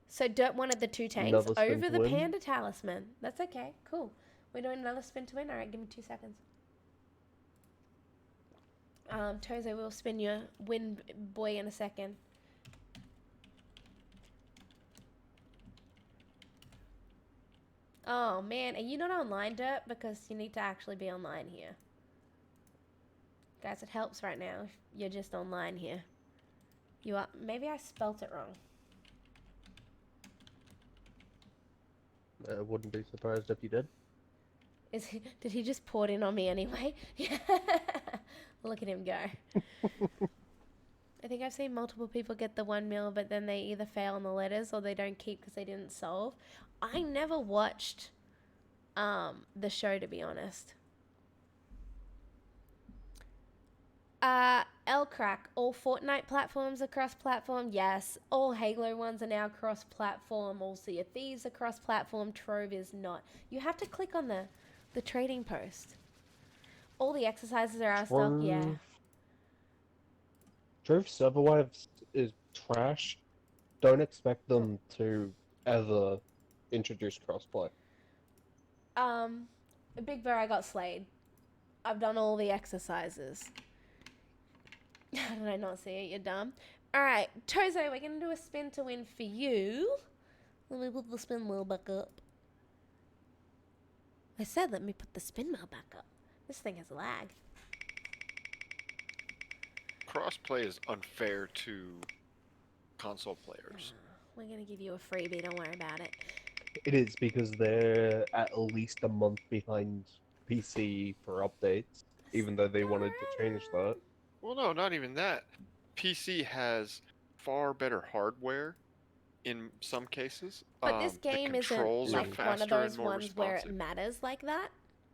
A: So Dirt wanted the two tanks
C: Another spin
A: over
C: to
A: the
C: win.
A: Panda Talisman. That's okay. Cool. We're doing another spin to win. All right, give me 2 seconds. Tozo will spin your win boy in a second. Oh man, are you not online, Dirt? Because you need to actually be online here. Guys, it helps right now if you're just online here. You are. Maybe I spelt it wrong.
C: I wouldn't be surprised if you did.
A: Did he just pour it in on me anyway? Yeah. Look at him go. I think I've seen multiple people get the 1 mil, but then they either fail on the letters or they don't keep because they didn't solve. I never watched the show, to be honest. L-Crack, all Fortnite platforms are cross-platform, yes. All Halo ones are now cross-platform. All Sea of Thieves are cross-platform. Trove is not. You have to click on the trading post. All the exercises are out of stock, yeah.
C: Trove Server Wives is trash. Don't expect them to ever introduce crossplay.
A: Big Bear, I got slayed. I've done all the exercises. How did I not see it? You're dumb. Alright, Tozo, we're going to do a spin to win for you. Let me put the spin wheel back up. I said let me put the spin wheel back up. This thing has lag.
D: Crossplay is unfair to console players.
A: We're going to give you a freebie, don't worry about it.
C: It is because they're at least a month behind PC for updates, even though they wanted to change that.
D: Well, no, not even that. PC has far better hardware in some cases.
A: But this
D: The
A: game isn't
D: controls are
A: like one of
D: faster and
A: those
D: more
A: ones where it
D: responsive.
A: matters like that.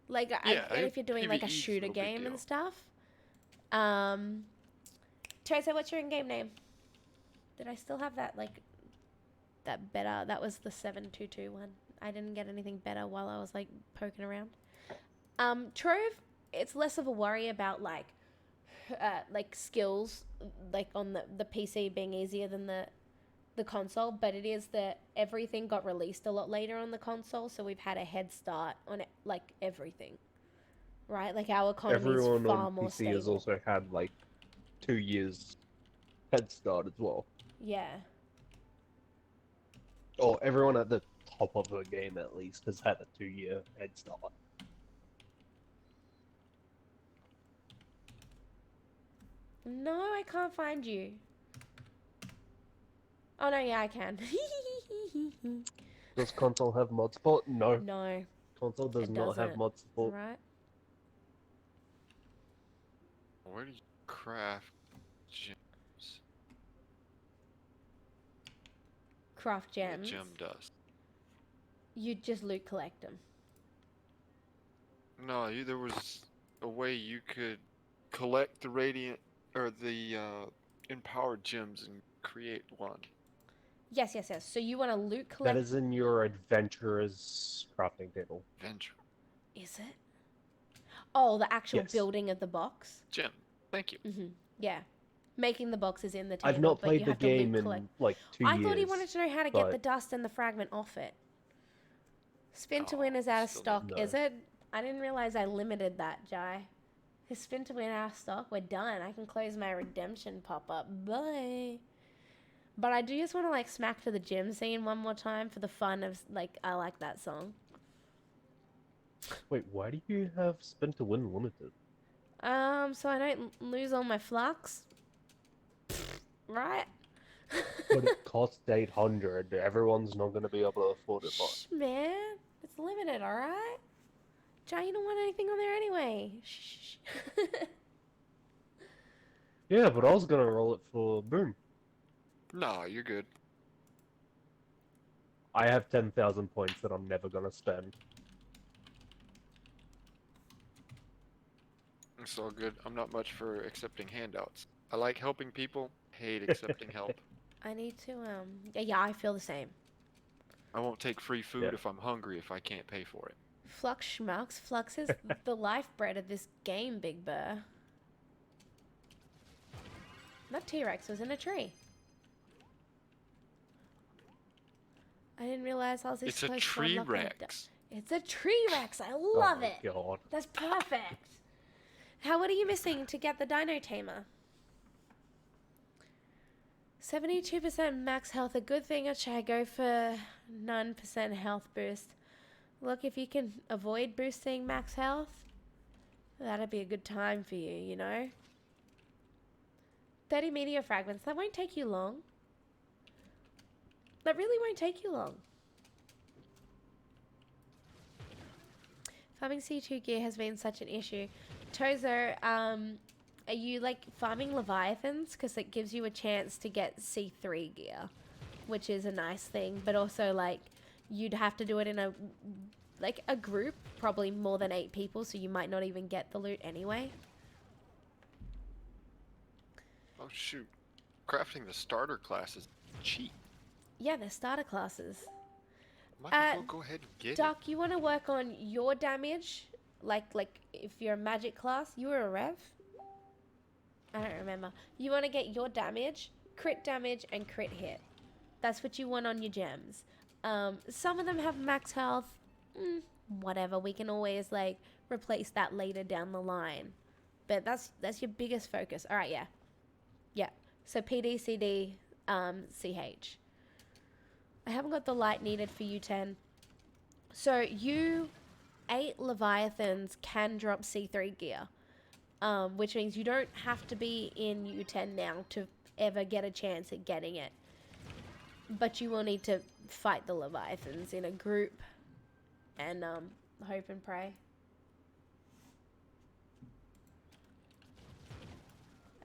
A: Like,
D: Yeah,
A: I get if you're doing like a
D: PvE 's
A: shooter
D: no big
A: game and
D: deal.
A: stuff. Teresa, what's your in-game name? Did I still have that, like, that better? That was the 722 one. I didn't get anything better while I was, like, poking around. Trove, it's less of a worry about, like skills, like, on the PC being easier than the console, but it is that everything got released a lot later on the console, so we've had a head start on it, like, everything. Right? Like, our economy is
C: Everyone
A: far
C: on
A: more
C: PC has
A: stable.
C: also had like 2 years head start as well.
A: Yeah.
C: Or everyone at the top of the game at least has had a 2-year head start.
A: No, I can't find you. Oh, no, yeah, I can.
C: Does console have mod support? No.
A: No,
C: Console does
A: it
C: not have
A: doesn't.
C: mod support.
A: Right?
D: Where do you craft gems?
A: Craft
D: Yeah,
A: gems.
D: gem dust.
A: You just loot collect them.
D: No, there was a way you could collect the radiant or the empowered gems and create one.
A: Yes, yes, yes. So you want to loot
C: That
A: collect...
C: is in your adventurer's crafting table.
D: Venture.
A: Is it? Oh, the actual
C: Yes.
A: building of the box?
D: Gem. Thank you.
A: Mm-hmm. Yeah. Making the boxes in the table,
C: I've not
A: but you
C: played the
A: have to loot
C: game
A: collect.
C: in like 2
A: I
C: years.
A: thought he wanted to know how to get the
C: but-
A: dust and the fragment off it. Spin to
D: Oh,
A: win is out of
D: still
A: stock,
C: no.
A: is it? I didn't realize I limited that, Jai. His spin to win out of stock. We're done. I can close my redemption pop-up. Bye. But I do just want to, like, smack to the gym scene one more time for the fun of, like, I like that song.
C: Wait, why do you have spin to win limited?
A: So I don't lose all my flux. Right?
C: But it costs 800. Everyone's not going to be able to afford it.
A: Shh, man. It's limited, alright? Jai, you don't want anything on there anyway. Shh.
C: Yeah, but I was going to roll it for Boom.
D: No, you're good.
C: I have 10,000 points that I'm never gonna spend.
D: It's all good. I'm not much for accepting handouts. I like helping people, hate accepting help.
A: I need to, yeah, I feel the same.
D: I won't take free food
C: Yeah.
D: if I'm hungry if I can't pay for it.
A: Flux schmucks. Flux is the lifebread of this game, Big Burr. That T-Rex was in a tree. I didn't realize I was this
D: It's a
A: close to
D: tree
A: unlocking
D: rex.
A: It's a tree Rex. I
C: Oh
A: love
C: my
A: it.
C: god.
A: That's perfect. What are you missing to get the Dino Tamer? 72% max health. A good thing, or should I go for 9% health boost? Look, if you can avoid boosting max health, that'd be a good time for you, you know? 30 meteor fragments. That won't take you long. That really won't take you long. Farming C2 gear has been such an issue. Tozo, are you like farming Leviathans? Because it gives you a chance to get C3 gear, which is a nice thing. But also, like, you'd have to do it in a group, probably more than 8 people, so you might not even get the loot anyway.
D: Oh shoot. Crafting the starter class is cheap.
A: Yeah, they're starter classes.
D: Might as well go ahead and get it.
A: Doc, you want to work on your damage? Like if you're a magic class, you were a rev? I don't remember. You want to get your damage, crit damage, and crit hit. That's what you want on your gems. Some of them have max health. Whatever. We can always, like, replace that later down the line. But that's your biggest focus. All right, yeah. Yeah. So PD, CD, CH. I haven't got the light needed for U10. So you 8 Leviathans can drop C3 gear, which means you don't have to be in U10 now to ever get a chance at getting it. But you will need to fight the Leviathans in a group and hope and pray.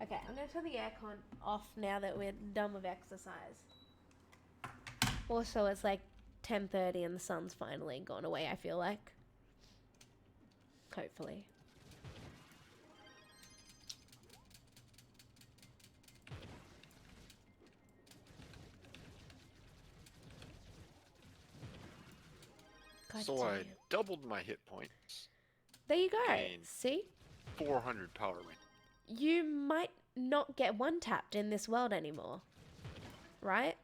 A: Okay, I'm going to turn the aircon off now that we're done with exercise. Also, it's like 10:30 and the sun's finally gone away, I feel like. Hopefully. God
D: So
A: damn.
D: I doubled my hit points.
A: There you go.
D: Gained
A: See?
D: 400 power range.
A: You might not get one tapped in this world anymore. Right?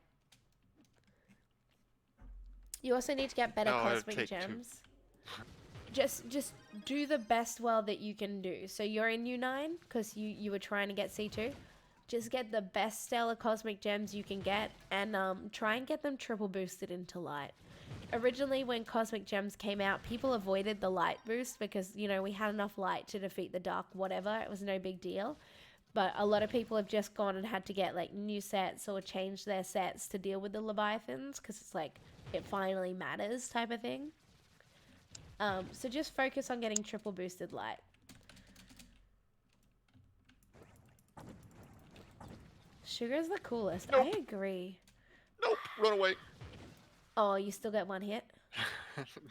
A: You also need to get better
D: No, it'd
A: cosmic
D: take 2.
A: gems. Just do the best well that you can do. So you're in U9 because you were trying to get C2. Just get the best stellar cosmic gems you can get and try and get them triple boosted into light. Originally, when cosmic gems came out, people avoided the light boost because, you know, we had enough light to defeat the dark whatever. It was no big deal. But a lot of people have just gone and had to get, like, new sets or change their sets to deal with the Leviathans because it's like, it finally matters type of thing. So just focus on getting triple boosted light. Sugar's the coolest.
D: Nope.
A: I agree.
D: Nope, run away.
A: Oh, you still get one hit?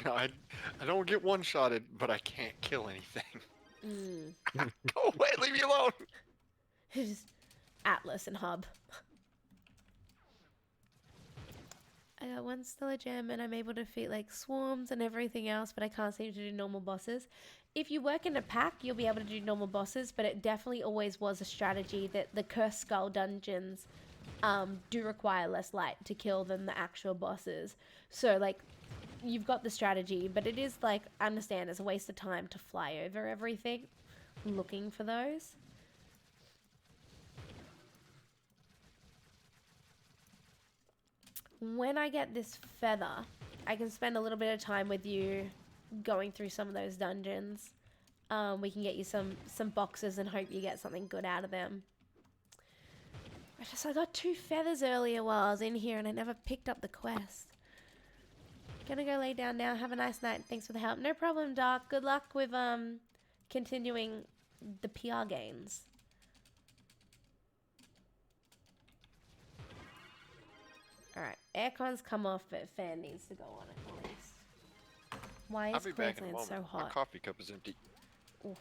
D: No, I don't get one-shotted, but I can't kill anything. Go away, leave me alone.
A: Just Atlas and Hub. I got one stellar gem and I'm able to defeat like swarms and everything else, but I can't seem to do normal bosses. If you work in a pack, you'll be able to do normal bosses, but it definitely always was a strategy that the Cursed Skull dungeons do require less light to kill than the actual bosses. So, like, you've got the strategy, but it is, like, I understand it's a waste of time to fly over everything looking for those. When I get this feather, I can spend a little bit of time with you going through some of those dungeons. We can get you some boxes and hope you get something good out of them. I got 2 feathers earlier while I was in here and I never picked up the quest. Gonna go lay down now. Have a nice night. Thanks for the help. No problem, Doc. Good luck with continuing the PR gains. Alright, Aircon's come off, but fan needs to go on at least. Why
D: I'll
A: is
D: be back in a
A: Queensland
D: moment.
A: so
D: My
A: hot?
D: coffee cup is empty.
A: Oof.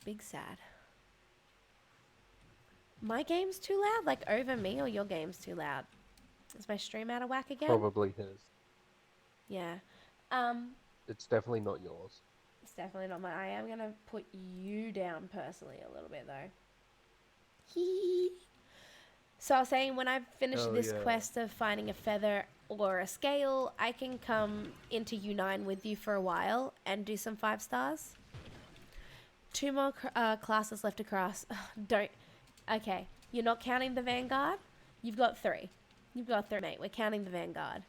A: Big sad. My game's too loud? Like over me, or your game's too loud? Is my stream out of whack again?
C: Probably his.
A: Yeah.
C: It's definitely not yours.
A: It's definitely not mine. I am gonna put you down personally a little bit though. Hee. So I was saying, when I've finished
C: Oh,
A: this
C: yeah.
A: quest of finding a feather or a scale, I can come into U9 with you for a while and do some 5 stars. 2 more classes left across. Don't. Okay, you're not counting the Vanguard? You've got 3. You've got 3, mate. We're counting the Vanguard.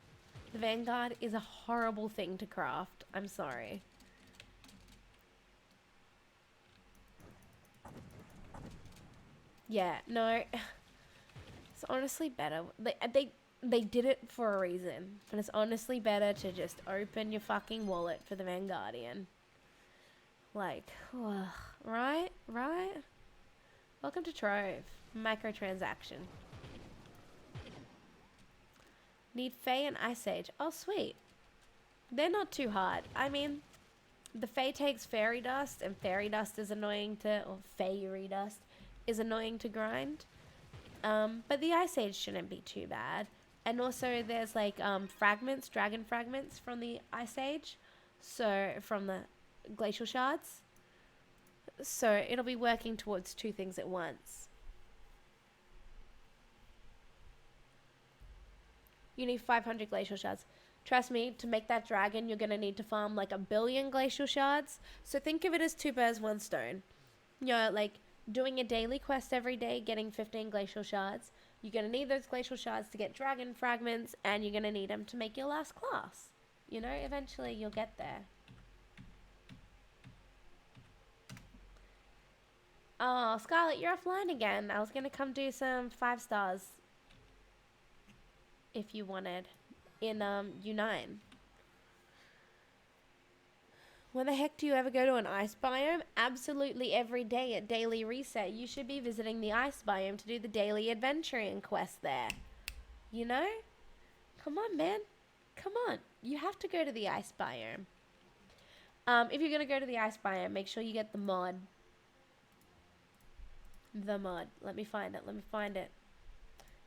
A: The Vanguard is a horrible thing to craft. I'm sorry. Yeah, no. It's honestly better. They did it for a reason. But it's honestly better to just open your fucking wallet for the Vanguardian. Like, right? Right? Welcome to Trove. Microtransaction. Need Fae and Ice Age. Oh, sweet. They're not too hard. I mean, the Fae takes Fairy Dust, and Fairy Dust is annoying to... Or Fairy Dust is annoying to grind. But the Ice Age shouldn't be too bad. And also there's like fragments, dragon fragments from the Ice Age. So, from the glacial shards. So, it'll be working towards 2 things at once. You need 500 glacial shards. Trust me, to make that dragon, you're going to need to farm like 1 billion glacial shards. So, think of it as 2 birds, 1 stone. You know, like doing a daily quest every day, getting 15 glacial shards. You're going to need those glacial shards to get dragon fragments, and you're going to need them to make your last class. You know, eventually you'll get there. Oh, Scarlet, you're offline again. I was going to come do some 5 stars. If you wanted. In U9. When the heck do you ever go to an ice biome? Absolutely every day at Daily Reset. You should be visiting the ice biome to do the daily adventurine quest there. You know? Come on, man. Come on. You have to go to the ice biome. If you're going to go to the ice biome, make sure you get the mod. The mod. Let me find it. Let me find it.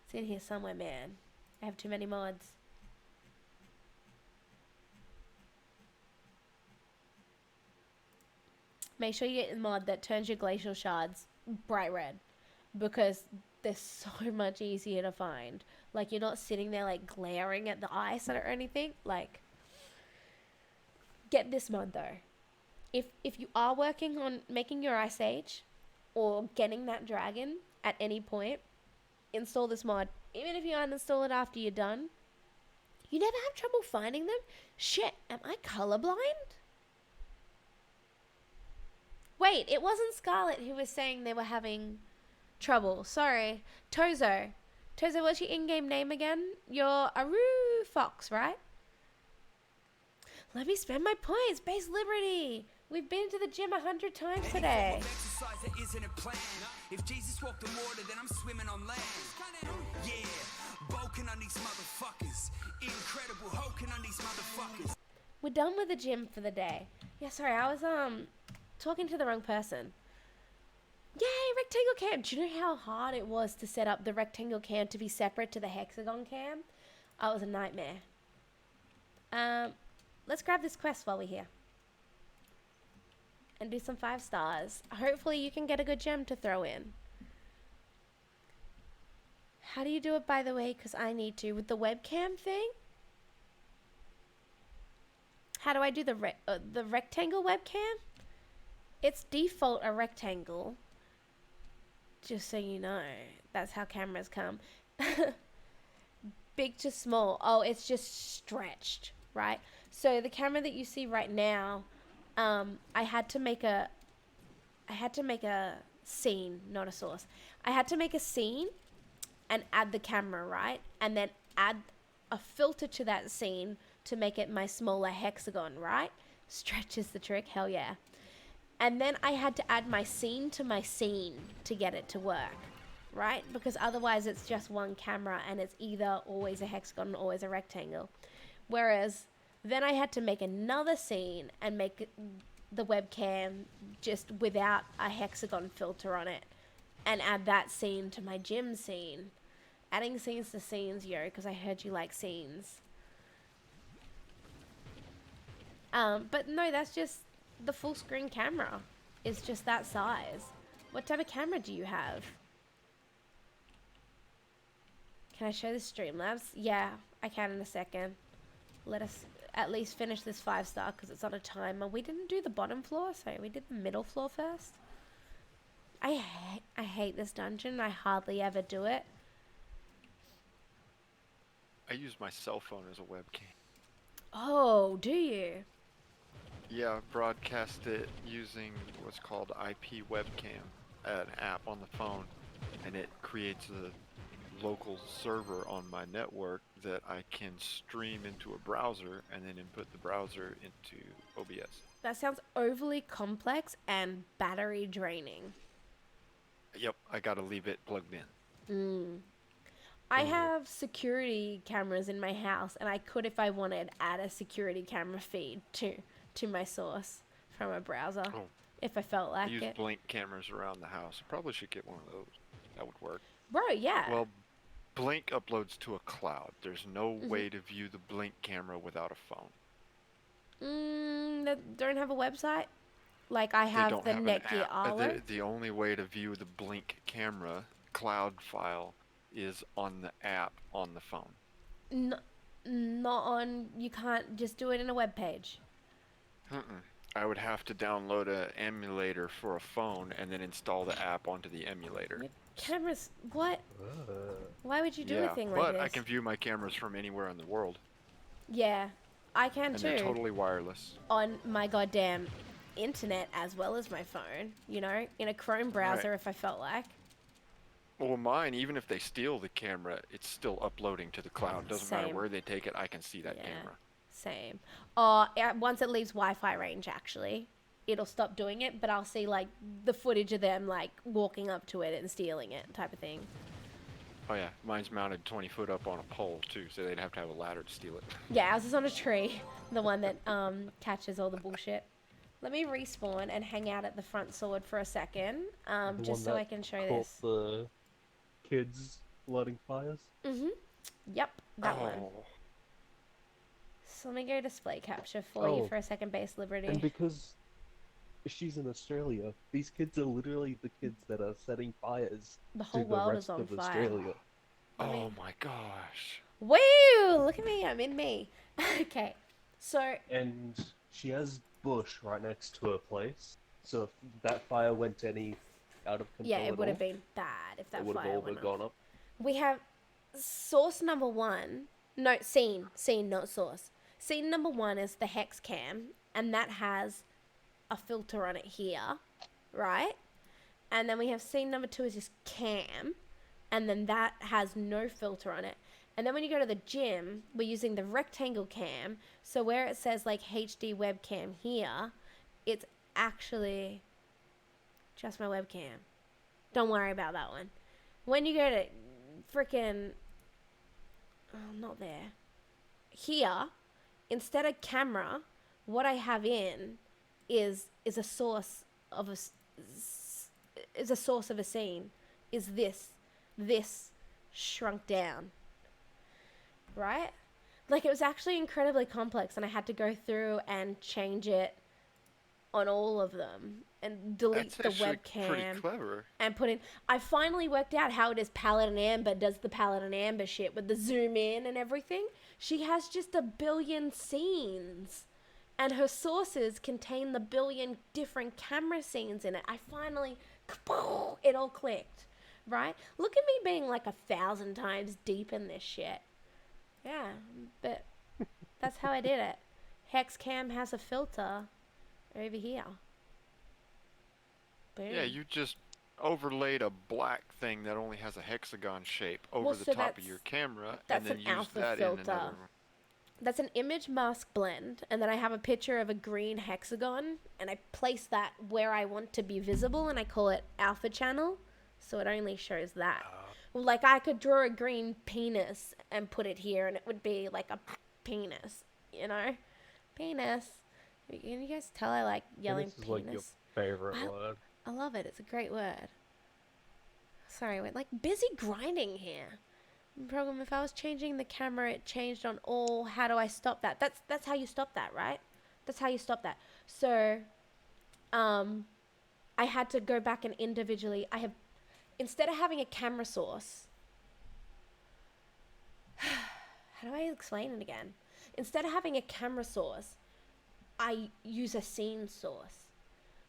A: It's in here somewhere, man. I have too many mods. Make sure you get the mod that turns your glacial shards bright red. Because they're so much easier to find. Like, you're not sitting there, like, glaring at the ice or anything. Like, get this mod, though. If you are working on making your Ice Age or getting that dragon at any point, install this mod. Even if you uninstall it after you're done, you never have trouble finding them. Shit, am I colorblind? Wait, it wasn't Scarlet who was saying they were having trouble. Sorry. Tozo. Tozo, what's your in-game name again? You're Aru Fox, right? Let me spend my points. Base Liberty. We've been to the gym 100 times today.
B: Exercise that isn't a plan. If Jesus walked the water, then I'm swimming on land. Yeah, bulking on these motherfuckers. Incredible, hulking on these motherfuckers.
A: We're done with the gym for the day. Yeah, sorry, I was talking to the wrong person. Yay, rectangle cam. Do you know how hard it was to set up the rectangle cam to be separate to the hexagon cam? Oh, it was a nightmare. Let's grab this quest while we're here. And do some 5 stars. Hopefully you can get a good gem to throw in. How do you do it, by the way? Because I need to. With the webcam thing? How do I do the rectangle webcam? It's default a rectangle. Just so you know. That's how cameras come. Big to small. Oh, it's just stretched, right? So the camera that you see right now, I had to make a scene, not a source. I had to make a scene and add the camera, right? And then add a filter to that scene to make it my smaller hexagon, right? Stretch is the trick, hell yeah. And then I had to add my scene to my scene to get it to work, right? Because otherwise it's just one camera and it's either always a hexagon or always a rectangle. Whereas then I had to make another scene and make the webcam just without a hexagon filter on it and add that scene to my gym scene. Adding scenes to scenes, yo, because I heard you like scenes. But no, that's just the full screen camera. It's just that size. What type of camera do you have? Can I show the Streamlabs? Yeah, I can in a second. Let us at least finish this 5-star because it's on a timer. We didn't do the bottom floor, so we did the middle floor first. I hate this dungeon. I hardly ever do it.
D: I use my cell phone as a webcam.
A: Oh, do you?
D: Yeah, broadcast it using what's called IP webcam, an app on the phone, and it creates a local server on my network that I can stream into a browser and then input the browser into OBS.
A: That sounds overly complex and battery draining.
D: Yep, I gotta leave it plugged in.
A: I have security cameras in my house, and I could, if I wanted, add a security camera feed to my source from a browser, if I felt
D: I
A: like
D: use
A: it.
D: Blink cameras around the house. I probably should get one of those. That would work.
A: Bro, yeah.
D: Well, Blink uploads to a cloud. There's no way to view the Blink camera without a phone.
A: They don't have a website? Like I
D: They
A: have
D: don't
A: the
D: have an
A: Netgear
D: app.
A: Arlo.
D: The only way to view the Blink camera cloud file is on the app on the phone.
A: Not on, you can't just do it in a web page.
D: I would have to download an emulator for a phone and then install the app onto the emulator.
A: Your cameras, what? Why would you do
D: Yeah,
A: a thing like
D: but
A: this?
D: I can view my cameras from anywhere in the world,
A: Yeah, I can
D: and
A: too.
D: they're totally wireless.
A: On my goddamn internet as well as my phone, you know, in a Chrome browser if I felt like.
D: Well, mine, even if they steal the camera, it's still uploading to the cloud. Doesn't matter
A: Same.
D: where they take it, I can see that
A: Yeah.
D: camera.
A: Same. Once it leaves Wi-Fi range, actually, it'll stop doing it, but I'll see, like, the footage of them, like, walking up to it and stealing it type of thing.
D: Oh yeah, mine's mounted 20 foot up on a pole too, so they'd have to have a ladder to steal it.
A: Yeah, ours is on a tree, the one that catches all the bullshit. Let me respawn and hang out at the front sword for a second, just so I can show
C: caught
A: this.
C: the kids lighting fires.
A: Yep, that one. So let me go display capture for you for a second, Base Liberty.
C: And because she's in Australia, these kids are literally the kids that are setting fires
A: The whole
C: to the
A: world
C: rest
A: is on
C: of
A: fire.
C: Australia.
D: Oh my gosh.
A: Woo! Look at me, I'm in me. Okay, so
C: And she has bush right next to her place, so if that fire went any out of control
A: yeah, it
C: at
A: would have
C: all,
A: been bad if that
C: it would have
A: fire
C: all
A: went
C: gone
A: off.
C: up.
A: We have source number 1. No, scene, not source. Scene number 1 is the hex cam, and that has a filter on it here, right? And then we have scene number 2 is just cam, and then that has no filter on it. And then when you go to the gym, we're using the rectangle cam, so where it says like HD webcam here, it's actually just my webcam. Don't worry about that one. When you go to freaking, not there, here, instead of camera, what I have in is a source of a scene. Is this shrunk down, right? Like, it was actually incredibly complex, and I had to go through and change it on all of them and delete
D: That's
A: the
D: actually
A: webcam
D: pretty clever.
A: and put in. I finally worked out how it is Paladin Amber does the Paladin Amber shit with the zoom in and everything. She has just a billion scenes, and her sources contain the billion different camera scenes in it. I finally, it all clicked, right? Look at me being like 1,000 times deep in this shit. Yeah, but that's how I did it. Hexcam has a filter over here. Boom.
D: Yeah, you just overlaid a black thing that only has a hexagon shape over
A: Well,
D: the
A: so
D: top of
A: that's-
D: your camera,
A: that's
D: and then
A: an
D: use
A: alpha
D: that
A: filter.
D: in another.
A: That's an image mask blend, and then I have a picture of a green hexagon, and I place that where I want to be visible, and I call it alpha channel, so it only shows that. Like I could draw a green penis and put it here, and it would be like a penis, you know, penis. Can you guys tell I like yelling
C: This is like your
A: penis?
C: favorite
A: I-
C: word.
A: I love it. It's a great word. Sorry, we're like busy grinding here. Program. If I was changing the camera, it changed on all. How do I stop that? That's how you stop that, right? That's how you stop that. So, I had to go back and individually. Instead of having a camera source. How do I explain it again? Instead of having a camera source, I use a scene source,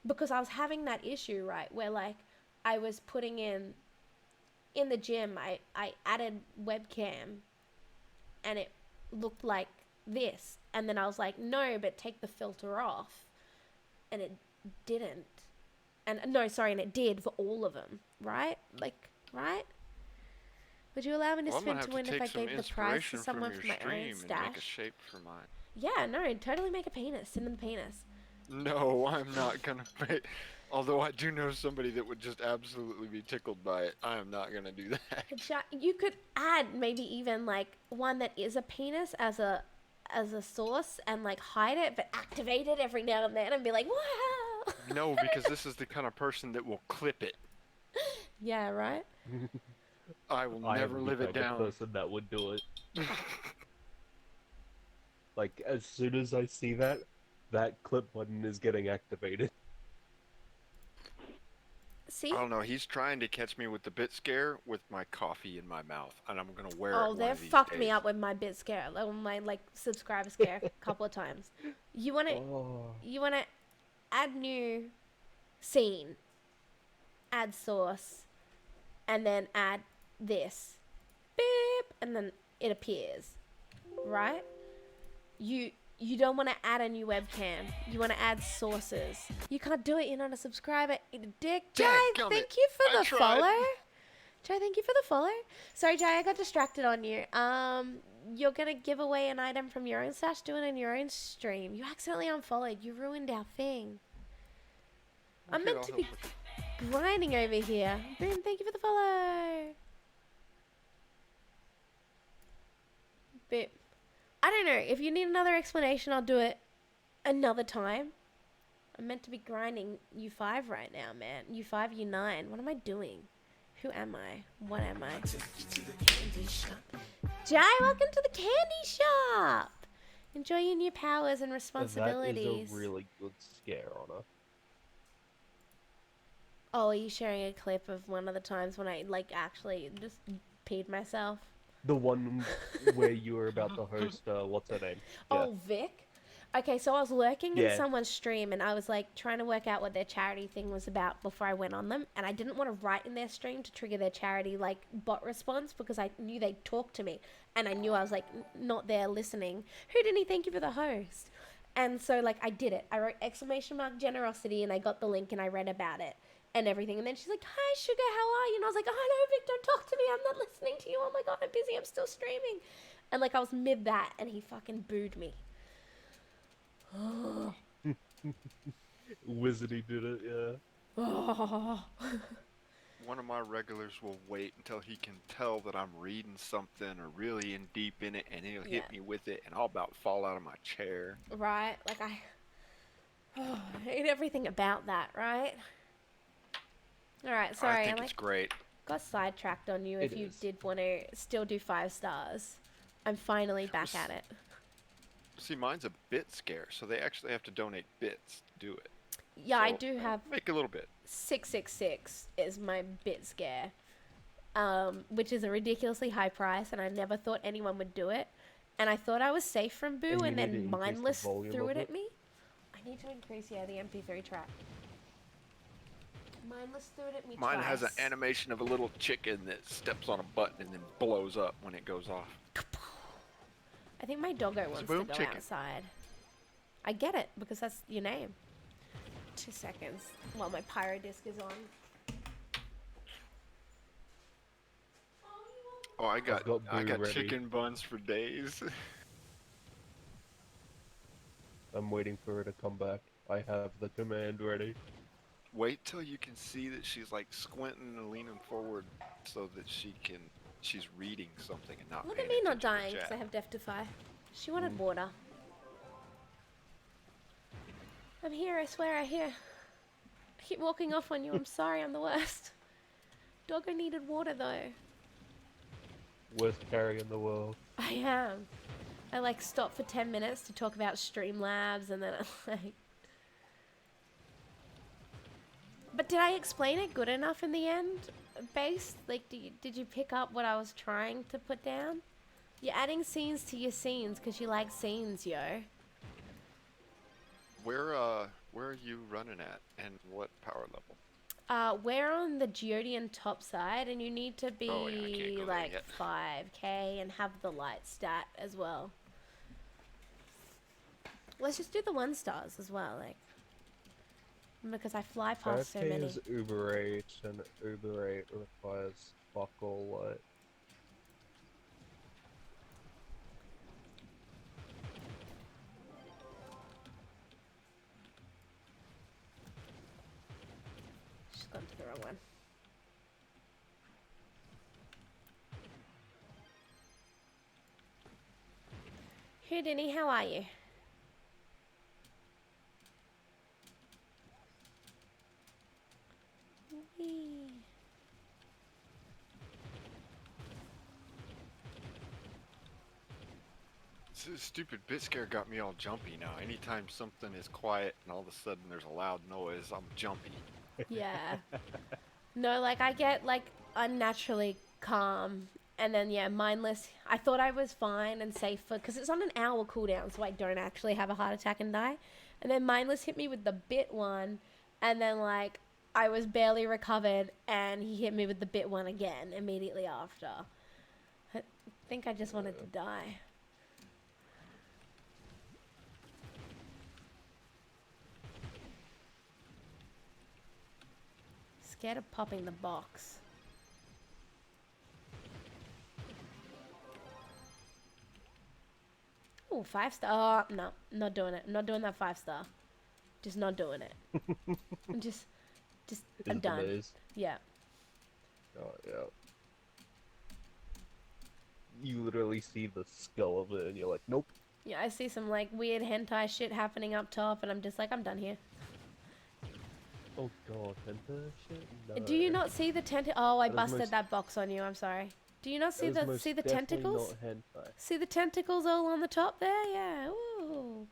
A: because I was having that issue, right, where like I was putting in the gym, I added webcam and it looked like this, and then I was like, no, but take the filter off, and it didn't. And no, sorry, and it did for all of them, right? Like, right? Would you allow me to
D: Well, I'm
A: spin
D: gonna have
A: to
D: to
A: win if
D: take
A: I
D: some
A: gave the prize to
D: inspiration
A: someone
D: from
A: for
D: your
A: my own
D: stream and make a
A: stash?
D: shape for mine.
A: Yeah, no, totally make a penis. Send them the penis.
D: No, I'm not gonna make. Although I do know somebody that would just absolutely be tickled by it, I am not gonna do that.
A: You could add maybe even like one that is a penis as a source, and like hide it, but activate it every now and then and be like, wow.
D: No, because this is the kind of person that will clip it.
A: Yeah, right?
D: I will
C: I
D: never
C: am
D: live
C: the
D: it
C: kind of
D: down.
C: person that would do it. Like, as soon as I see that, that clip button is getting activated.
A: See?
D: I don't know. He's trying to catch me with the bit scare with my coffee in my mouth, and I'm gonna wear it
A: Oh,
D: one
A: they've
D: of these
A: fucked
D: days.
A: me up with my bit scare, like my like subscriber scare a couple of times. You wanna
C: Oh.
A: add new scene, add source, and then add this. Beep, and then it appears. Right? You don't want to add a new webcam. You want to add sources. You can't do it. You're not a subscriber. Eat a dick. Jai,
D: Dadgummit.
A: thank you for
D: I
A: the
D: tried.
A: follow. Jai, thank you for the follow. Sorry, Jai, I got distracted on you. You're gonna give away an item from your own stash. Do it in your own stream. You accidentally unfollowed. You ruined our thing. I'm
D: Okay,
A: meant
D: I'll
A: to
D: help
A: be
D: with it.
A: grinding over here. Boom, thank you for the follow. But I don't know. If you need another explanation, I'll do it another time. I'm meant to be grinding U5 right now, man. U5, U9. What am I doing? Who am I? What am I? Jai, welcome to the candy shop. Enjoy your new powers and responsibilities.
C: That is a really good scare on her.
A: Oh, are you sharing a clip of one of the times when I like actually just peed myself?
C: The one where you were about to host, what's her name?
A: Oh, Vic? Okay, so I was lurking in
C: Yeah.
A: someone's stream, and I was like trying to work out what their charity thing was about before I went on them, and I didn't want to write in their stream to trigger their charity like bot response, because I knew they'd talk to me, and I knew I was like not there listening. Houdini, thank you for the host. And so like I did it. I wrote ! generosity, and I got the link and I read about it and everything. And then she's like, "Hi, Sugar, how are you?" And I was like, "Oh no, Vic, don't talk to me. I'm not listening to you. Oh my god, I'm busy. I'm still streaming." And like I was mid that, and he fucking booed me.
C: Wizardy did it, yeah.
A: Oh.
D: One of my regulars will wait until he can tell that I'm reading something or really in deep in it, and he'll hit
A: Yeah.
D: me with it, and I'll about fall out of my chair.
A: Right? Like I hate everything about that, right? Alright, sorry,
D: I
A: I
D: think
A: like
D: it's great.
A: got sidetracked on you if
C: It
A: you
C: is.
A: did want to still do 5 stars. I'm finally back at it.
D: See, mine's a bit scare, so they actually have to donate bits to do it.
A: Yeah, I
D: So,
A: do have
D: make a little bit.
A: 666 is my bit scare. Which is a ridiculously high price, and I never thought anyone would do it. And I thought I was safe from Boo,
C: And you
A: and
C: need to
A: then
C: increase the
A: Mindless
C: volume
A: threw
C: of
A: it
C: it?
A: at me. I need to increase, yeah, the MP3 track. Mindless threw it at me
D: Mine has an
A: twice.
D: animation of a little chicken that steps on a button and then blows up when it goes off.
A: I think my doggo wants to
D: boom
A: go
D: chicken.
A: outside. I get it, because that's your name. 2 seconds while my pyro disc is on.
D: Oh, I got
C: got
D: I
C: Boo
D: got
C: ready.
D: chicken buns for days.
C: I'm waiting for her to come back. I have the command ready.
D: wait till you can see that she's like squinting and leaning forward so that she's reading something and not
A: Look
D: paying
A: at me not
D: attention to
A: dying because
D: chat.
A: I have Death Defy. She wanted water. I'm here, I swear, I hear. I keep walking off on you, I'm sorry, I'm the worst. Doggo needed water though.
C: Worst carry in the world.
A: I am. I like stop for 10 minutes to talk about Streamlabs and then I'm like... But did I explain it good enough in the end? Base? Like, did you pick up what I was trying to put down? You're adding scenes to your scenes because you like scenes, yo.
D: Where are you running at, and what power level?
A: We're on the Geodian top side, and you need to be
D: Oh, yeah, I can't go there
A: like
D: yet.
A: 5k and have the light stat as well. Let's just do the 1 stars as well, like, because I fly past so
C: 5K
A: many.
C: is Uber 8, and Uber 8 requires fuck all light.
A: She's gone to the wrong one. Houdini, how are you? Whee.
D: This stupid bit scare got me all jumpy now. Anytime something is quiet and all of a sudden there's a loud noise, I'm jumpy.
A: Yeah. No, like I get like unnaturally calm and then yeah, mindless. I thought I was fine and safe because it's on an hour cooldown so I don't actually have a heart attack and die. And then mindless hit me with the bit one and then like I was barely recovered and he hit me with the bit one again immediately after. I think I just wanted to die. Scared of popping the box. Oh, 5-star. Oh, no, not doing it. Not doing that 5-star. Just not doing it. I'm just, I'm
C: Is the
A: done.
C: maze.
A: Yeah.
C: Oh, yeah. You literally see the skull of it and you're like, nope.
A: Yeah, I see some like weird hentai shit happening up top and I'm just like, I'm done here.
C: Oh god, hentai shit? No.
A: Do you not see the Oh, I
C: That is
A: busted
C: most-
A: that box on you. I'm sorry. Do you not see
C: That is
A: the
C: most
A: see the
C: definitely
A: tentacles?
C: Not hentai.
A: See the tentacles all on the top there? Yeah. Ooh.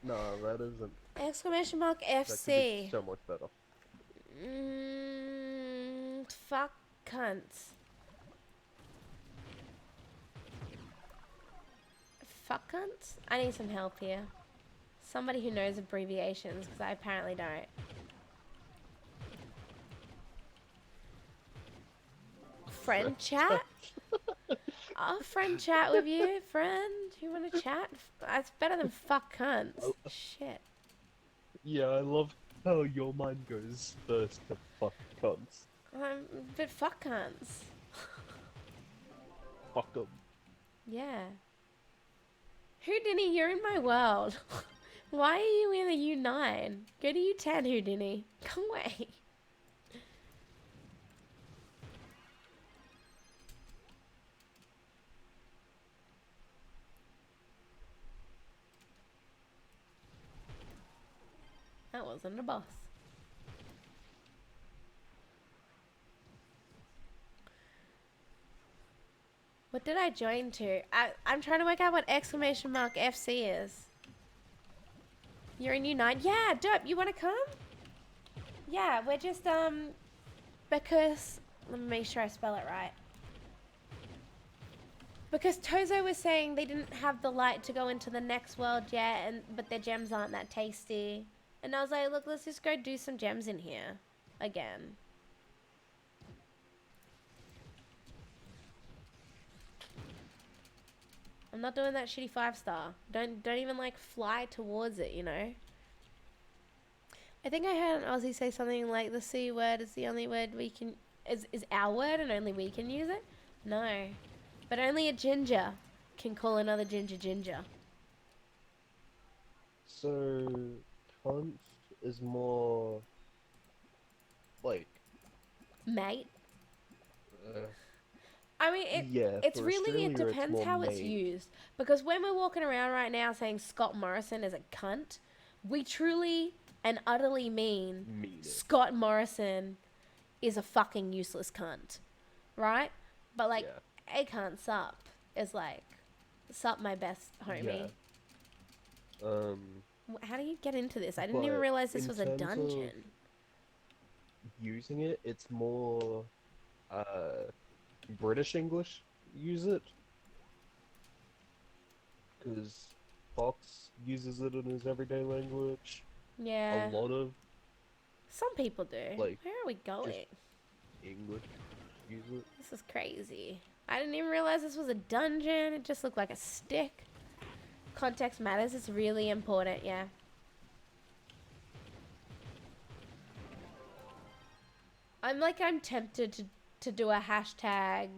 C: No, that isn't.
A: Exclamation mark
C: That could
A: FC.
C: be so much better.
A: Fuck cunts. Fuck cunts? I need some help here. Somebody who knows abbreviations, because I apparently don't. Friend chat? I'll friend chat with you, friend. You want to chat? That's better than fuck cunts. Shit.
C: Yeah, I love how your mind goes first to fuck cunts.
A: But fuck cunts.
C: Fuck 'em.
A: Yeah. Houdini, you're in my world. Why are you in a U9? Go to U10, Houdini. Come away. That wasn't a boss. What did I join to? I'm trying to work out what exclamation mark FC is. You're in U9? Yeah, dope. You want to come? Yeah, we're just, because... Let me make sure I spell it right. Because Tozo was saying they didn't have the light to go into the next world yet, but their gems aren't that tasty. And I was like, look, let's just go do some gems in here. Again. I'm not doing that shitty 5-star. Don't even like fly towards it, you know? I think I heard an Aussie say something like the C word is the only word we can... Is our word and only we can use it? No. But only a ginger can call another ginger ginger.
C: So, cunt is more like
A: Mate.
C: uh,
A: I mean,
C: yeah,
A: it's
C: for
A: really, it
C: Australia it's
A: depends
C: more
A: how it's
C: mate.
A: used. Because when we're walking around right now saying Scott Morrison is a cunt, we truly and utterly mean
C: Mean it.
A: Scott Morrison is a fucking useless cunt, right? But like,
C: Yeah.
A: a cunt sup is like, sup my best
C: Yeah.
A: homie. How do you get into this? I didn't even
C: But
A: realize this
C: in
A: was a
C: terms of
A: dungeon.
C: using it, it's more uh British English use it because Fox uses it in his everyday language. A
A: Yeah,
C: lot of
A: some people do.
C: like
A: Where are we
C: just
A: going?
C: English use it.
A: This is crazy. I didn't even realize this was a dungeon. It just looked like a stick. Context matters. It's really important, yeah. I'm tempted to do a hashtag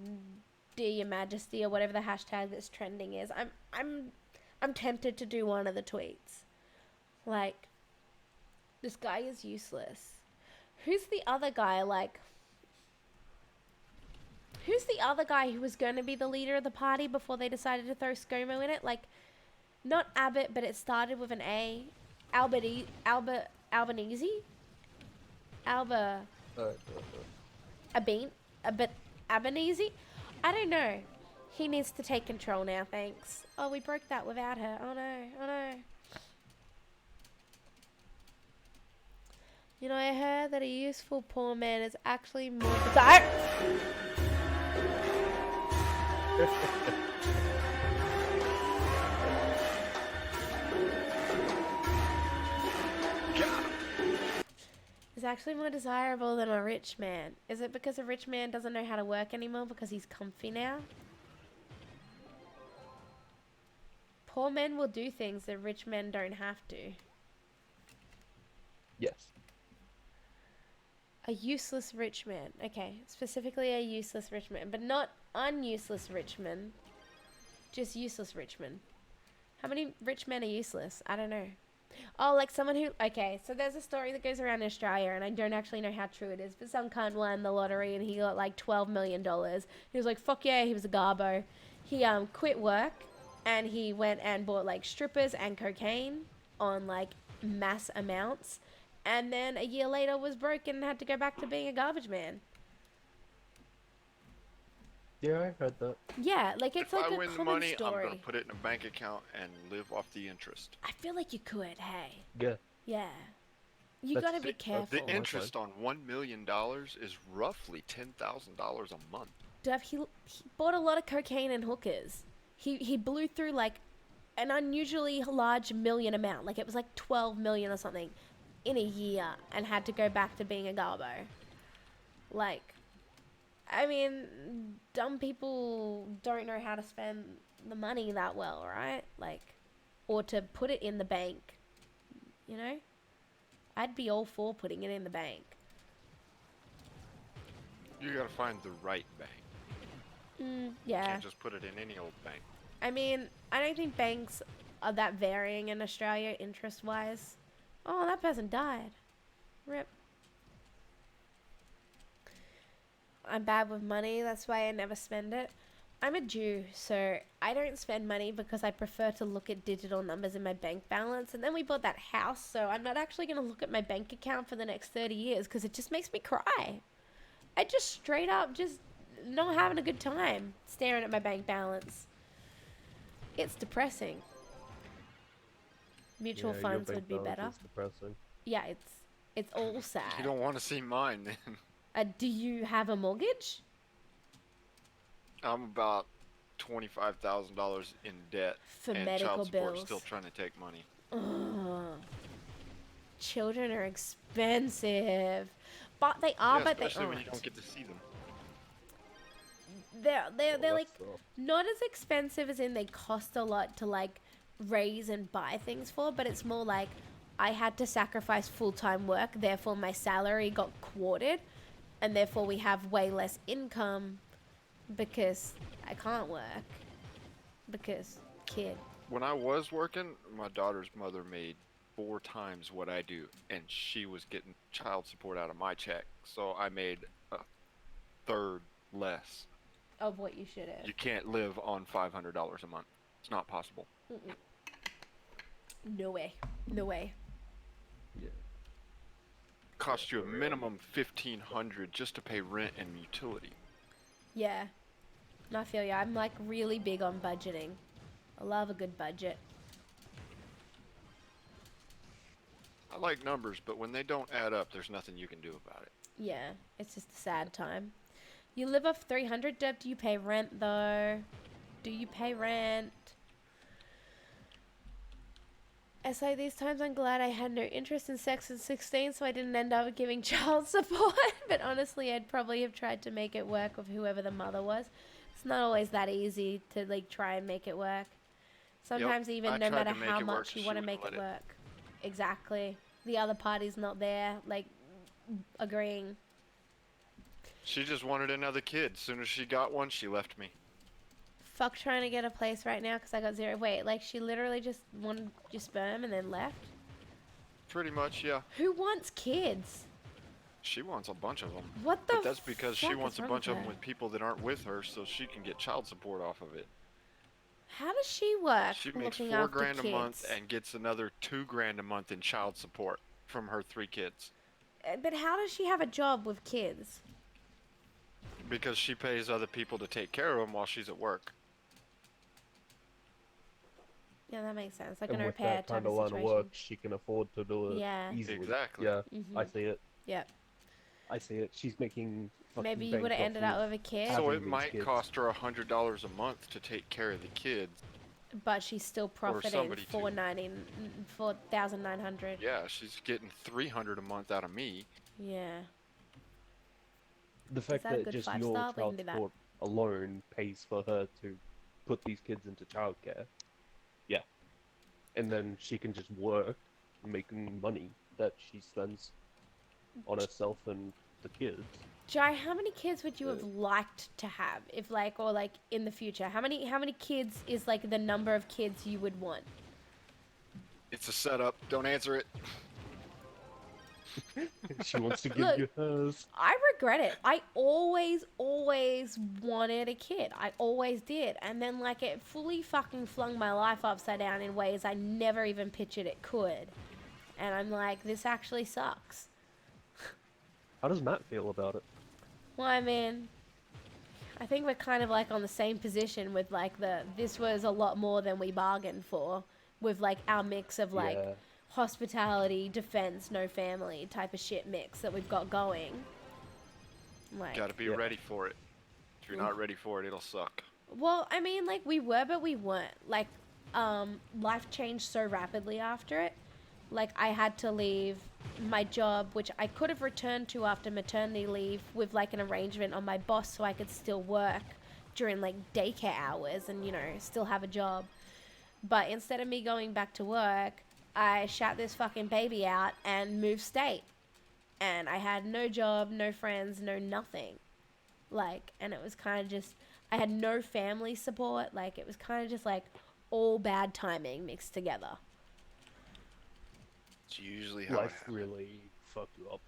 A: Dear Your Majesty or whatever the hashtag that's trending is. I'm tempted to do one of the tweets. Like, this guy is useless. Who's the other guy? Like, who's the other guy who was going to be the leader of the party before they decided to throw ScoMo in it? Like, not Abbott, but it started with an A. Albanese? Alba
C: Uh,
A: Albanese? I don't know. He needs to take control now, thanks. Oh, we broke that without her. Oh no, oh no. You know, I heard that a useful poor man is actually more desirable. Is actually more desirable than a rich man. Is it because a rich man doesn't know how to work anymore because he's comfy now? Poor men will do things that rich men don't have to.
C: yes.
A: A useless rich man. Okay, specifically a useless rich man, but not unuseless rich men. Just useless rich men. How many rich men are useless? I don't know. Oh, like someone who... Okay, so there's a story that goes around in Australia, and I don't actually know how true it is, but some cunt won the lottery, and he got like $12 million. He was like, fuck yeah, he was a garbo. He quit work, and he went and bought like strippers and cocaine on like mass amounts, and then a year later was broke and had to go back to being a garbage man.
C: Yeah, I heard that.
A: Yeah, like it's
D: If
A: like
D: I
A: a
D: win the
A: common
D: money, I'm
A: story.
D: gonna put it in a bank account and live off the interest.
A: I feel like you could, hey.
C: Yeah.
A: Yeah. You
C: That's
A: gotta be careful.
D: The
C: my
D: interest on $1 million is roughly $10,000 a month.
A: Duff, he bought a lot of cocaine and hookers. He blew through like an unusually large million amount. Like it was like 12 million or something in a year and had to go back to being a garbo. Like, I mean, dumb people don't know how to spend the money that well, right? Like, or to put it in the bank, you know? I'd be all for putting it in the bank.
D: You gotta find the right bank. You
A: Yeah.
D: can't just put it in any old bank.
A: I mean, I don't think banks are that varying in Australia interest-wise. Oh, that person died. Rip. I'm bad with money, that's why I never spend it. I'm a Jew, so I don't spend money because I prefer to look at digital numbers in my bank balance. And then we bought that house, so I'm not actually going to look at my bank account for the next 30 years because it just makes me cry. I just straight up just not having a good time staring at my bank balance. It's depressing. Mutual
C: Yeah, your
A: funds
C: bank
A: would be
C: balance
A: better.
C: is depressing.
A: Yeah, it's all
D: You
A: sad.
D: don't want to see mine then.
A: Do you have a mortgage?
D: I'm about $25,000 in debt,
A: For
D: and
A: medical
D: child support
A: bills.
D: still trying to take money.
A: Ugh. Children are expensive, but they are.
D: Yeah,
A: But they
D: especially when you
A: aren't.
D: don't get to see them.
A: They're
C: Well,
A: like
C: that sucks.
A: not as expensive as in they cost a lot to like raise and buy things for, but it's more like I had to sacrifice full-time work, therefore my salary got quartered, and therefore we have way less income because I can't work because kid.
D: When I was working, my daughter's mother made 4 times what I do, and she was getting child support out of my check, so I made a third less.
A: Of what you should have.
D: You can't live on $500 a month. It's not possible.
A: Mm-mm. No way. No way.
C: Yeah.
D: Cost you a minimum $1,500 just to pay rent and utility.
A: Yeah. I feel ya. I'm like really big on budgeting. I love a good budget.
D: I like numbers, but when they don't add up, there's nothing you can do about it.
A: Yeah. It's just a sad time. You live off 300, Deb. Do you pay rent though? Do you pay rent? I say these times I'm glad I had no interest in sex at 16, so I didn't end up giving child support. But honestly, I'd probably have tried to make it work with whoever the mother was. It's not always that easy to like try and make it work. Sometimes even
D: I
A: no
D: tried
A: matter
D: to make
A: how
D: it work,
A: much you
D: she
A: want to
D: wouldn't
A: make it
D: let it.
A: work. Exactly. The other party's not there, like, agreeing.
D: She just wanted another kid. As soon as she got one, she left me.
A: Fuck trying to get a place right now because I got 0. Wait, like she literally just wanted your sperm and then left?
D: Pretty much, yeah.
A: Who wants kids?
D: She wants a bunch of them.
A: What the
D: But that's because she
A: fuck
D: wants
A: is
D: a
A: wrong
D: bunch
A: with
D: of them
A: her?
D: with people that aren't with her so she can get child support off of it.
A: How does she work
D: She makes
A: looking
D: $4
A: after
D: grand
A: kids?
D: a month and gets another $2 grand a month in child support from her 3 kids.
A: But how does she have a job with kids?
D: Because she pays other people to take care of them while she's at work.
A: Yeah, that makes sense. Like
C: And
A: an au
C: with
A: pair
C: that
A: type
C: kind of
A: of
C: line of
A: situation.
C: work, she can afford to do it
A: Yeah.
C: easily.
D: Exactly.
C: Yeah, I
A: Mhm.
C: see it.
A: Yep.
C: I see it. She's making fucking
A: Maybe you
C: bank
A: would have
C: off
A: ended up
C: of
A: with a kid,
C: having
D: So it
C: these
D: might
C: kids.
D: cost her $100 a month to take care of the kids.
A: but she's still profiting
D: somebody to.
A: $4,900.
D: Yeah, she's getting $300 a month out of me.
A: Yeah.
C: The fact
A: that a
C: that
A: good
C: just
A: 5-star?
C: your
A: We can
C: child
A: do that.
C: support alone pays for her to put these kids into childcare. Yeah. And then she can just work, making money that she spends on herself and the kids.
A: Jai, how many kids would you have
C: Uh,
A: liked to have if like or like in the future? How many kids is like the number of kids you would want?
D: It's a setup. Don't answer it.
C: She wants to give
A: Look.
C: you hers.
A: I regret it. I always wanted a kid. I always did. And then like it fully fucking flung my life upside down in ways I never even pictured it could. And I'm like, this actually sucks.
C: How does Matt feel about it?
A: Well, I mean, I think we're kind of like on the same position with like this was a lot more than we bargained for with like our mix of like
C: Yeah.
A: hospitality, defense, no family type of shit mix that we've got going. Like,
D: Gotta be
C: Yeah.
D: ready for it. If you're not ready for it, it'll suck.
A: well, I mean, like we were, but we weren't. Like, life changed so rapidly after it. Like, I had to leave my job, which I could have returned to after maternity leave with like an arrangement on my boss so I could still work during like daycare hours and, you know, still have a job. But instead of me going back to work, I shot this fucking baby out and moved state. And I had no job, no friends, no nothing. Like, and it was kind of just, I had no family support. Like, it was kind of just like all bad timing mixed together.
D: It's usually how
C: Life
D: it happens.
C: really fucked you up.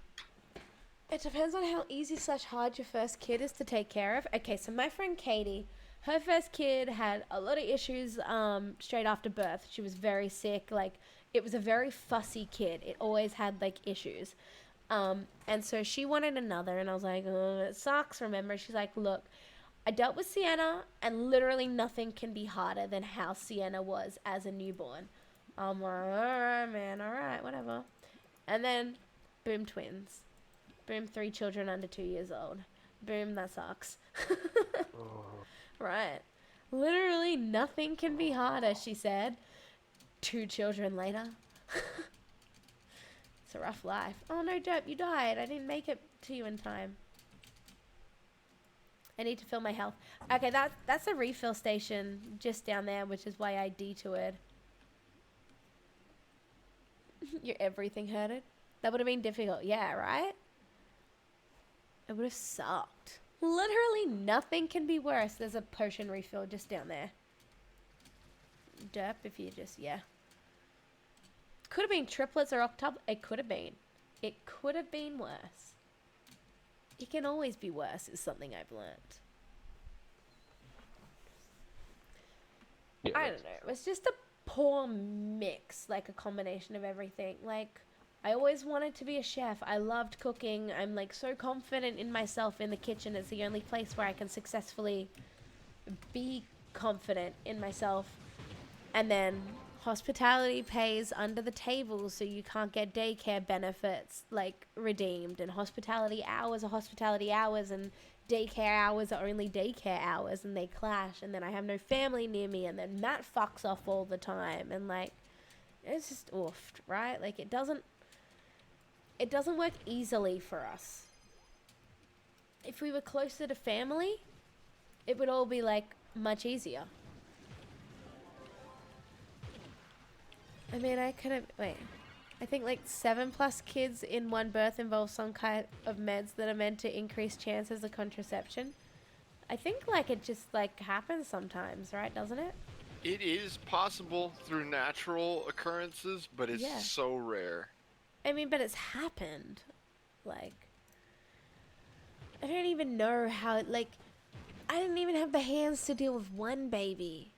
A: It depends on how easy / hard your first kid is to take care of. Okay, so my friend Katie, her first kid had a lot of issues straight after birth. She was very sick. Like, it was a very fussy kid. It always had, like, issues. And so she wanted another, and I was like, oh, it sucks, remember? She's like, look, I dealt with Sienna, and literally nothing can be harder than how Sienna was as a newborn. I'm like, alright, man, alright, whatever. And then, boom, twins. Boom, 3 children under 2 years old. Boom, that sucks. Right. Literally nothing can be harder, she said. 2 children later. It's a rough life. Oh no, Derp, you died. I didn't make it to you in time. I need to fill my health. Okay, that's a refill station just down there, which is why I detoured. Your everything hurted? That would have been difficult. Yeah, right? It would have sucked. Literally nothing can be worse. There's a potion refill just down there. Derp, if you just, yeah. Could have been triplets or octuplets. It could have been. It could have been worse. It can always be worse, is something I've learnt.
C: Yeah,
A: I don't know. It was just a poor mix, like a combination of everything. Like, I always wanted to be a chef. I loved cooking. I'm like so confident in myself in the kitchen. It's the only place where I can successfully be confident in myself. And then hospitality pays under the table, so you can't get daycare benefits like redeemed. And hospitality hours are hospitality hours, and daycare hours are only daycare hours, and they clash. And then I have no family near me, and then Matt fucks off all the time, and like, it's just oofed, right? Like, it doesn't work easily for us. If we were closer to family, it would all be like much easier. I mean, I think like 7+ kids in one birth involves some kind of meds that are meant to increase chances of contraception. I think like it just like happens sometimes, right? Doesn't it?
D: It is possible through natural occurrences, but it's
A: Yeah.
D: so rare.
A: I mean, but it's happened. Like, I don't even know how it, like, I didn't even have the hands to deal with one baby,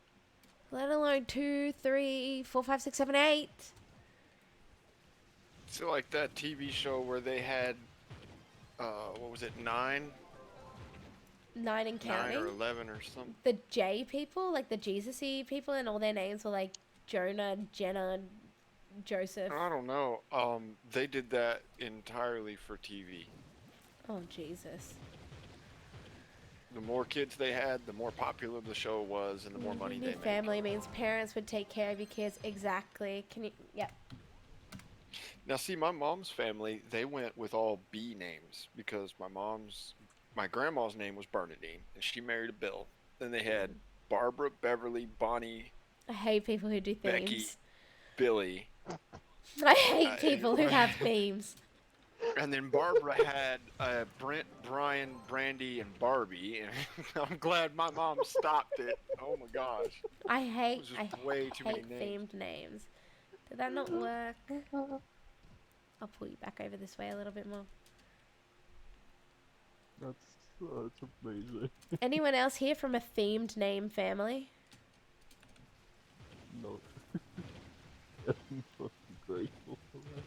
A: let alone 2, 3, 4, 5, 6, 7, 8.
D: So like that TV show where they had, what was it, 9
A: 9 and counting.
D: 9 or 11 or something.
A: The J people, like the Jesus-y people, and all their names were like Jonah, Jenna, Joseph.
D: I don't know. They did that entirely for TV.
A: Oh, Jesus.
D: The more kids they had, the more popular the show was, and the more money they made.
A: Family means parents would take care of your kids. Exactly. Can you? Yep.
D: Now, see, my mom's family, they went with all B names because my grandma's name was Bernadine, and she married a Bill. Then they had Barbara, Beverly, Bonnie,
A: I hate people who do themes.
D: Becky, Billy.
A: I hate people who have themes.
D: And then Barbara had Brent, Brian, Brandy, and Barbie. And I'm glad my mom stopped it. Oh my gosh.
A: I hate
D: way too many
A: themed names. Did that not work? I'll pull you back over this way a little bit more.
C: That's amazing.
A: Anyone else here from a themed name family?
C: No. I'm fucking grateful for that.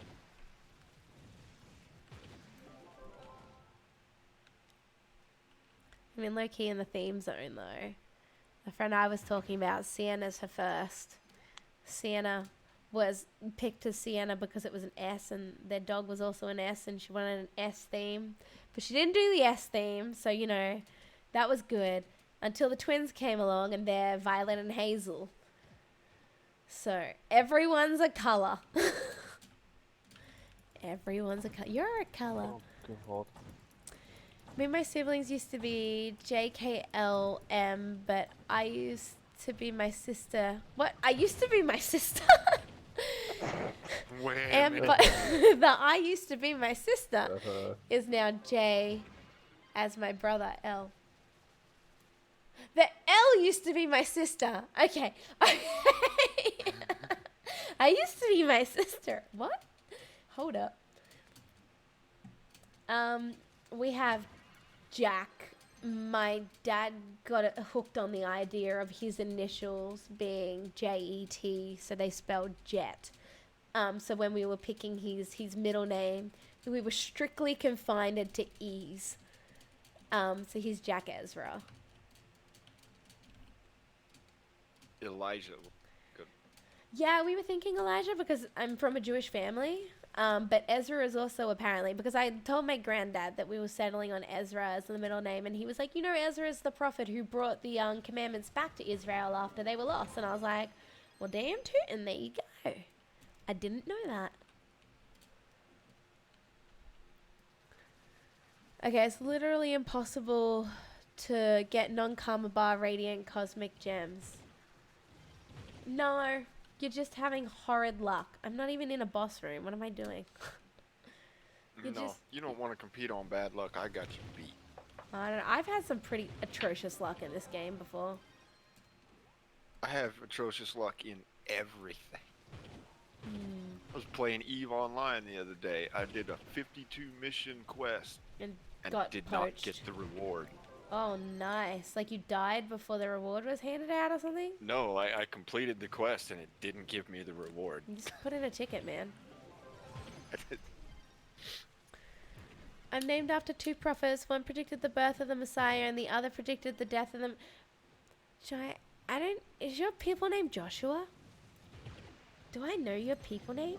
A: I mean, low-key in the theme zone, though. The friend I was talking about, Sienna's her first. Sienna was picked as Sienna because it was an S, and their dog was also an S, and she wanted an S theme. But she didn't do the S theme, so, you know, that was good. Until the twins came along, and they're Violet and Hazel. So, everyone's a colour. Everyone's a colour. You're a colour.
C: Oh, God.
A: Me and my siblings used to be JKLM, but I used to be my sister. What? I used to be my sister.
D: Wait a
A: And
D: minute.
A: but the I used to be my sister is now J as my brother L. The L used to be my sister. Okay. I used to be my sister. What? Hold up. We have Jack. My dad got it hooked on the idea of his initials being J-E-T, so they spelled Jet. So when we were picking his middle name, we were strictly confined to E's. So he's Jack Ezra.
D: Elijah. Good.
A: Yeah, we were thinking Elijah because I'm from a Jewish family. But Ezra is also apparently, because I told my granddad that we were settling on Ezra as the middle name, and he was like, you know, Ezra is the prophet who brought the commandments back to Israel after they were lost. And I was like, well, damn tootin', there you go. I didn't know that. Okay, it's literally impossible to get non-karma bar radiant cosmic gems. No. You're just having horrid luck. I'm not even in a boss room. What am I doing?
D: You don't want to compete on bad luck. I got you beat.
A: I don't know. I've had some pretty atrocious luck in this game before.
D: I have atrocious luck in everything. was playing Eve Online the other day. I did a 52 mission quest
A: And
D: and
A: got
D: did not
A: poached.
D: get the reward.
A: Oh, nice. Like you died before the reward was handed out or something?
D: No, I completed the quest and it didn't give me the reward.
A: You just put in a ticket, man. I'm named after two prophets. One predicted the birth of the Messiah and the other predicted the death of them. I don't... Is your people name Joshua? Do I know your people name?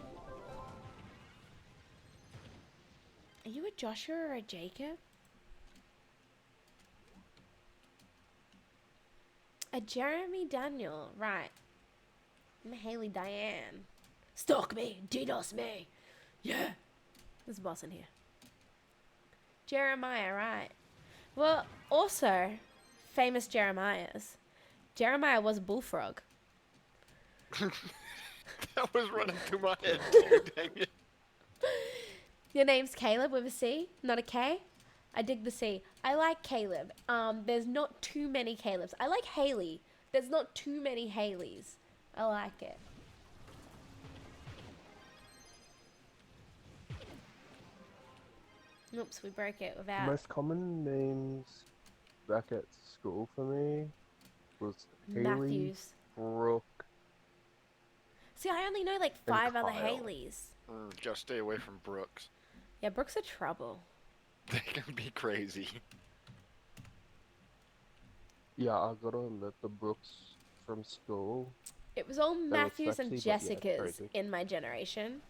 A: Are you a Joshua or a Jacob? A Jeremy Daniel, right. I'm Haley Diane. Stalk me, DDoS me. Yeah. There's a boss in here. Jeremiah, right. Well, also, famous Jeremiahs. Jeremiah was a bullfrog.
D: That was running through my head too, dang it.
A: Your name's Caleb with a C, not a K? I dig the C. I like Caleb. There's not too many Calebs. I like Haley. There's not too many Haleys. I like it. Oops, we broke it without...
C: Most common names back at school for me was Haley,
A: Matthews.
C: Brooke.
A: See, I only know like
C: And
A: 5 other
C: Kyle.
A: Haleys.
D: Just stay away from Brooks.
A: Yeah, Brooks are trouble.
D: They can be crazy.
C: Yeah, I gotta admit the Brooks from school.
A: It was all
C: was
A: Matthews and
C: sexy, but yeah,
A: Jessicas
C: crazy.
A: in my generation.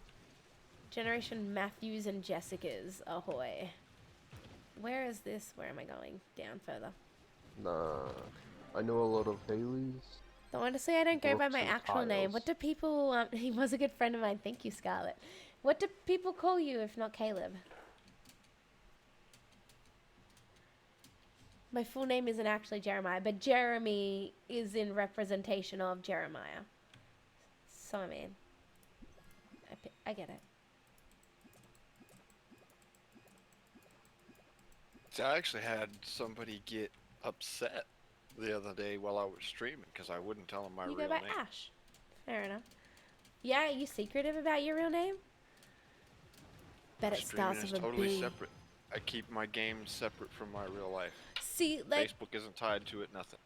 A: Generation Matthews and Jessicas, ahoy. Where is this? Where am I going? Down further.
C: Nah, I know a lot of Haleys.
A: So honestly, I don't go by
C: Brooks
A: my
C: and
A: actual name. What
C: Kyles.
A: do people... he was a good friend of mine. Thank you, Scarlett. What do people call you if not Caleb? My full name isn't actually Jeremiah, but Jeremy is in representation of Jeremiah. So, I mean... I get it.
D: So I actually had somebody get upset the other day while I was streaming because I wouldn't tell them my
A: You
D: real
A: go by
D: name.
A: Ash. Fair enough. Yeah, are you secretive about your real name? Bet it
D: Streaming
A: starts
D: is
A: with a
D: totally
A: B.
D: separate. I keep my games separate from my real life.
A: See, like,
D: Facebook isn't tied to it, nothing.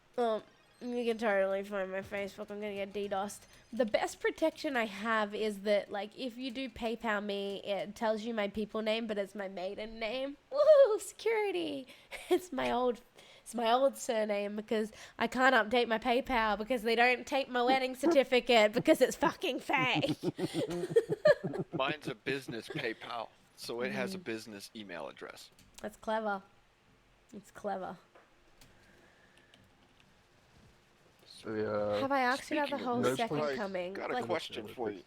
A: you can totally find my Facebook. I'm gonna get DDoSed. The best protection I have is that, like, if you do PayPal me, it tells you my people name, but it's my maiden name. Woohoo! Security! It's my old surname because I can't update my PayPal because they don't take my wedding certificate because it's fucking fake.
D: Mine's a business PayPal, so it has a business email address.
A: That's clever. It's clever.
C: So yeah.
A: Have I asked you about the
D: Speaking of
A: whole
C: no
A: second
C: place-
A: coming?
D: got a
A: Like,
D: question for you.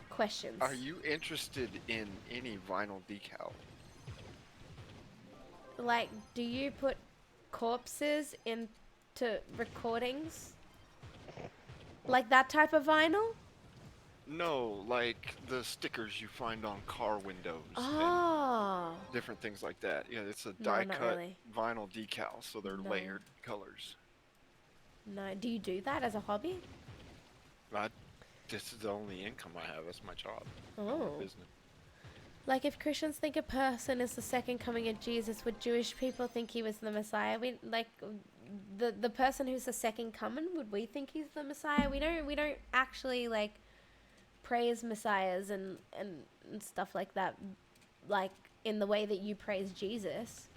A: questions.
D: Are you interested in any vinyl decal?
A: Like, do you put corpses into recordings? Like that type of vinyl?
D: No, like the stickers you find on car windows and
A: Oh.
D: different things like that. Yeah, it's a
A: No,
D: die
A: not
D: cut
A: really.
D: vinyl decal, so they're
A: No.
D: layered colors.
A: No. Do you do that as a hobby?
D: This is the only income I have. That's my job.
A: Oh.
D: Business.
A: Like, if Christians think a person is the second coming of Jesus, would Jewish people think he was the Messiah? We like the person who's the second coming. Would we think he's the Messiah? We don't actually like praise messiahs and stuff like that, like in the way that you praise Jesus.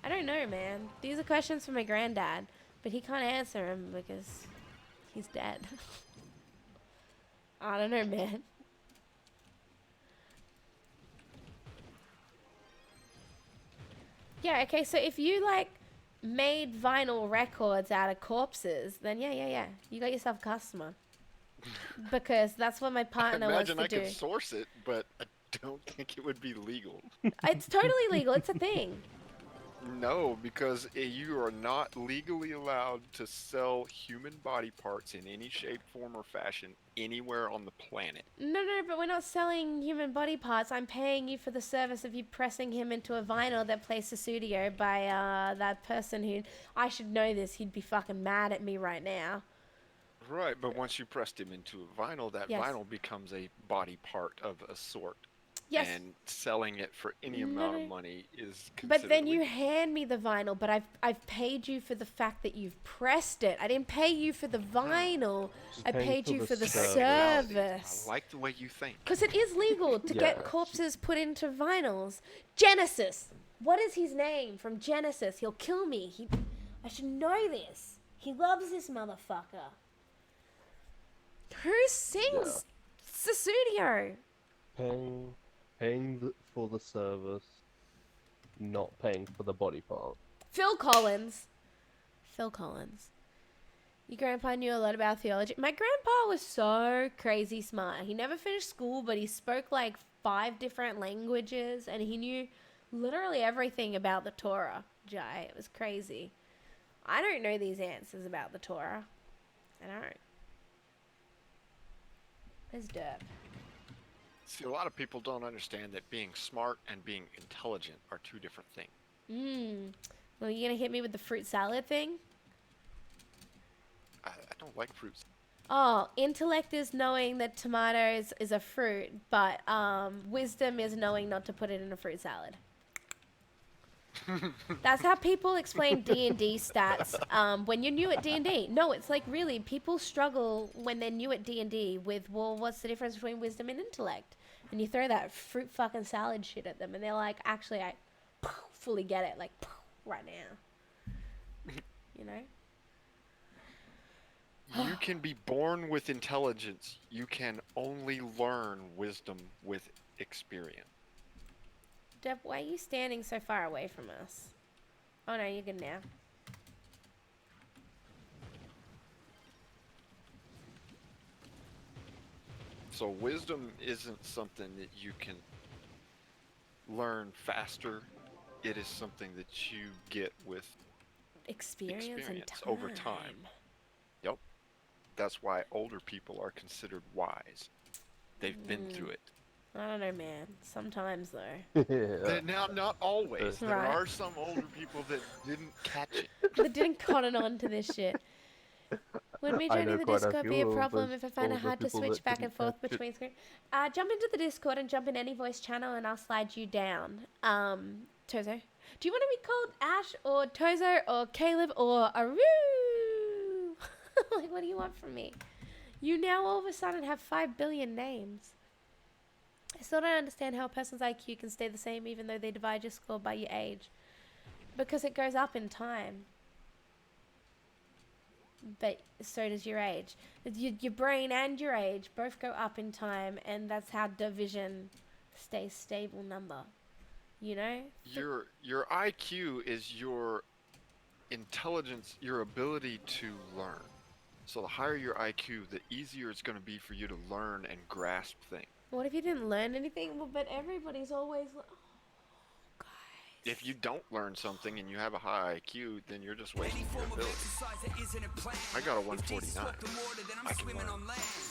A: I don't know, man. These are questions for my granddad, but he can't answer them because he's dead. I don't know, man. Yeah, okay, so if you, like, made vinyl records out of corpses, then yeah. You got yourself a customer. Because that's what my
D: I
A: partner wants
D: imagine
A: to
D: I
A: do.
D: could source it, but I don't think it would be legal.
A: It's totally legal. It's a thing.
D: No, because you are not legally allowed to sell human body parts in any shape, form, or fashion anywhere on the planet.
A: No, but we're not selling human body parts. I'm paying you for the service of you pressing him into a vinyl that plays Studio by that person who... I should know this. He'd be fucking mad at me right now.
D: Right, but once you pressed him into a vinyl, that
A: Yes.
D: vinyl becomes a body part of a sort.
A: Yes.
D: And selling it for any
A: No,
D: amount of
A: no.
D: money is
A: But
D: considered
A: then you
D: illegal.
A: hand me the vinyl, but I've paid you for the fact that you've pressed it. I didn't pay you for the vinyl.
C: She's
A: I
C: paying
A: paid
C: for
A: you
C: the
A: for the
C: service.
A: service.
D: I like the way you think.
A: Because it is legal to get
C: Yeah.
A: corpses put into vinyls. Genesis. What is his name from Genesis? He'll kill me. I should know this. He loves this motherfucker. Who sings Susudio?
C: Paying for the service, not paying for the body part.
A: Phil Collins. Phil Collins. Your grandpa knew a lot about theology. My grandpa was so crazy smart. He never finished school, but he spoke like 5 different languages and he knew literally everything about the Torah. Jai, it was crazy. I don't know these answers about the Torah. I don't. It's derp.
D: See, a lot of people don't understand that being smart and being intelligent are 2 different things.
A: Well, you gonna hit me with the fruit salad thing?
D: I don't like fruits.
A: Oh, intellect is knowing that tomatoes is a fruit, but wisdom is knowing not to put it in a fruit salad. That's how people explain D&D stats when you're new at D&D. No, it's like really, people struggle when they're new at D&D with, well, what's the difference between wisdom and intellect? And you throw that fruit fucking salad shit at them, and they're like, actually, I fully get it, like, right now. You know?
D: You can be born with intelligence. You can only learn wisdom with experience.
A: Deb, why are you standing so far away from us? Oh no, you're good now.
D: So wisdom isn't something that you can learn faster. It is something that you get with
A: Experience and time.
D: over time. Yep. That's why older people are considered wise. They've been through it.
A: I don't know, man. Sometimes, though.
C: Yeah.
D: Now, not always. There
A: Right.
D: are some older people that didn't catch it.
A: They didn't cotton on to this shit. Would me
C: I
A: joining
C: know
A: the
C: quite a
A: Discord be
C: few
A: a
C: of
A: problem
C: those
A: if I find it
C: older
A: hard to
C: people
A: switch
C: that
A: back and
C: didn't
A: forth
C: catch it.
A: between screens? Jump into the Discord and jump in any voice channel and I'll slide you down. Tozo. Do you want to be called Ash or Tozo or Caleb or Aru? Like, what do you want from me? You now all of a sudden have 5 billion names. I still don't understand how a person's IQ can stay the same even though they divide your score by your age. Because it goes up in time. But so does your age. Your brain and your age both go up in time, and that's how division stays stable number. You know?
D: Your IQ is your intelligence, your ability to learn. So the higher your IQ, the easier it's going to be for you to learn and grasp things.
A: What if you didn't learn anything? Well, but everybody's always like, oh, guys.
D: If you don't learn something and you have a high IQ, then you're just wasting your ability. I got a 149. I can learn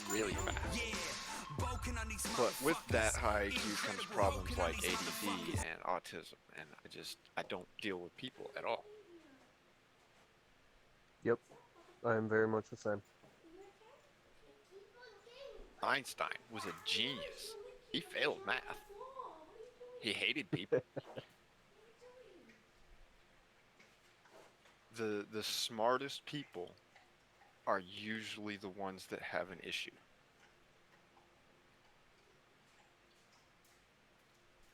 D: really fast. But with that high IQ comes problems like ADD and autism, and I don't deal with people at all.
C: Yep. I am very much the same.
D: Einstein was a genius. He failed math. He hated people. The smartest people are usually the ones that have an issue.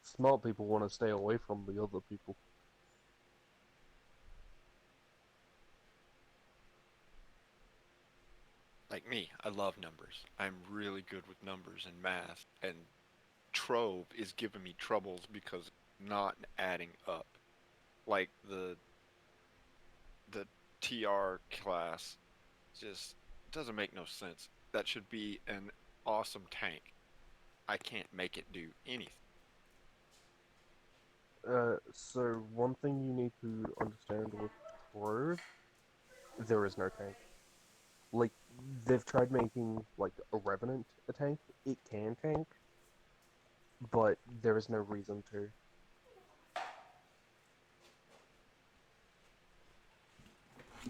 C: Smart people want to stay away from the other people.
D: Like me, I love numbers. I'm really good with numbers and math, and Trove is giving me troubles because not adding up. Like the TR class just doesn't make no sense. That should be an awesome tank. I can't make it do anything.
C: So one thing you need to understand with Trove, there is no tank. Like, they've tried making, like, a Revenant a tank. It can tank, but there is no reason to.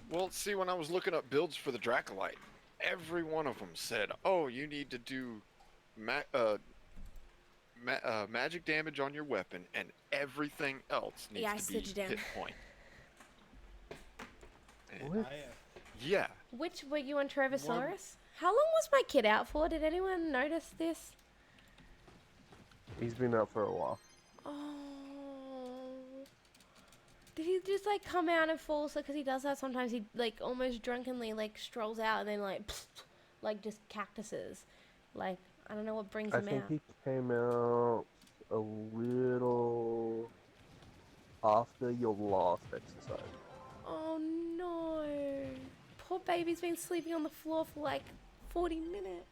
D: Well, see, when I was looking up builds for the Dracolite, every one of them said, "Oh, you need to do magic damage on your weapon, and everything else needs
A: Yeah, I
D: to
A: slid
D: be
A: you down.
D: hit point." And
C: What?
D: yeah,
A: Which were you on Trovosaurus? How long was my kid out for? Did anyone notice this?
C: He's been out for a while.
A: Oh. Did he just like come out and fall? So, because he does that sometimes, he like almost drunkenly like strolls out and then like, like just cactuses. Like, I don't know what brings
C: I
A: him
C: think
A: out.
C: he came out a little after your last exercise.
A: Oh no. Poor baby's been sleeping on the floor for like 40 minutes.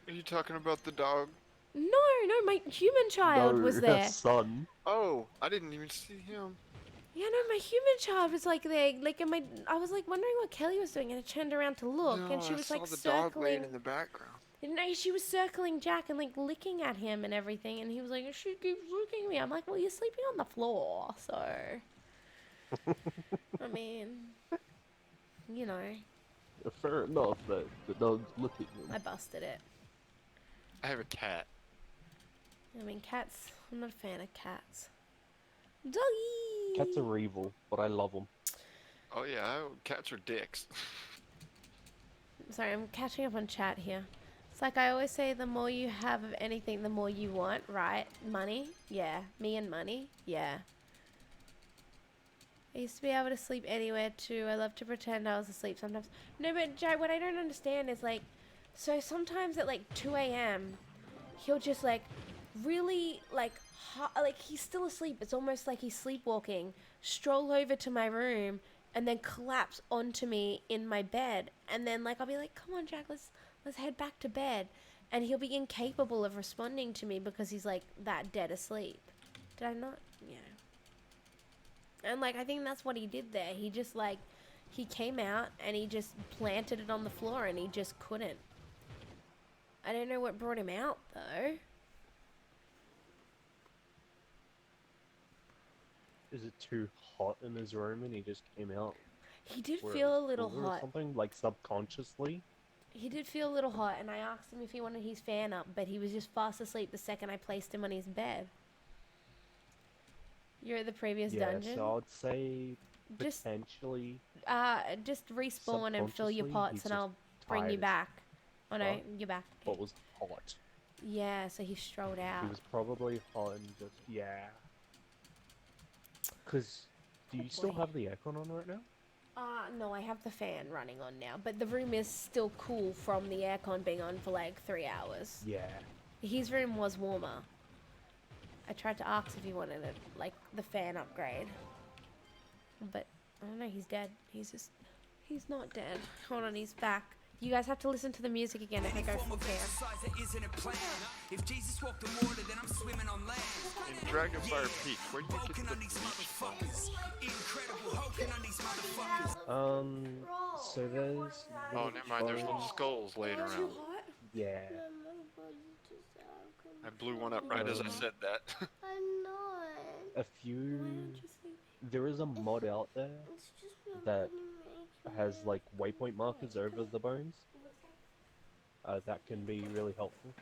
D: are you talking about the dog?
A: No, my human child was
C: No,
A: there.
C: son.
D: Oh, I didn't even see him.
A: Yeah, no, my human child was like there, like I was like wondering what Kelly was doing, and I turned around to look,
D: No,
A: and she
D: I
A: was
D: saw
A: like
D: the dog laying
A: circling.
D: in the background.
A: No, she was circling Jack and like licking at him and everything, and he was like, she keeps licking me. I'm like, well, you're sleeping on the floor, so. I mean, you know,
C: Fair enough that the dog's looking at him.
A: I busted it.
D: I have a cat.
A: I mean, cats. I'm not a fan of cats. Doggy.
C: Cats are evil, but I love them.
D: Oh yeah, cats are dicks.
A: Sorry, I'm catching up on chat here. It's like I always say, the more you have of anything, the more you want, right? Money? Yeah. Me and money? Yeah. I used to be able to sleep anywhere too. I love to pretend I was asleep sometimes. No, but Jay, what I don't understand is like, so sometimes at like 2 a.m., he'll just like really like, like he's still asleep. It's almost like he's sleepwalking. Stroll over to my room and then collapse onto me in my bed. And then like I'll be like, come on, Jack, let's head back to bed. And he'll be incapable of responding to me because he's like that dead asleep. Did I not? Yeah. And like I think that's what he did there. He just like he came out and he just planted it on the floor and he just couldn't. I don't know what brought him out though.
C: Is it too hot in his room and he just came out?
A: He did
C: where
A: feel a
C: it's
A: little
C: cooler or
A: hot.
C: something, like subconsciously?
A: He did feel a little hot, and I asked him if he wanted his fan up, but he was just fast asleep the second I placed him on his bed. You're at the previous
C: Yeah,
A: dungeon.
C: so I'd say
A: Just
C: potentially
A: just respawn and fill your
C: subconsciously,
A: pots,
C: he's
A: and
C: just
A: I'll bring
C: tired
A: you
C: as
A: back. Oh no,
C: fuck,
A: you're back.
C: but was hot.
A: Yeah, so he strolled out.
C: He was probably hot and just, yeah. Because, do you still
A: boy.
C: have the aircon on right now?
A: No, I have the fan running on now, but the room is still cool from the aircon being on for like 3 hours.
C: Yeah.
A: His room was warmer. I tried to ask if he wanted it, like the fan upgrade. But I don't know, he's dead. He's not dead. Hold on, he's back. You guys have to listen to the music again if I go from here.
B: If Jesus walked the water, then I'm swimming on land.
D: In Dragonfire Peak, where do you get
B: Poking
D: the
B: on these
D: bleach from?
B: motherfuckers. Incredible, poking on these motherfuckers.
C: So there's...
D: Oh, never mind. There's little skulls laying around.
C: Yeah.
D: I blew one up right as I said that.
C: A few... There is a mod out there that has, like, waypoint markers over the bones. That can be really helpful.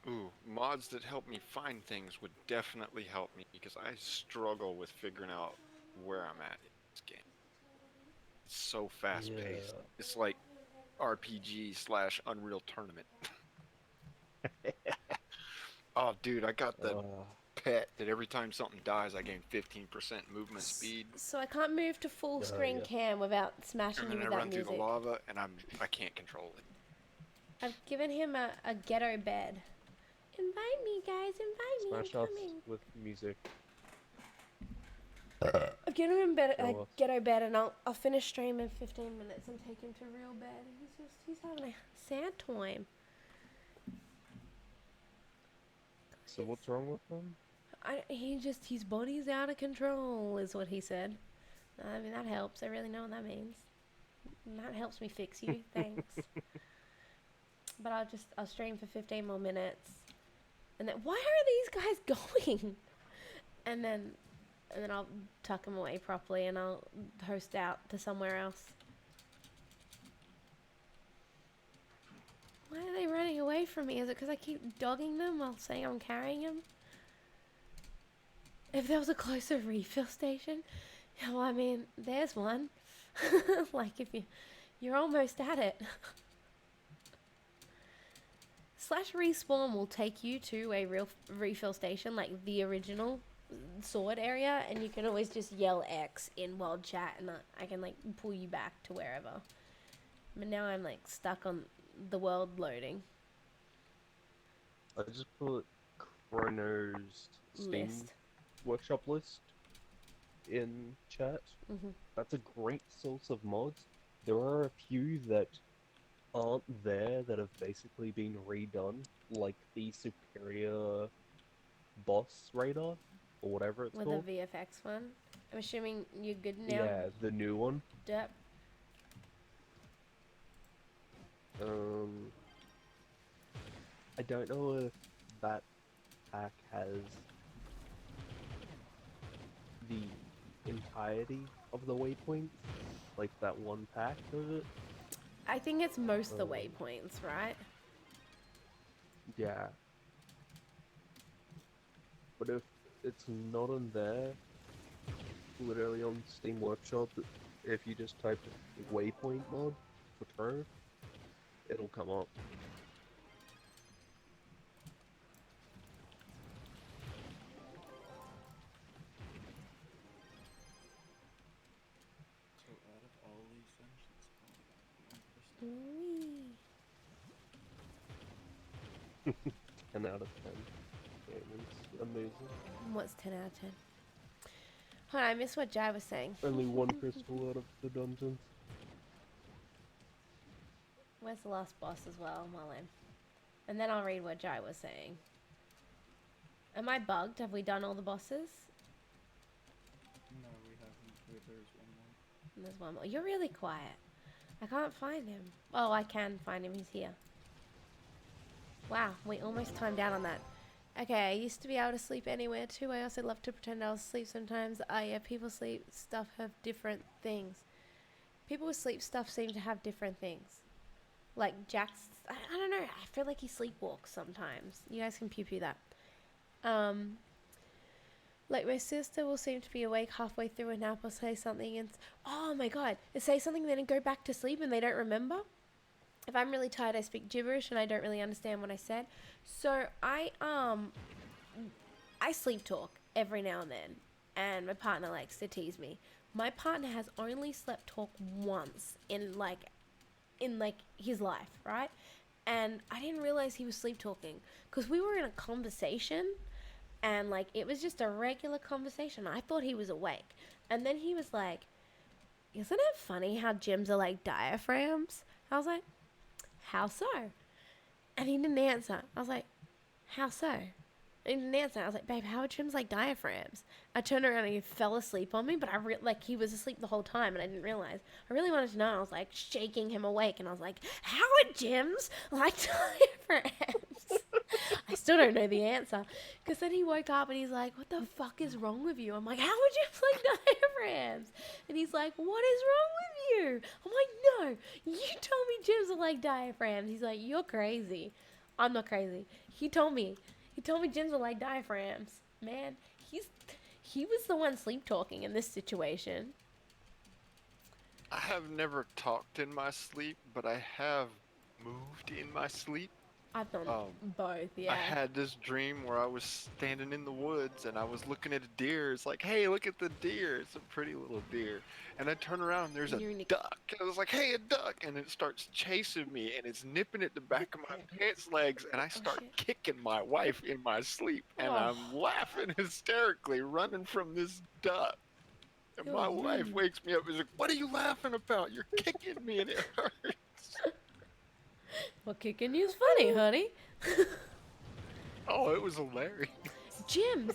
D: Ooh, mods that help me find things would definitely help me because I struggle with figuring out where I'm at in this game. It's so fast paced.
C: Yeah.
D: It's like RPG slash Unreal Tournament. Oh, dude, I got the pet that every time something dies, I gain 15% movement speed.
A: So I can't move to full screen
C: yeah.
A: cam without smashing
D: And
A: him
D: then I
A: with that
D: run through
A: music.
D: the lava, and I can't control it.
A: I've given him a ghetto bed. Invite me, guys. Invite me.
C: Smash
A: I'm
C: ups
A: coming.
C: with music.
A: I'll get him in bed,
C: Go off.
A: ghetto bed, and I'll finish stream in 15 minutes and take him to real bed. He's having a sad time.
C: So what's wrong with them?
A: His body's out of control, is what he said. I mean, that helps. I really know what that means. And that helps me fix you. Thanks. But I'll stream for 15 more minutes. And then, why are these guys going? And then and then I'll tuck them away properly, and I'll host out to somewhere else. Why are they running away from me? Is it because I keep dogging them while saying I'm carrying them? If there was a closer refill station, well, I mean, there's one. Like, if you're almost at it. / respawn will take you to a real refill station, like the original sword area, and you can always just yell X in world chat, and I can, like, pull you back to wherever. But now I'm, like, stuck on the world loading.
C: I just put Chrono's Steam
A: List.
C: Workshop list in chat.
A: Mm-hmm.
C: That's a great source of mods. There are a few that aren't there that have basically been redone, like the Superior Boss Radar, or whatever it's
A: With
C: called.
A: the VFX one. I'm assuming you're good now.
C: Yeah, the new one.
A: Derp.
C: I don't know if that pack has the entirety of the waypoints, like that one pack of it.
A: I think it's most the waypoints, right?
C: Yeah. But if it's not on there, literally on Steam Workshop, if you just type waypoint mod for Turn, it'll come up.
E: So out of all these dungeons,
A: Whee.
C: 10 out of 10. Yeah, it's amazing.
A: What's 10 out of 10? Hold on, I missed what Jai was saying.
C: Only one crystal out of the dungeons.
A: Where's the last boss as well, Marlene? And then I'll read what Jai was saying. Am I bugged? Have we done all the bosses?
E: no, we haven't. There's one more.
A: And there's one more. You're really quiet. I can't find him. Oh, I can find him. He's here. Wow, we almost timed out on that. Okay, I used to be able to sleep anywhere too. I also love to pretend I was asleep sometimes. Yeah, people sleep stuff have different things. People with sleep stuff seem to have different things. Like Jack's, I don't know. I feel like he sleepwalks sometimes. You guys can pew that. Like my sister will seem to be awake halfway through a nap or say something and oh my god, say something then go back to sleep and they don't remember. If I'm really tired, I speak gibberish and I don't really understand what I said. So I sleep talk every now and then, and my partner likes to tease me. My partner has only slept talk once in his life, right? And I didn't realize he was sleep talking because we were in a conversation, and like it was just a regular conversation. I thought he was awake, and then he was like, "Isn't it funny how gyms are like diaphragms?" I was like, "How so?" And he didn't answer. I was like, "How so?" He didn't answer. I was like, "Babe, how are gyms like diaphragms?" I turned around and he fell asleep on me, but he was asleep the whole time and I didn't realize. I really wanted to know. I was like shaking him awake and I was like, "How are gyms like diaphragms?" I still don't know the answer. Because then he woke up and he's like, "What the fuck is wrong with you?" I'm like, "How are gyms like diaphragms?" And he's like, "What is wrong with you?" I'm like, "No, you told me gyms are like diaphragms." He's like, "You're crazy." I'm not crazy. He told me gyms were like diaphragms. Man, he was the one sleep talking in this situation.
D: I have never talked in my sleep, but I have moved in my sleep.
A: I've done both, yeah.
D: I had this dream where I was standing in the woods and I was looking at a deer. It's like, hey, look at the deer. It's a pretty little deer. And I turn around and there's a duck. And I was like, hey, a duck. And it starts chasing me and it's nipping at the back of my pants legs. And I start kicking my wife in my sleep. And I'm laughing hysterically, running from this duck. And my wife wakes me up and is like, what are you laughing about? You're kicking me and it hurts.
A: Well, kicking you's funny, honey.
D: Oh, it was hilarious.
A: Gyms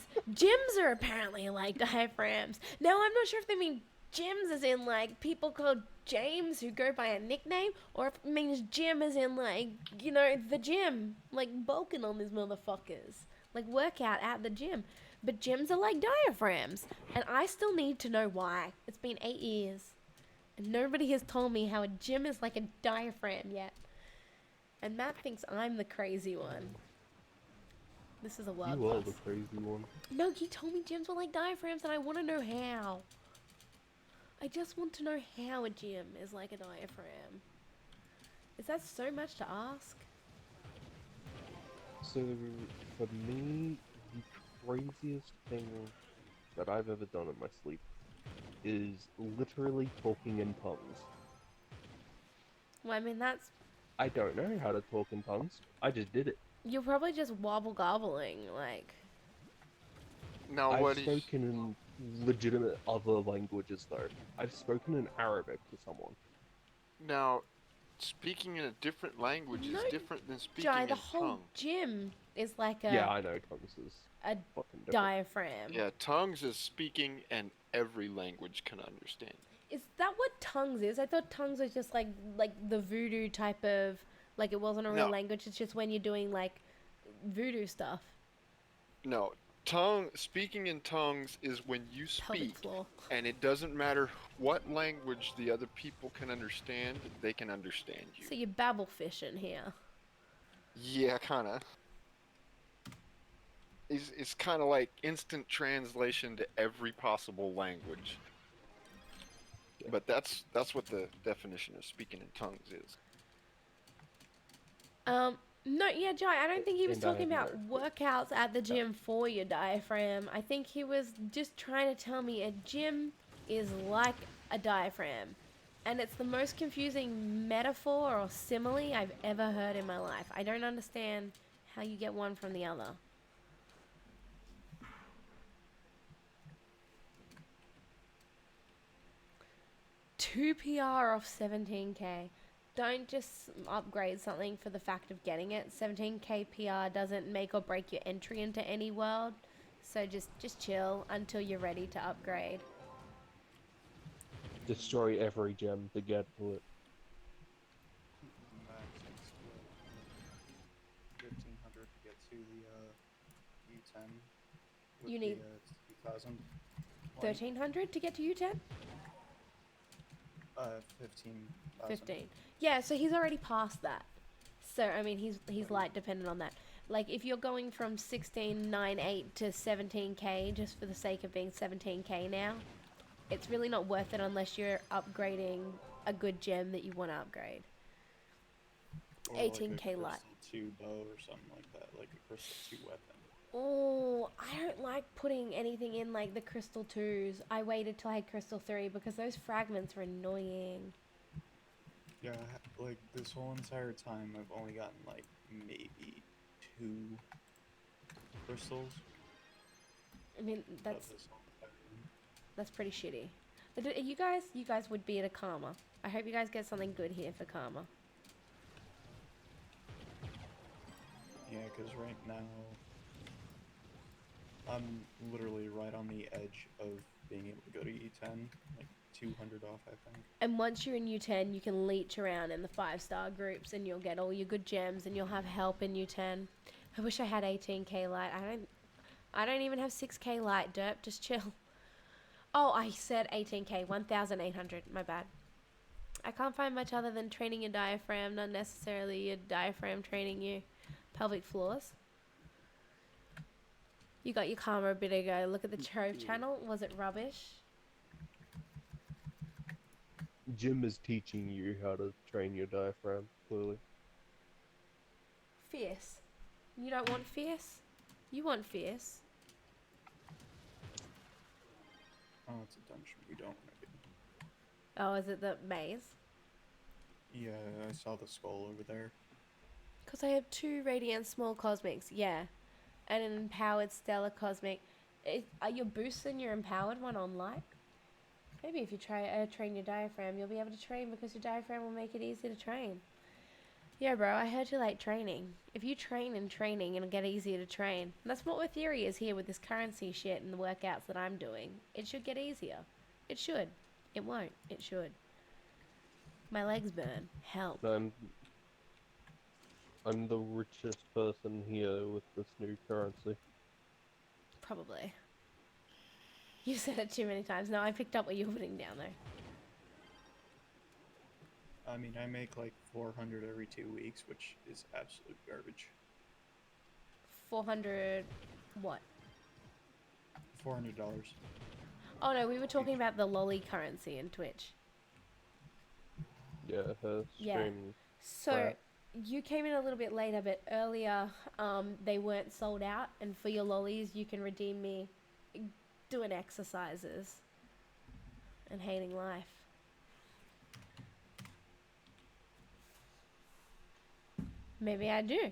A: are apparently like diaphragms. Now, I'm not sure if they mean gyms as in like people called James who go by a nickname, or if it means gym as in like, you know, the gym, like bulking on these motherfuckers, like workout at the gym. But gyms are like diaphragms, and I still need to know why. It's been 8 years, and nobody has told me how a gym is like a diaphragm yet. And Matt thinks I'm the crazy one. This is a world
C: You are the
A: class.
C: crazy one.
A: No, he told me gyms were like diaphragms, and I want to know how. I just want to know how a gym is like a diaphragm. Is that so much to ask?
C: So, for me, the craziest thing that I've ever done in my sleep is literally talking in tongues.
A: Well, I mean, that's...
C: I don't know how to talk in tongues. I just did it.
A: You're probably just wobble gobbling, like...
D: Now,
C: I've
D: what is
C: spoken in legitimate other languages, though. I've spoken in Arabic to someone.
D: now speaking in a different language
A: No,
D: is different than speaking
A: Jai, the
D: in
A: whole
D: tongue.
A: gym is like
C: Yeah, I know tongues is
A: a
C: fucking different.
A: diaphragm.
D: Yeah, tongues is speaking and every language can understand.
A: Is that what tongues is? I thought tongues was just like the voodoo type of... Like, it wasn't a real
D: No.
A: language, it's just when you're doing, like, voodoo stuff.
D: No, speaking in tongues is when you
A: Pelvic
D: speak,
A: floor.
D: and it doesn't matter what language the other people can understand, they can understand you.
A: So you're babble fishing here.
D: Yeah, kind of. It's kind of like instant translation to every possible language.
C: Yeah.
D: But that's what the definition of speaking in tongues is.
A: No, yeah, Jai, I don't think he was
C: And I
A: talking
C: have
A: about
C: no clue.
A: workouts at the gym for your diaphragm. I think he was just trying to tell me a gym is like a diaphragm. And it's the most confusing metaphor or simile I've ever heard in my life. I don't understand how you get one from the other. Two PR off 17k. Don't just upgrade something for the fact of getting it. 17k PR doesn't make or break your entry into any world. So just chill until you're ready to upgrade.
C: Destroy every gem to get to it.
E: Max is what, 1500 to get to the U10. With
A: You need
E: the 2000.
A: 1300 to get to U10?
E: 15,000.
A: 15. Yeah, so he's already past that. So I mean, he's light dependent on that. Like, if you're going from 1698 to 17k just for the sake of being 17k now, it's really not worth it unless you're upgrading a good gem that you want to upgrade.
E: Or
A: 18k
E: like a
A: light.
E: Crystal 2 bow or something like that, like a Crystal 2 weapon.
A: Oh, I don't like putting anything in like the Crystal 2s. I waited till I had Crystal 3 because those fragments are annoying.
E: Yeah, like this whole entire time I've only gotten like maybe 2 crystals.
A: I mean,
E: out of this whole entire thing.
A: that's pretty shitty. But you guys would be at a karma. I hope you guys get something good here for karma.
E: Yeah, because right now I'm literally right on the edge of being able to go to E10, like 200 off, I think.
A: And once you're in U10, you can leech around in the 5-star groups and you'll get all your good gems and you'll have help in U10. I wish I had 18k light. I don't even have 6k light, derp, just chill. Oh, I said 18k, 1,800, my bad. I can't find much other than training your diaphragm, not necessarily your diaphragm training your pelvic floors. You got your karma a bit ago. Look at the Trove channel. Was it rubbish?
C: Jim is teaching you how to train your diaphragm, clearly.
A: Fierce. You don't want fierce? You want fierce.
E: Oh, it's a dungeon we don't want to do.
A: Oh, is it the maze?
E: Yeah, I saw the skull over there.
A: Because I have 2 Radiant Small Cosmics, yeah. And an Empowered Stellar Cosmic. Are your boosts and your Empowered one on light? Maybe if you train your diaphragm, you'll be able to train because your diaphragm will make it easy to train. Yeah, bro, I heard you like training. If you train in training, it'll get easier to train. And that's what my theory is here with this currency shit and the workouts that I'm doing. It should get easier. It should. It won't. It should. My legs burn. Help.
C: I'm the richest person here with this new currency.
A: Probably. You said it too many times. No, I picked up what you were putting down though.
E: I mean, I make like 400 every 2 weeks, which is absolute garbage.
A: 400 what?
E: $400.
A: Oh no, we were talking about the lolly currency in Twitch.
C: Yeah, her
A: Yeah.
C: stream.
A: So
C: crap.
A: you came in a little bit later, but earlier they weren't sold out, and for your lollies you can redeem me doing exercises and hating life. Maybe I do.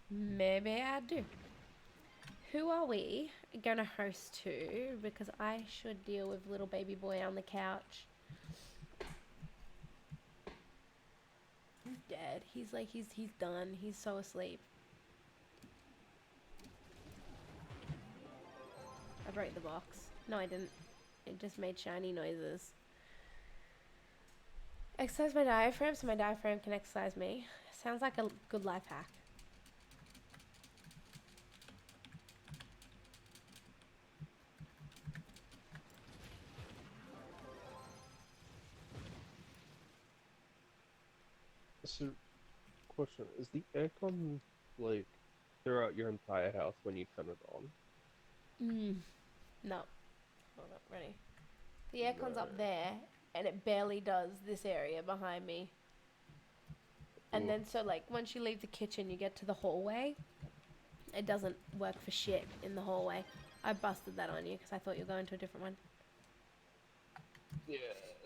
A: Maybe I do. Who are we gonna host to? Because I should deal with little baby boy on the couch. He's dead. He's like, he's done. He's so asleep. I broke the box. No, I didn't. It just made shiny noises. Exercise my diaphragm so my diaphragm can exercise me. Sounds like a good life hack.
C: So, question: is the aircon like throughout your entire house when you turn it on?
A: No. Hold up, ready. The aircon's
C: No.
A: up there, and it barely does this area behind me. And
C: Ooh.
A: then, so like, once you leave the kitchen, you get to the hallway. It doesn't work for shit in the hallway. I busted that on you because I thought you were going to a different one.
C: Yeah,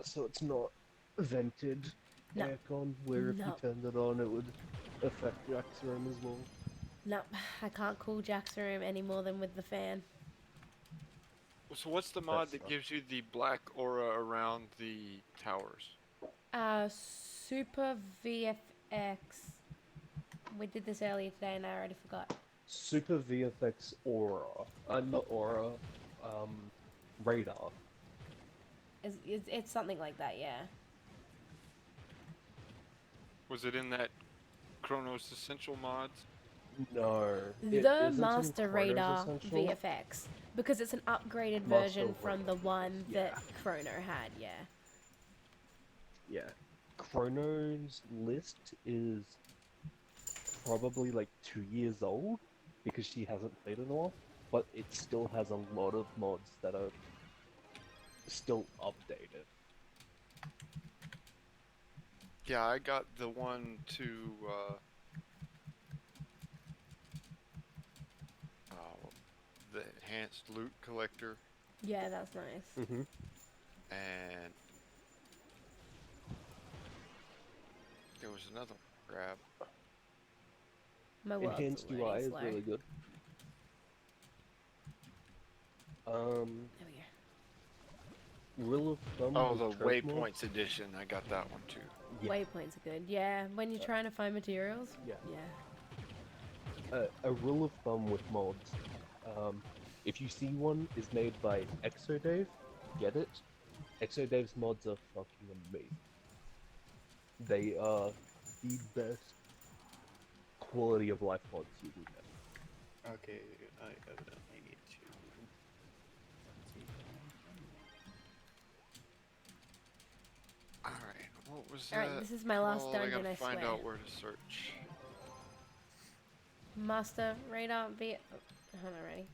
C: so it's not vented
A: No.
C: aircon where if you
A: No.
C: turned it on it would affect Jack's room as well.
A: No, I can't cool Jack's room any more than with the fan.
D: So what's the mod that
C: sucks.
D: gives you the black aura around the towers?
A: Super VFX. We did this earlier today and I already forgot.
C: Super VFX Aura. Not Aura, Radar.
A: It's something like that, yeah.
D: Was it in that Chronos Essential mods?
C: No. it
A: The
C: isn't in
A: Master
C: Chrono's
A: Radar
C: Essential.
A: VFX. Because it's an upgraded
C: Master
A: version from the
C: Radar,
A: one that
C: yeah.
A: Chrono had, yeah.
C: Yeah. Chrono's list is probably like 2 years old because she hasn't played it all, but it still has a lot of mods that are still updated.
D: Yeah, I got the one to the enhanced loot collector,
A: Yeah, that's nice.
C: Mm-hmm.
D: and there was another grab.
A: My world's
C: Enhanced UI
A: loading
C: is
A: slow.
C: really good.
A: There we go.
C: Rule of thumb.
D: Oh,
C: with
D: the
C: choke mods-
D: Waypoints edition. I got that one too.
C: Yeah.
A: Waypoints are good. Yeah, when you're trying to find materials.
C: Yeah.
A: Yeah.
C: A rule of thumb with mods. If you see one is made by Exodave, get it. Exodave's mods are fucking amazing. They are the best quality of life mods you can get.
E: Okay, I evidently need to. See.
D: All right, what was
A: Alright,
D: that?
A: this is my last
D: called?
A: dungeon,
D: I gotta
A: I
D: find
A: swear.
D: out where to search.
A: Master Radar V. Hold on, ready.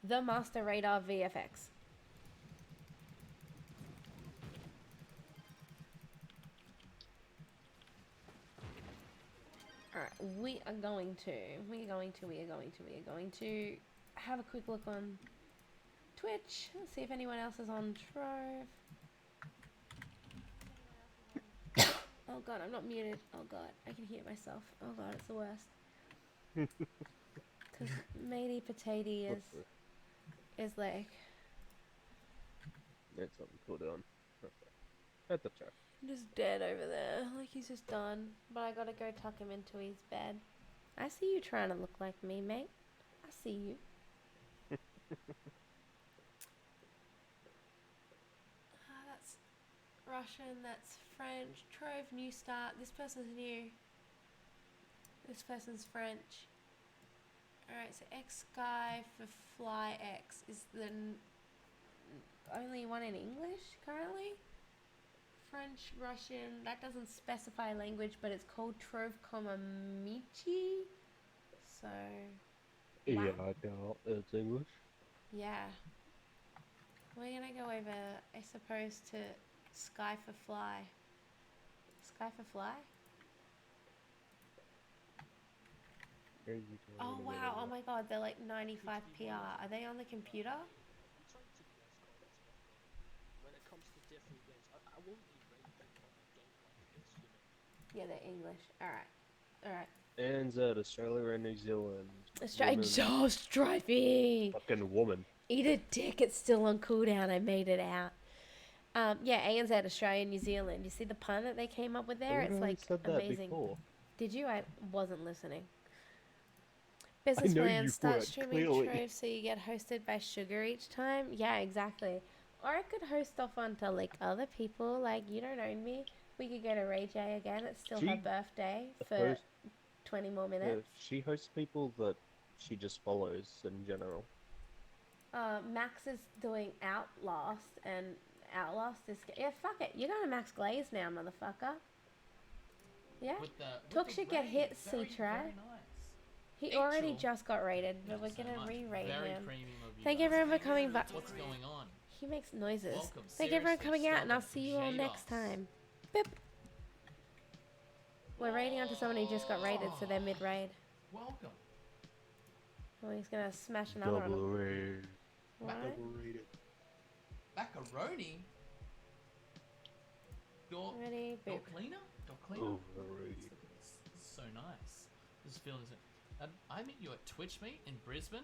A: The Master Radar VFX. Alright, we are going to have a quick look on Twitch. Let's see if anyone else is on Trove. Oh god, I'm not muted. Oh god, I can hear myself. Oh god, it's the worst. Because matey potato is like
C: That's something cool down. At the check.
A: just dead over there. Like he's just done. But I gotta go tuck him into his bed. I see you trying to look like me, mate. I see you. That's Russian, that's French. Trove, new start. This person's new. This person's French. Alright, so X Sky for Fly X is the only one in English currently. French, Russian, that doesn't specify language, but it's called Trove Komamichi. So,
C: Yeah,
A: wow.
C: I doubt it's English.
A: Yeah. We're gonna go over, I suppose, to Sky for Fly. Sky for Fly?
C: Here you go
A: Oh
C: in a minute.
A: wow, oh my god, they're like 95 PR. Are they on the computer?
F: I'm trying to be as honest, but when it comes to different games, I won't be rating on a game like this, you know.
A: Yeah, they're English. Alright. Alright.
C: ANZ, Australia and New Zealand.
A: Australia.
C: Women,
A: Oh, Stripey!
C: fucking woman.
A: Eat a dick, it's still on cooldown. I made it out. Yeah, ANZ, Australia, New Zealand. You see the pun that they came up with there?
C: I
A: It's
C: already
A: like
C: said that
A: amazing.
C: before.
A: Did you? I wasn't listening.
C: I
A: Business
C: know
A: plan,
C: you
A: start
C: weren't,
A: streaming
C: clearly.
A: Trove so you get hosted by Sugar each time. Yeah, exactly. Or I could host off onto like other people, like you don't own me. We could go to Ray J again. It's still her
C: She
A: birthday for
C: hosts,
A: 20 more
C: yeah,
A: minutes.
C: she hosts people that she just follows in general.
A: Max is doing Outlast, and Outlast is yeah. Fuck it, you're going to Max Glaze now, motherfucker. Yeah. Talk should get hit. C try.
G: Nice.
A: He
G: Rachel.
A: already just got rated, but we're
G: Thank you so
A: gonna
G: much.
A: re-rate
G: Very
A: him.
G: premium of you
A: Thank you
G: guys.
A: everyone for coming back.
G: What's going on?
A: He makes noises.
G: Welcome.
A: Thank you everyone
G: Seriously,
A: coming out, and I'll
G: stop
A: see you all
G: it.
A: next
G: Shados.
A: time. Bip. We're rating onto someone who just got rated, so they're mid-raid.
G: Welcome.
A: Oh, he's gonna smash another on him.
C: Overrated.
A: What?
E: Overrated.
G: Macaroni? Door
A: Ready? Boop.
G: cleaner? Door cleaner?
C: Overrated.
G: This is so nice. This feels. I met you at Twitch meet in Brisbane.